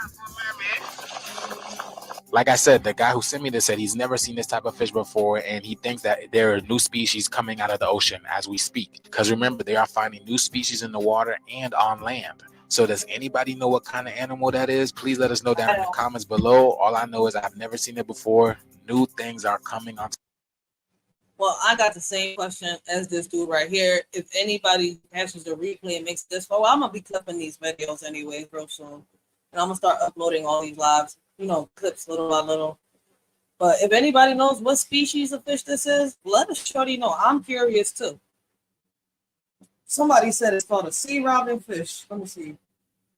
Like I said, the guy who sent me this said he's never seen this type of fish before, and he thinks that there are new species coming out of the ocean as we speak. Because remember, they are finding new species in the water and on land. So does anybody know what kind of animal that is? Please let us know down in the comments below. All I know is I've never seen it before. New things are coming on. Well, I got the same question as this dude right here. If anybody catches the replay and makes this, well, I'm gonna be clipping these videos anyway real soon, and I'm gonna start uploading all these lives, clips little by little. But if anybody knows what species of fish this is, let us shorty know. I'm curious too. Somebody said it's called a sea robin fish. Let me see.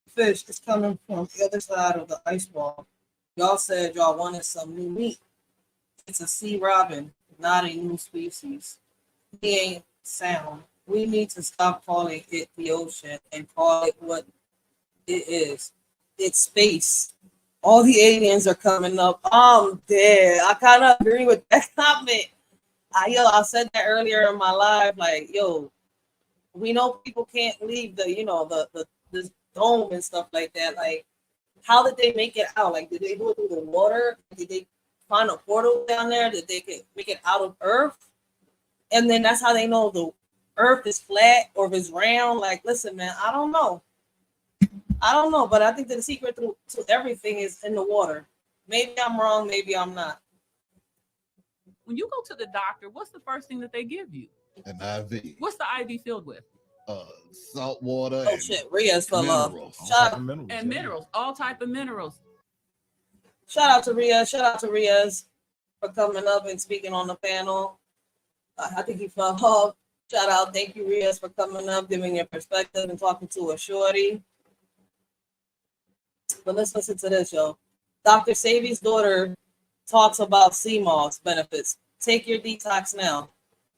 Fish is coming from the other side of the ice wall. Y'all said y'all wanted some new meat. It's a sea robin, not a new species. He ain't sound. We need to stop calling it the ocean and call it what it is. It's space. All the aliens are coming up. I'm dead. I kind of agree with that comment. I said that earlier in my live. Like, yo, we know people can't leave the this dome and stuff like that. Like, how did they make it out? Like, did they do it through the water? Did they find a portal down there that they could make it out of Earth? And then that's how they know the Earth is flat or if it's round. Like, listen, man, I don't know, but I think that the secret to everything is in the water. Maybe I'm wrong, maybe I'm not. When you go to the doctor, what's the first thing that they give you? An IV. What's the IV filled with? Salt water. Oh shit, Ria's for love. Minerals, all type of minerals. Shout out to Ria. Shout out to Ria's for coming up and speaking on the panel. I think he fell off. Shout out, thank you, Ria's, for coming up, giving your perspective and talking to a shorty. But let's listen to this, yo. Dr. Savi's daughter talks about sea moss benefits. Take your detox now.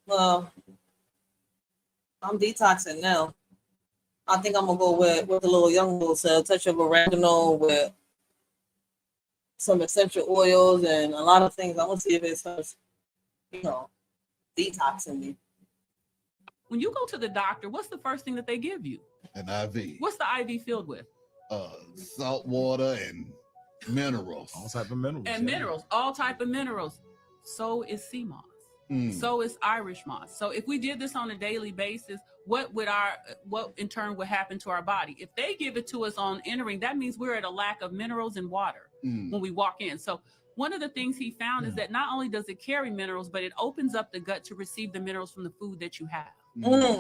Well, I'm detoxing now. I think I'm gonna go with the little young bull said, a touch of oregano with some essential oils and a lot of things. I'm gonna see if it starts, detoxing me. When you go to the doctor, what's the first thing that they give you? An IV. What's the IV filled with? Salt water and minerals. All type of minerals. And minerals, all type of minerals. So is sea moss. So is Irish moss. So if we did this on a daily basis, what in turn would happen to our body? If they give it to us on entering, that means we're at a lack of minerals and water when we walk in. So one of the things he found is that not only does it carry minerals, but it opens up the gut to receive the minerals from the food that you have.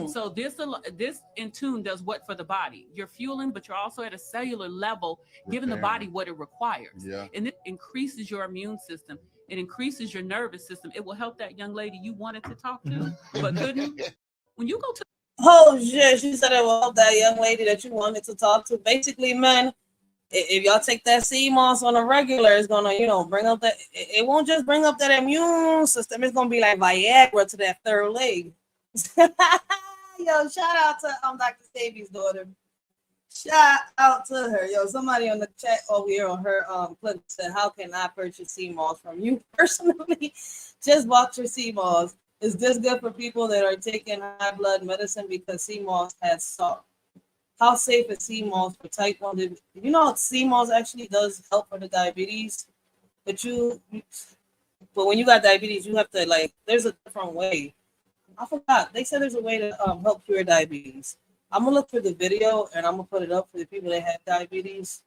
So this in tune does what for the body? You're fueling, but you're also at a cellular level, giving the body what it requires. Yeah. And it increases your immune system. It increases your nervous system. It will help that young lady you wanted to talk to, but couldn't. When you go to shit, she said it will help that young lady that you wanted to talk to. Basically, man, if y'all take that sea moss on a regular, it's gonna, bring up that. It won't just bring up that immune system. It's gonna be like Viagra to that third leg. Yo, shout out to Dr. Savi's daughter. Shout out to her. Yo, somebody on the chat over here on her clip said, how can I purchase sea moss from you personally? Just bought your sea moss. Is this good for people that are taking high blood medicine because sea moss has salt? How safe is sea moss for type 1? Sea moss actually does help for the diabetes, but you But when you got diabetes, you have to like. There's a different way. I forgot. They said there's a way to help cure diabetes. I'm gonna look for the video and I'm gonna put it up for the people that have diabetes.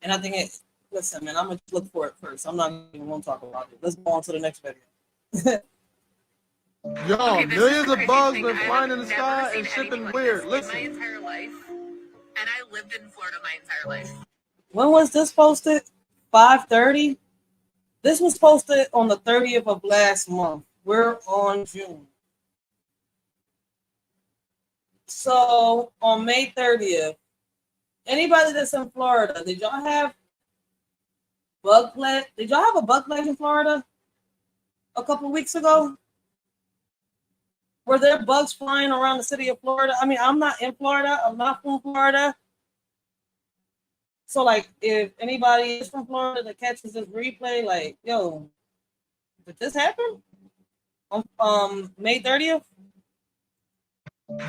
And I think it. Listen, man, I'm gonna look for it first. I'm not even gonna talk about it. Let's go on to the next video. Yo, millions of bugs been flying in the sky and shipping weird. Listen. My entire life, and I lived in Florida my entire life. When was this posted? 5:30. This was posted on the 30th of last month. We're on June. So on May 30th, anybody that's in Florida, did y'all have bug plague? Did y'all have a bug plague in Florida a couple weeks ago? Were there bugs flying around the city of Florida? I mean, I'm not in Florida. I'm not from Florida. So, like, if anybody is from Florida that catches this replay, like, yo, did this happen on May 30th?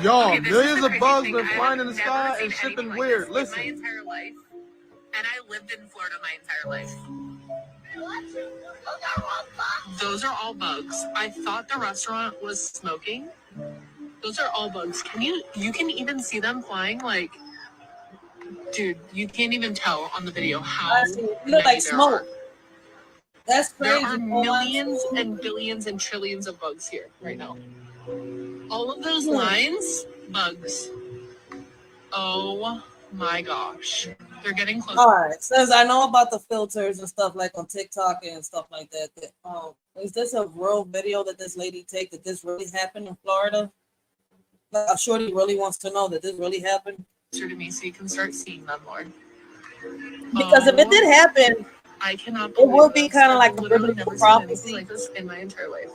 Yo, millions of bugs been flying in the sky and shipping weird. Listen. My entire life, and I lived in Florida my entire life. Those are all bugs. I thought the restaurant was smoking. Those are all bugs. You can even see them flying, like, dude, you can't even tell on the video how It look like smoke. That's crazy. There are millions and billions and trillions of bugs here right now. All of those lines, bugs. Oh my gosh. They're getting close. All right. Since I know about the filters and stuff like on TikTok and stuff like that, is this a real video that this lady take? That this really happened in Florida? Like, Shorty really wants to know that this really happened. To me, so you can start seeing them more. Because if it did happen, I cannot. It would be kind of like a literally biblical never seen anything prophecy. like this in my entire life.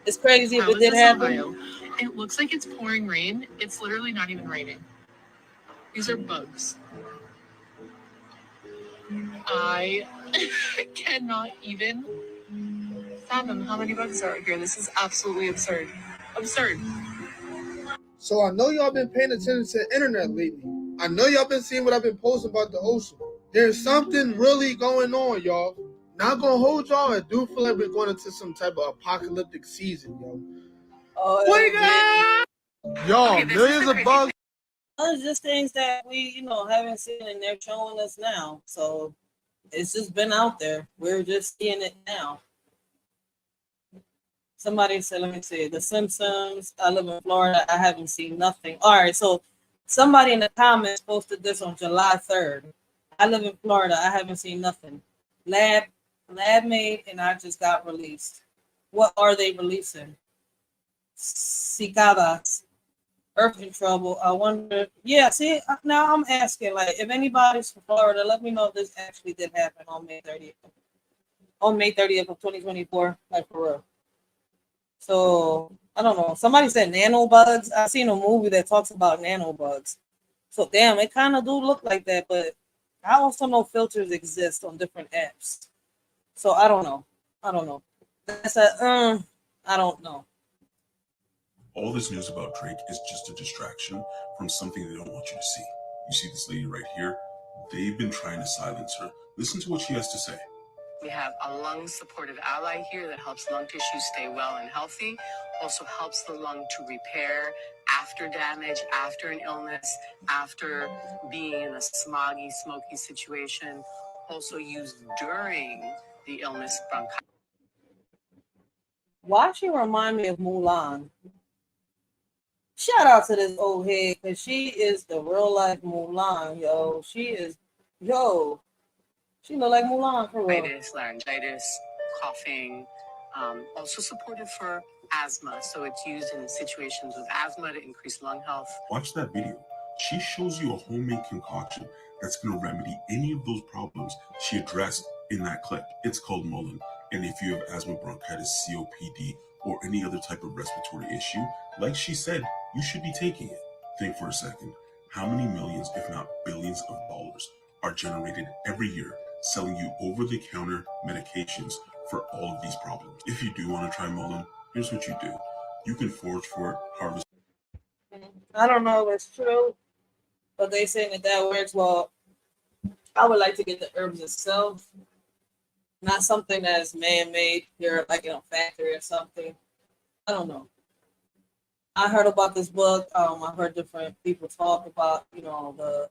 It's crazy if How it is did this happen. Ohio? It looks like it's pouring rain. It's literally not even raining. These are bugs. I cannot even fathom how many bugs are out here. This is absolutely absurd. Absurd. So I know y'all been paying attention to the internet lately. I know y'all been seeing what I've been posting about the ocean. There's something really going on, y'all. Not gonna hold y'all. I do feel like we're going into some type of apocalyptic season, yo. Wake up! Yo, millions of bugs. It's just things that we, haven't seen and they're showing us now. So it's just been out there. We're just seeing it now. Somebody said, let me see, The Simpsons. I live in Florida. I haven't seen nothing. All right, so somebody in the comments posted this on July 3rd. I live in Florida. I haven't seen nothing. Lab made, and I just got released. What are they releasing? Cicadas. Earth in trouble. I wonder. Yeah, see, now I'm asking, like, if anybody's from Florida, let me know if this actually did happen on May 30th. On May 30th of 2024, like, for real. So, I don't know. Somebody said nanobugs. I've seen a movie that talks about nanobugs. So, damn, it kind of do look like that, but I also know filters exist on different apps. So, I don't know. That's I don't know. All this news about Drake is just a distraction from something they don't want you to see. You see this lady right here? They've been trying to silence her. Listen to what she has to say. We have a lung supportive ally here that helps lung tissue stay well and healthy, also helps the lung to repair after damage, after an illness, after being in a smoggy, smoky situation, also used during the illness bronchitis. Why she remind me of Mulan? Shout out to this old head, because she is the real life Mulan, yo. She look like Mulan for real. Laryngitis, coughing, also supportive for asthma. So it's used in situations with asthma to increase lung health. Watch that video. She shows you a homemade concoction that's going to remedy any of those problems she addressed in that clip. It's called Mullen. And if you have asthma, bronchitis, COPD, or any other type of respiratory issue, like she said, you should be taking it. Think for a second. How many millions, if not billions of dollars are generated every year selling you over-the-counter medications for all of these problems? If you do want to try Mullen, here's what you do. You can forage for it, harvest. I don't know if it's true, but they saying that works. Well, I would like to get the herbs itself. not something that's man-made here, like in a factory or something. I don't know. I heard about this book. I heard different people talk about, the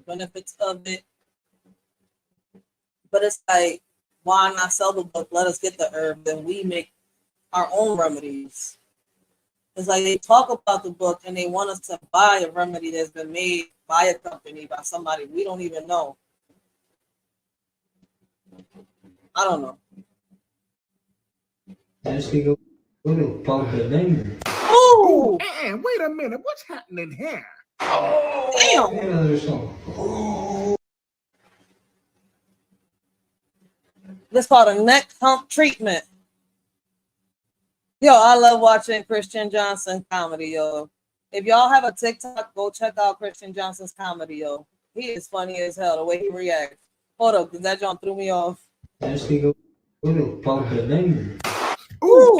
benefits of it. But it's like, why not sell the book? Let us get the herb, then we make our own remedies. It's like they talk about the book and they want us to buy a remedy that's been made by a company, by somebody we don't even know. I don't know. Oh, and wait a minute. What's happening here? Damn. This called a neck hump treatment. Yo, I love watching Christian Johnson comedy, yo. If y'all have a TikTok, go check out Christian Johnson's comedy, yo. He is funny as hell, the way he reacts. Hold up, because that John threw me off. Ooh,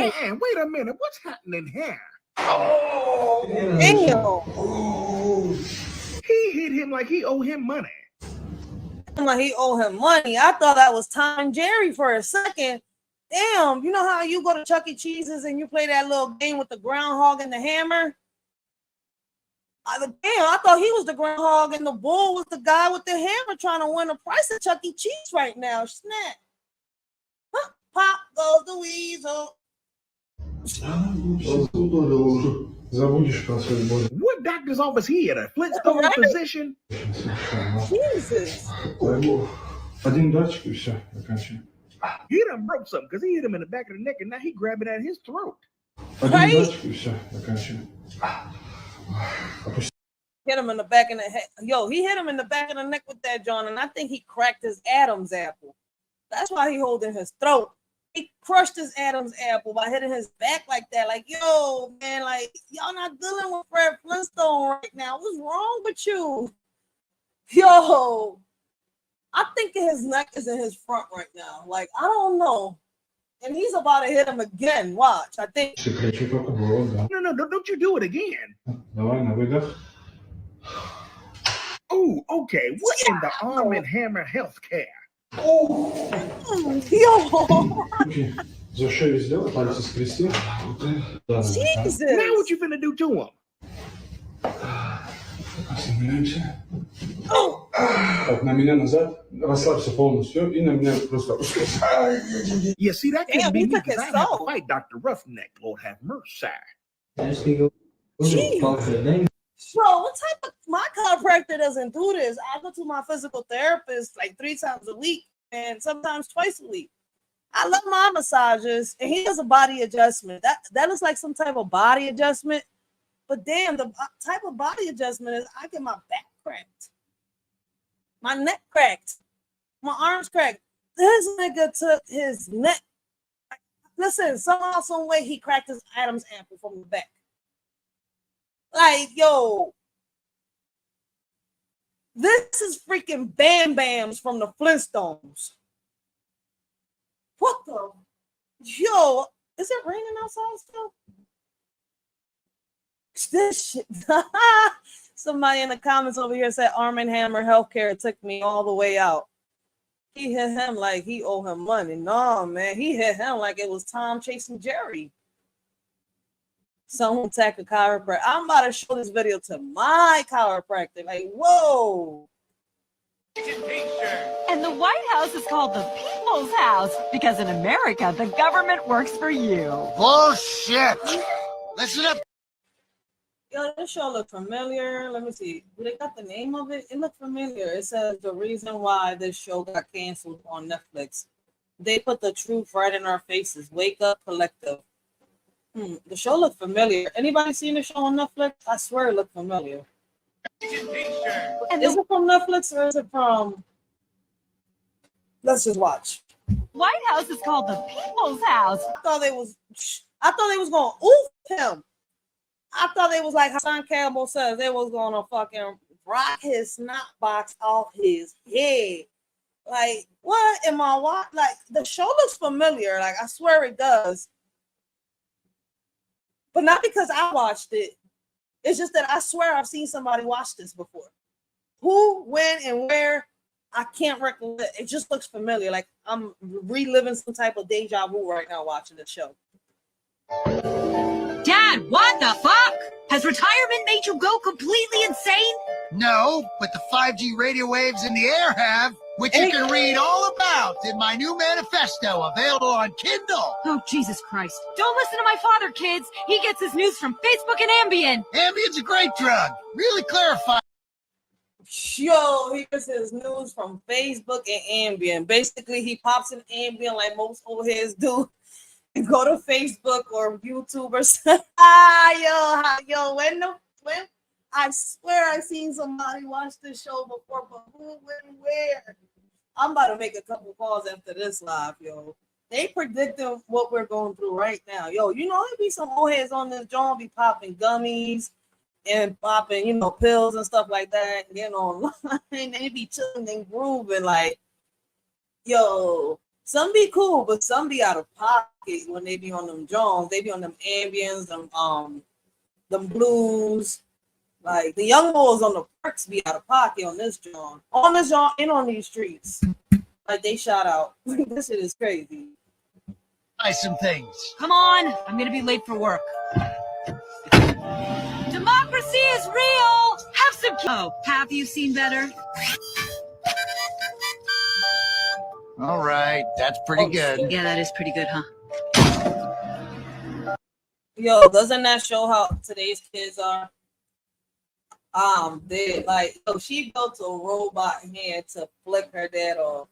and wait a minute. What's happening here? Damn. He hit him like he owed him money. Like he owed him money. I thought that was Tom and Jerry for a second. Damn, you know how you go to Chuck E. Cheese's and you play that little game with the groundhog and the hammer? I thought he was the groundhog and the bull was the guy with the hammer trying to win a price at Chuck E. Cheese right now. Snap. Huh? Pop goes the weasel. What doctor's office he at? A Flintstone Right? physician? Jesus. He done broke something because he hit him in the back of the neck and now he grabbing at his throat. Right? Hit him in the back of the head. Yo, he hit him in the back of the neck with that John, and I think he cracked his Adam's apple. That's why he holding his throat. He crushed his Adam's apple by hitting his back like that. Like, yo, man, like, y'all not dealing with Fred Flintstone right now. What's wrong with you? Yo, I think his neck is in his front right now. Like, I don't know. And he's about to hit him again. Watch, I think. No, don't you do it again. Oh, okay. What in the Arm and Hammer healthcare? Yo. Jesus. Now what you finna do to him? Yeah, see, that couldn't be me because I have to fight Dr. Roughneck. Lord have mercy. So what type of, my chiropractor doesn't do this. I go to my physical therapist like 3 times a week and sometimes twice a week. I love my massages and he does a body adjustment. That looks like some type of body adjustment. But damn, the type of body adjustment is I get my back cracked, my neck cracked, my arms cracked. This nigga took his neck. Listen, somehow, some way he cracked his Adam's apple from the back. Like, yo, this is freaking Bam Bams from the Flintstones. What the? Yo, is it raining outside still? This shit. Somebody in the comments over here said Arm and Hammer healthcare took me all the way out. He hit him like he owed him money. No, man, he hit him like it was Tom chasing Jerry. Someone attack a chiropractor. I'm about to show this video to my chiropractor. Like, whoa. And the White House is called the People's House because in America, the government works for you. Bullshit. Listen up. Yo, this show look familiar. Let me see. Do they got the name of it? It looked familiar. It says the reason why this show got canceled on Netflix. They put the truth right in our faces. Wake Up Collective. The show looked familiar. Anybody seen the show on Netflix? I swear it looked familiar. Is it from Netflix or is it from? Let's just watch. White House is called the People's House. I thought they was going to oof him. I thought they was like Hassan Campbell says they was going to fucking rock his snot box off his head. Like, what am I watching? Like, the show looks familiar. Like, I swear it does. But not because I watched it. It's just that I swear I've seen somebody watch this before. Who, when, and where, I can't recollect. It just looks familiar. Like I'm reliving some type of deja vu right now watching the show. Dad, what the fuck? Has retirement made you go completely insane? No, but the 5G radio waves in the air have, which you can read all about in my new manifesto, available on Kindle. Oh, Jesus Christ. Don't listen to my father, kids. He gets his news from Facebook and Ambien. Ambien's a great drug. Really clarifying. Yo, he gets his news from Facebook and Ambien. Basically, he pops in Ambien like most old heads do and go to Facebook or YouTube or something. When I swear I seen somebody watch this show before, but who, when, where? I'm about to make a couple calls after this live, yo. They predicting what we're going through right now. Yo, you know, there be some old heads on this joint be popping gummies and popping, you know, pills and stuff like that, getting online. They be chilling and grooving. Like, yo, some be cool, but some be out of pocket when they be on them joints. They be on them Ambiens, them blues. Like, the young boys on the perks be out of pocket on this joint. On this joint and on these streets. Like, they shout out. This shit is crazy. Buy some things. Come on, I'm gonna be late for work. Democracy is real! Have some... Oh, have you seen better? All right, that's pretty good. Yeah, that is pretty good, huh? Yo, doesn't that show how today's kids are? They like, yo, she built a robot hand to flick her dad off.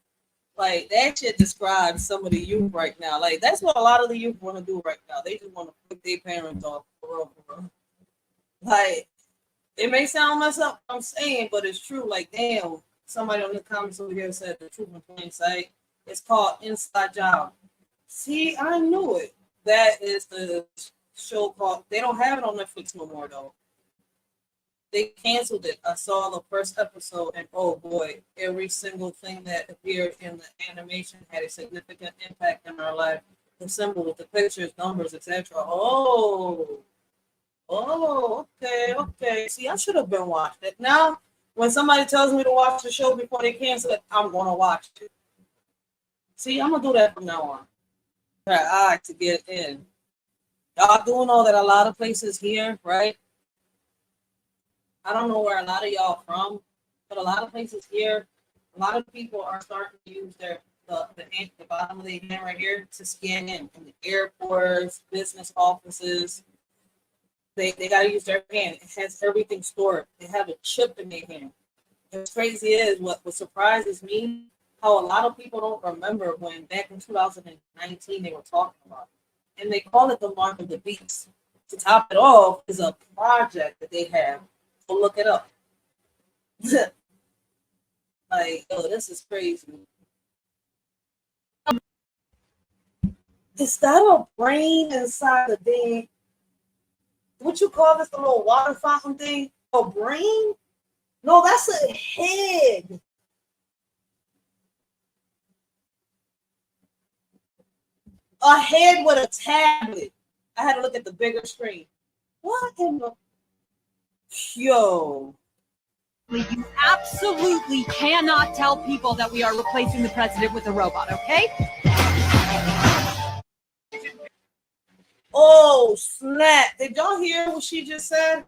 Like, that shit describes some of the youth right now. Like, that's what a lot of the youth want to do right now. They just want to flick their parents off. For real. Like, it may sound messed up what I'm saying, but it's true. Like, damn, somebody on the comments over here said the truth in plain sight. It's called Inside Job. See, I knew it. That is the show called, they don't have it on Netflix no more, though. They canceled it. I saw the first episode, and oh boy, every single thing that appeared in the animation had a significant impact in our life. The symbols, the pictures, numbers, etc. Okay. See, I should have been watching it. Now, when somebody tells me to watch the show before they cancel it, I'm gonna watch it. See, I'm gonna do that from now on. Try to get in. Y'all do know that a lot of places here, right? I don't know where a lot of y'all from, but a lot of places here, a lot of people are starting to use the bottom of their hand right here to scan in the airports, business offices. They got to use their hand. It has everything stored. They have a chip in their hand. What's crazy is what surprises me, how a lot of people don't remember when back in 2019 they were talking about it. And they call it the Mark of the Beast. To top it off is a project that they have. So look it up. Like, oh, this is crazy. Is that a brain inside the thing? What you call this, the little water fountain thing? A brain? No, that's a head. A head with a tablet. I had to look at the bigger screen. What in the... Yo. You absolutely cannot tell people that we are replacing the president with a robot, okay? Oh, snap. Did y'all hear what she just said?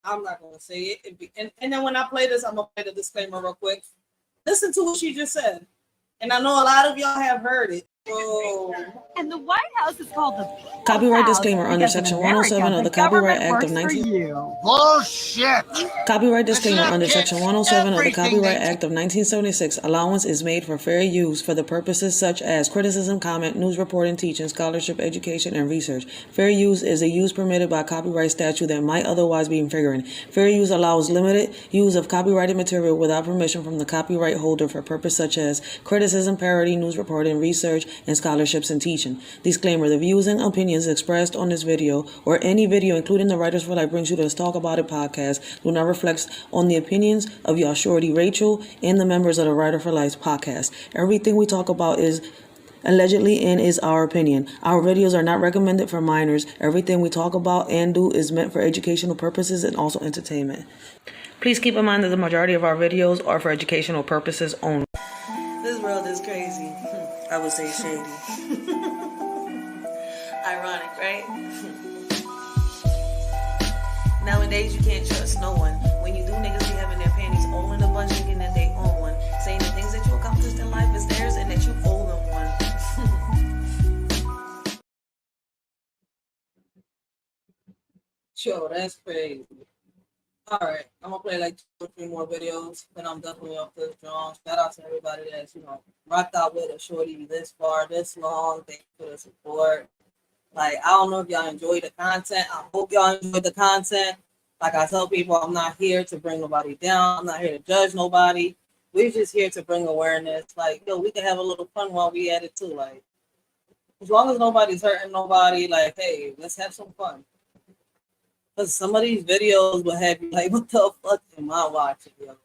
I'm not going to say it. And then when I play this, I'm going to play the disclaimer real quick. Listen to what she just said. And I know a lot of y'all have heard it. Oh. And the White House is called the People's Copyright House disclaimer under because in Section America, 107 of the Copyright Act of 19... Bullshit! Copyright disclaimer under kids. Section 107 of the Everything Copyright they Act of 1976. Allowance is made for fair use for the purposes such as criticism, comment, news reporting, teaching, scholarship, education, and research. Fair use is a use permitted by copyright statute that might otherwise be infringing. Fair use allows limited use of copyrighted material without permission from the copyright holder for purposes such as criticism, parody, news reporting, research, and scholarships and teaching. Disclaimer: the views and opinions expressed on this video or any video including the Writers for Life Brings You to Let's Talk About It podcast do not reflect on the opinions of y'all shorty Racheal and the members of the Writer for Life podcast. Everything we talk about is allegedly and is our opinion. Our videos are not recommended for minors. Everything we talk about and do is meant for educational purposes and also entertainment. Please keep in mind that the majority of our videos are for educational purposes only. This world is crazy. I would say shady. Ironic, right? Nowadays, you can't trust no one. When you do, niggas be having their panties all in a bunch, thinking that they own one. Saying the things that you accomplished in life is theirs and that you owe them one. Yo, that's crazy. Alright, I'm gonna play like 2 or 3 more videos, then I'm definitely off this drum. Shout out to everybody that's, rocked out with a shorty this far, this long. Thank you for the support. Like, I don't know if y'all enjoy the content. I hope y'all enjoy the content. Like I tell people, I'm not here to bring nobody down. I'm not here to judge nobody. We're just here to bring awareness. Like, we can have a little fun while we at it too. Like, as long as nobody's hurting nobody, like, hey, let's have some fun. Because some of these videos will have you like, what the fuck am I watching, yo?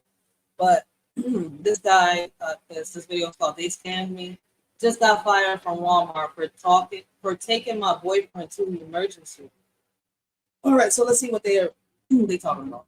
But this guy, this video is called They Scammed Me, just got fired from Walmart for taking my boyfriend to the emergency. All right, so let's see what they talking about.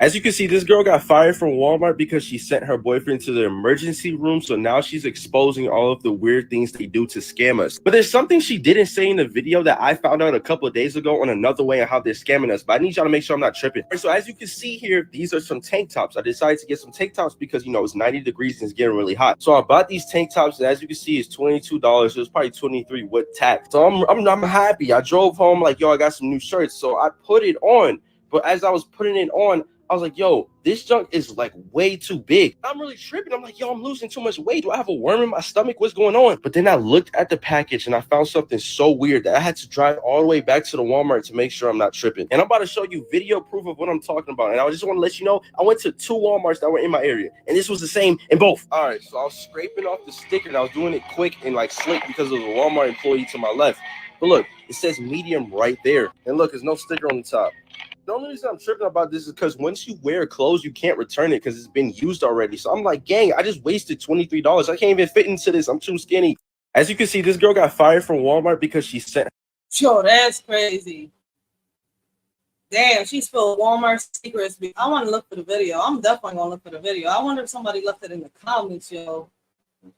As you can see, this girl got fired from Walmart because she sent her boyfriend to the emergency room. So now she's exposing all of the weird things they do to scam us. But there's something she didn't say in the video that I found out a couple of days ago on another way on how they're scamming us. But I need y'all to make sure I'm not tripping. So as you can see here, these are some tank tops. I decided to get some tank tops because, it's 90 degrees and it's getting really hot. So I bought these tank tops, and as you can see, it's $22. So it's probably $23 with tax. So I'm happy. I drove home like, yo, I got some new shirts. So I put it on. But as I was putting it on, I was like, yo, this junk is like way too big. I'm really tripping. I'm like, yo, I'm losing too much weight. Do I have a worm in my stomach? What's going on? But then I looked at the package and I found something so weird that I had to drive all the way back to the Walmart to make sure I'm not tripping. And I'm about to show you video proof of what I'm talking about. And I just want to let you know, I went to 2 Walmarts that were in my area, and this was the same in both. All right, so I was scraping off the sticker, and I was doing it quick and like slick because there was a Walmart employee to my left. But look, it says medium right there. And look, there's no sticker on the top. The only reason I'm tripping about this is because once you wear clothes, you can't return it because it's been used already. So I'm like, gang, I just wasted $23. I can't even fit into this. I'm too skinny. As you can see, this girl got fired from Walmart because she sent. Yo, that's crazy. Damn, she spilled Walmart secrets. I want to look for the video. I'm definitely going to look for the video. I wonder if somebody left it in the comments, yo.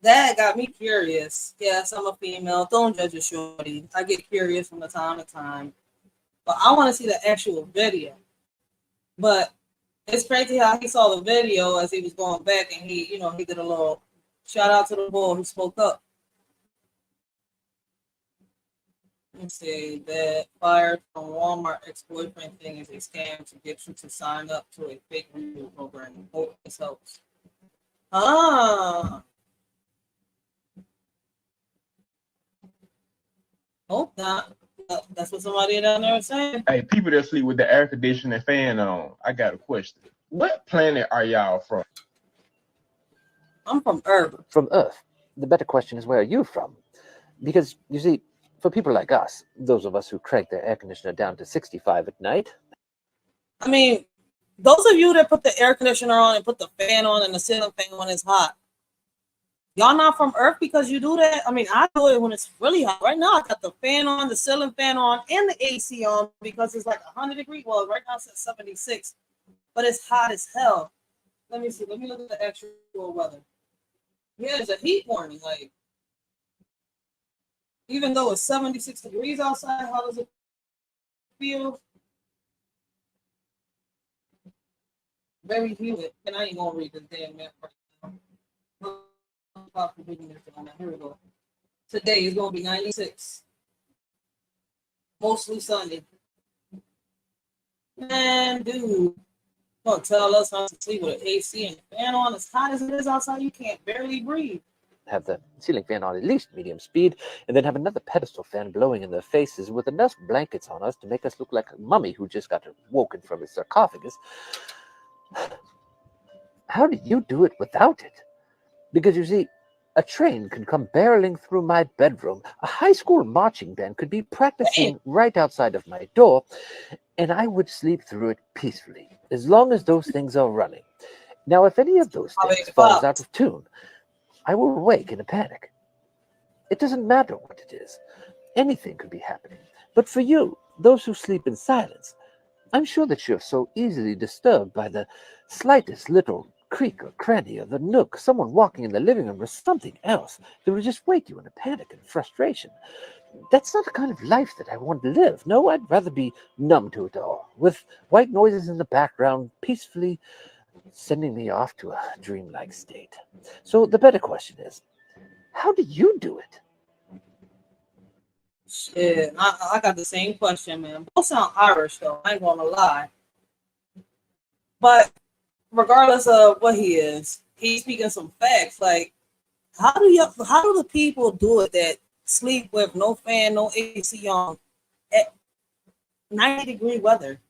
That got me curious. Yes, I'm a female. Don't judge a shorty. I get curious from the time to time. But I want to see the actual video. But it's crazy how he saw the video as he was going back, and he did a little shout out to the boy who spoke up. Let's say that fired from Walmart ex-boyfriend thing is a scam to get you to sign up to a fake review program. Hope this helps. Hope not. That's what somebody down there was saying. Hey, people that sleep with the air conditioning fan on, I got a question. What planet are y'all from? I'm from Earth. From Earth. The better question is, where are you from? Because, you see, for people like us, those of us who crank their air conditioner down to 65 at night. I mean, those of you that put the air conditioner on and put the fan on and the ceiling fan when it's hot, y'all not from Earth because you do that? I mean, I do it when it's really hot. Right now, I got the fan on, the ceiling fan on, and the AC on because it's like 100 degrees. Well, right now it's at 76, but it's hot as hell. Let me see. Let me look at the actual weather. Yeah, it's a heat warning. Like, even though it's 76 degrees outside, how does it feel? Very humid. And I ain't gonna read this damn map right now. Here we go. Today is gonna be 96. Mostly sunny. Man, dude. Don't tell us how to sleep with an AC and fan on. As hot as it is outside, you can't barely breathe. Have the ceiling fan on at least medium speed, and then have another pedestal fan blowing in their faces with enough blankets on us to make us look like a mummy who just got woken from his sarcophagus. How do you do it without it? Because you see, a train could come barreling through my bedroom, a high school marching band could be practicing right outside of my door, and I would sleep through it peacefully, as long as those things are running. Now, if any of those things falls out of tune, I will wake in a panic. It doesn't matter what it is. Anything could be happening. But for you, those who sleep in silence, I'm sure that you're so easily disturbed by the slightest little creak or cranny or the nook, someone walking in the living room or something else that would just wake you in a panic and frustration. That's not the kind of life that I want to live. No, I'd rather be numb to it all, with white noises in the background peacefully sending me off to a dreamlike state. So the better question is, how do you do it? Shit, I got the same question, man. Both sound Irish though. I ain't gonna lie. But regardless of what he is, he's speaking some facts. Like, how do the people do it that sleep with no fan, no AC on at 90-degree weather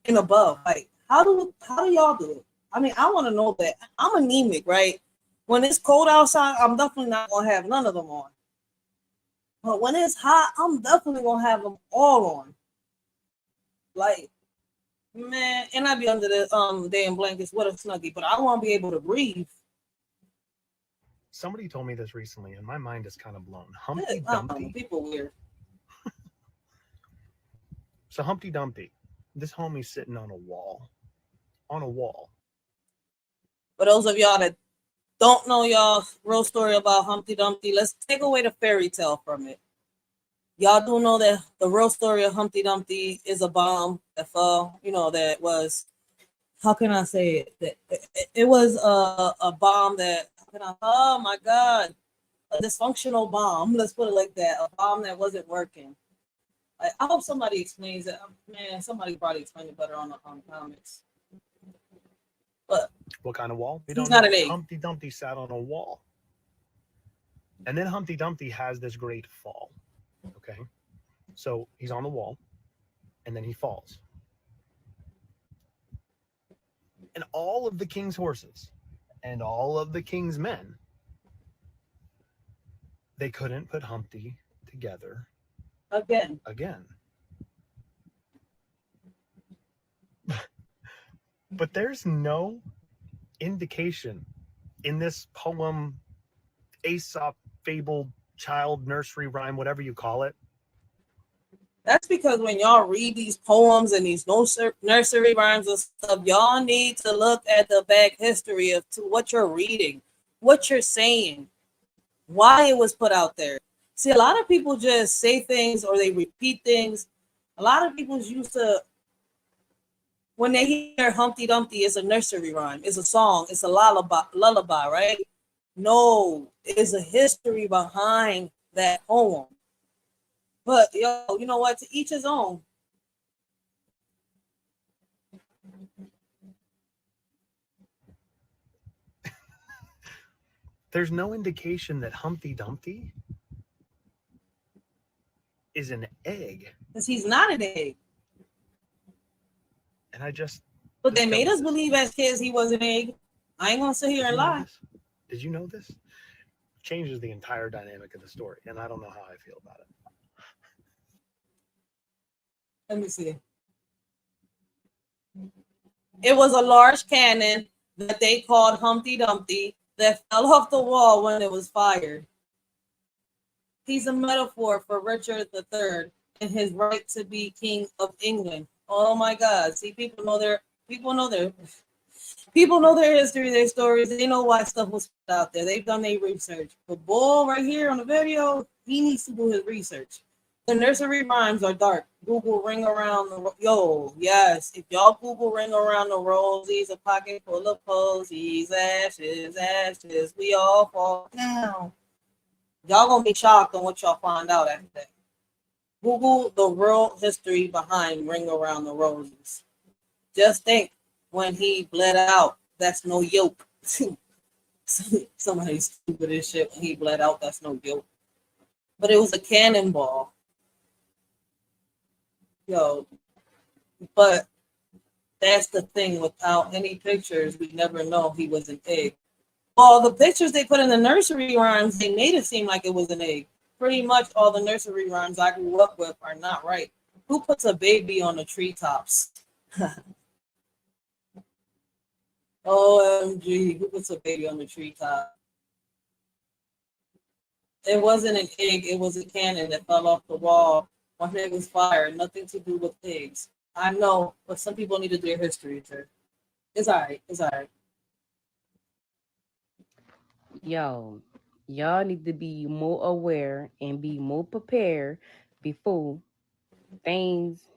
and above? Like, how do y'all do it? I mean, I want to know that. I'm anemic, right? When it's cold outside, I'm definitely not gonna have none of them on. But when it's hot, I'm definitely gonna have them all on. Like, man, and I be under the damn blankets with a snuggie, but I want to be able to breathe. Somebody told me this recently, and my mind is kind of blown. Humpty Dumpty. People weird. So Humpty Dumpty, this homie's sitting on a wall. On a wall. For those of y'all that don't know y'all real story about Humpty Dumpty, let's take away the fairy tale from it. Y'all do know that the real story of Humpty Dumpty is a bomb that fell. You know, that was, how can I say it? That it was a bomb that, oh my God, a dysfunctional bomb. Let's put it like that. A bomb that wasn't working. I hope somebody explains it. Man, somebody probably explained it better on the comics. But what kind of wall? We don't he's not know. an egg. Humpty Dumpty sat on a wall. And then Humpty Dumpty has this great fall. Okay. So he's on the wall and then he falls. And all of the king's horses and all of the king's men, they couldn't put Humpty together Again. But there's no indication in this poem, Aesop fable, child nursery rhyme, whatever you call it. That's because when y'all read these poems and these nursery rhymes and stuff, y'all need to look at the back history of to what you're reading, what you're saying, why it was put out there. See, a lot of people just say things or they repeat things. A lot of people used to, when they hear Humpty Dumpty, it's a nursery rhyme, it's a song, it's a lullaby, right? No, it's a history behind that poem. But yo, you know what? To each his own. There's no indication that Humpty Dumpty is an egg. Because he's not an egg. And I just... But they made us believe as kids he was an egg. I ain't gonna sit here and lie. Did you know this? Changes the entire dynamic of the story, and I don't know how I feel about it. Let me see. It was a large cannon that they called Humpty Dumpty that fell off the wall when it was fired. He's a metaphor for Richard III and his right to be king of England. Oh my God! See, people know their history, their stories. They know why stuff was put out there. They've done their research. But Bull right here on the video, he needs to do his research. The nursery rhymes are dark. Google ring around the yes. If y'all Google ring around the rosies, a pocket full of posies, ashes, ashes, we all fall down. Y'all gonna be shocked on what y'all find out after that. Google the real history behind Ring Around the Roses. Just think, when he bled out, that's no yoke. Somebody stupid as shit. When he bled out, that's no yoke. But it was a cannonball. Yo, but that's the thing. Without any pictures, we never know he was an egg. All the pictures they put in the nursery rhymes, they made it seem like it was an egg. Pretty much all the nursery rhymes I grew up with are not right. Who puts a baby on the treetops? OMG, who puts a baby on the treetop? It wasn't an egg, it was a cannon that fell off the wall My nigga's fire. Nothing to do with pigs. I know, but some people need to do their history, too. It's alright. It's alright. Yo, y'all need to be more aware and be more prepared before things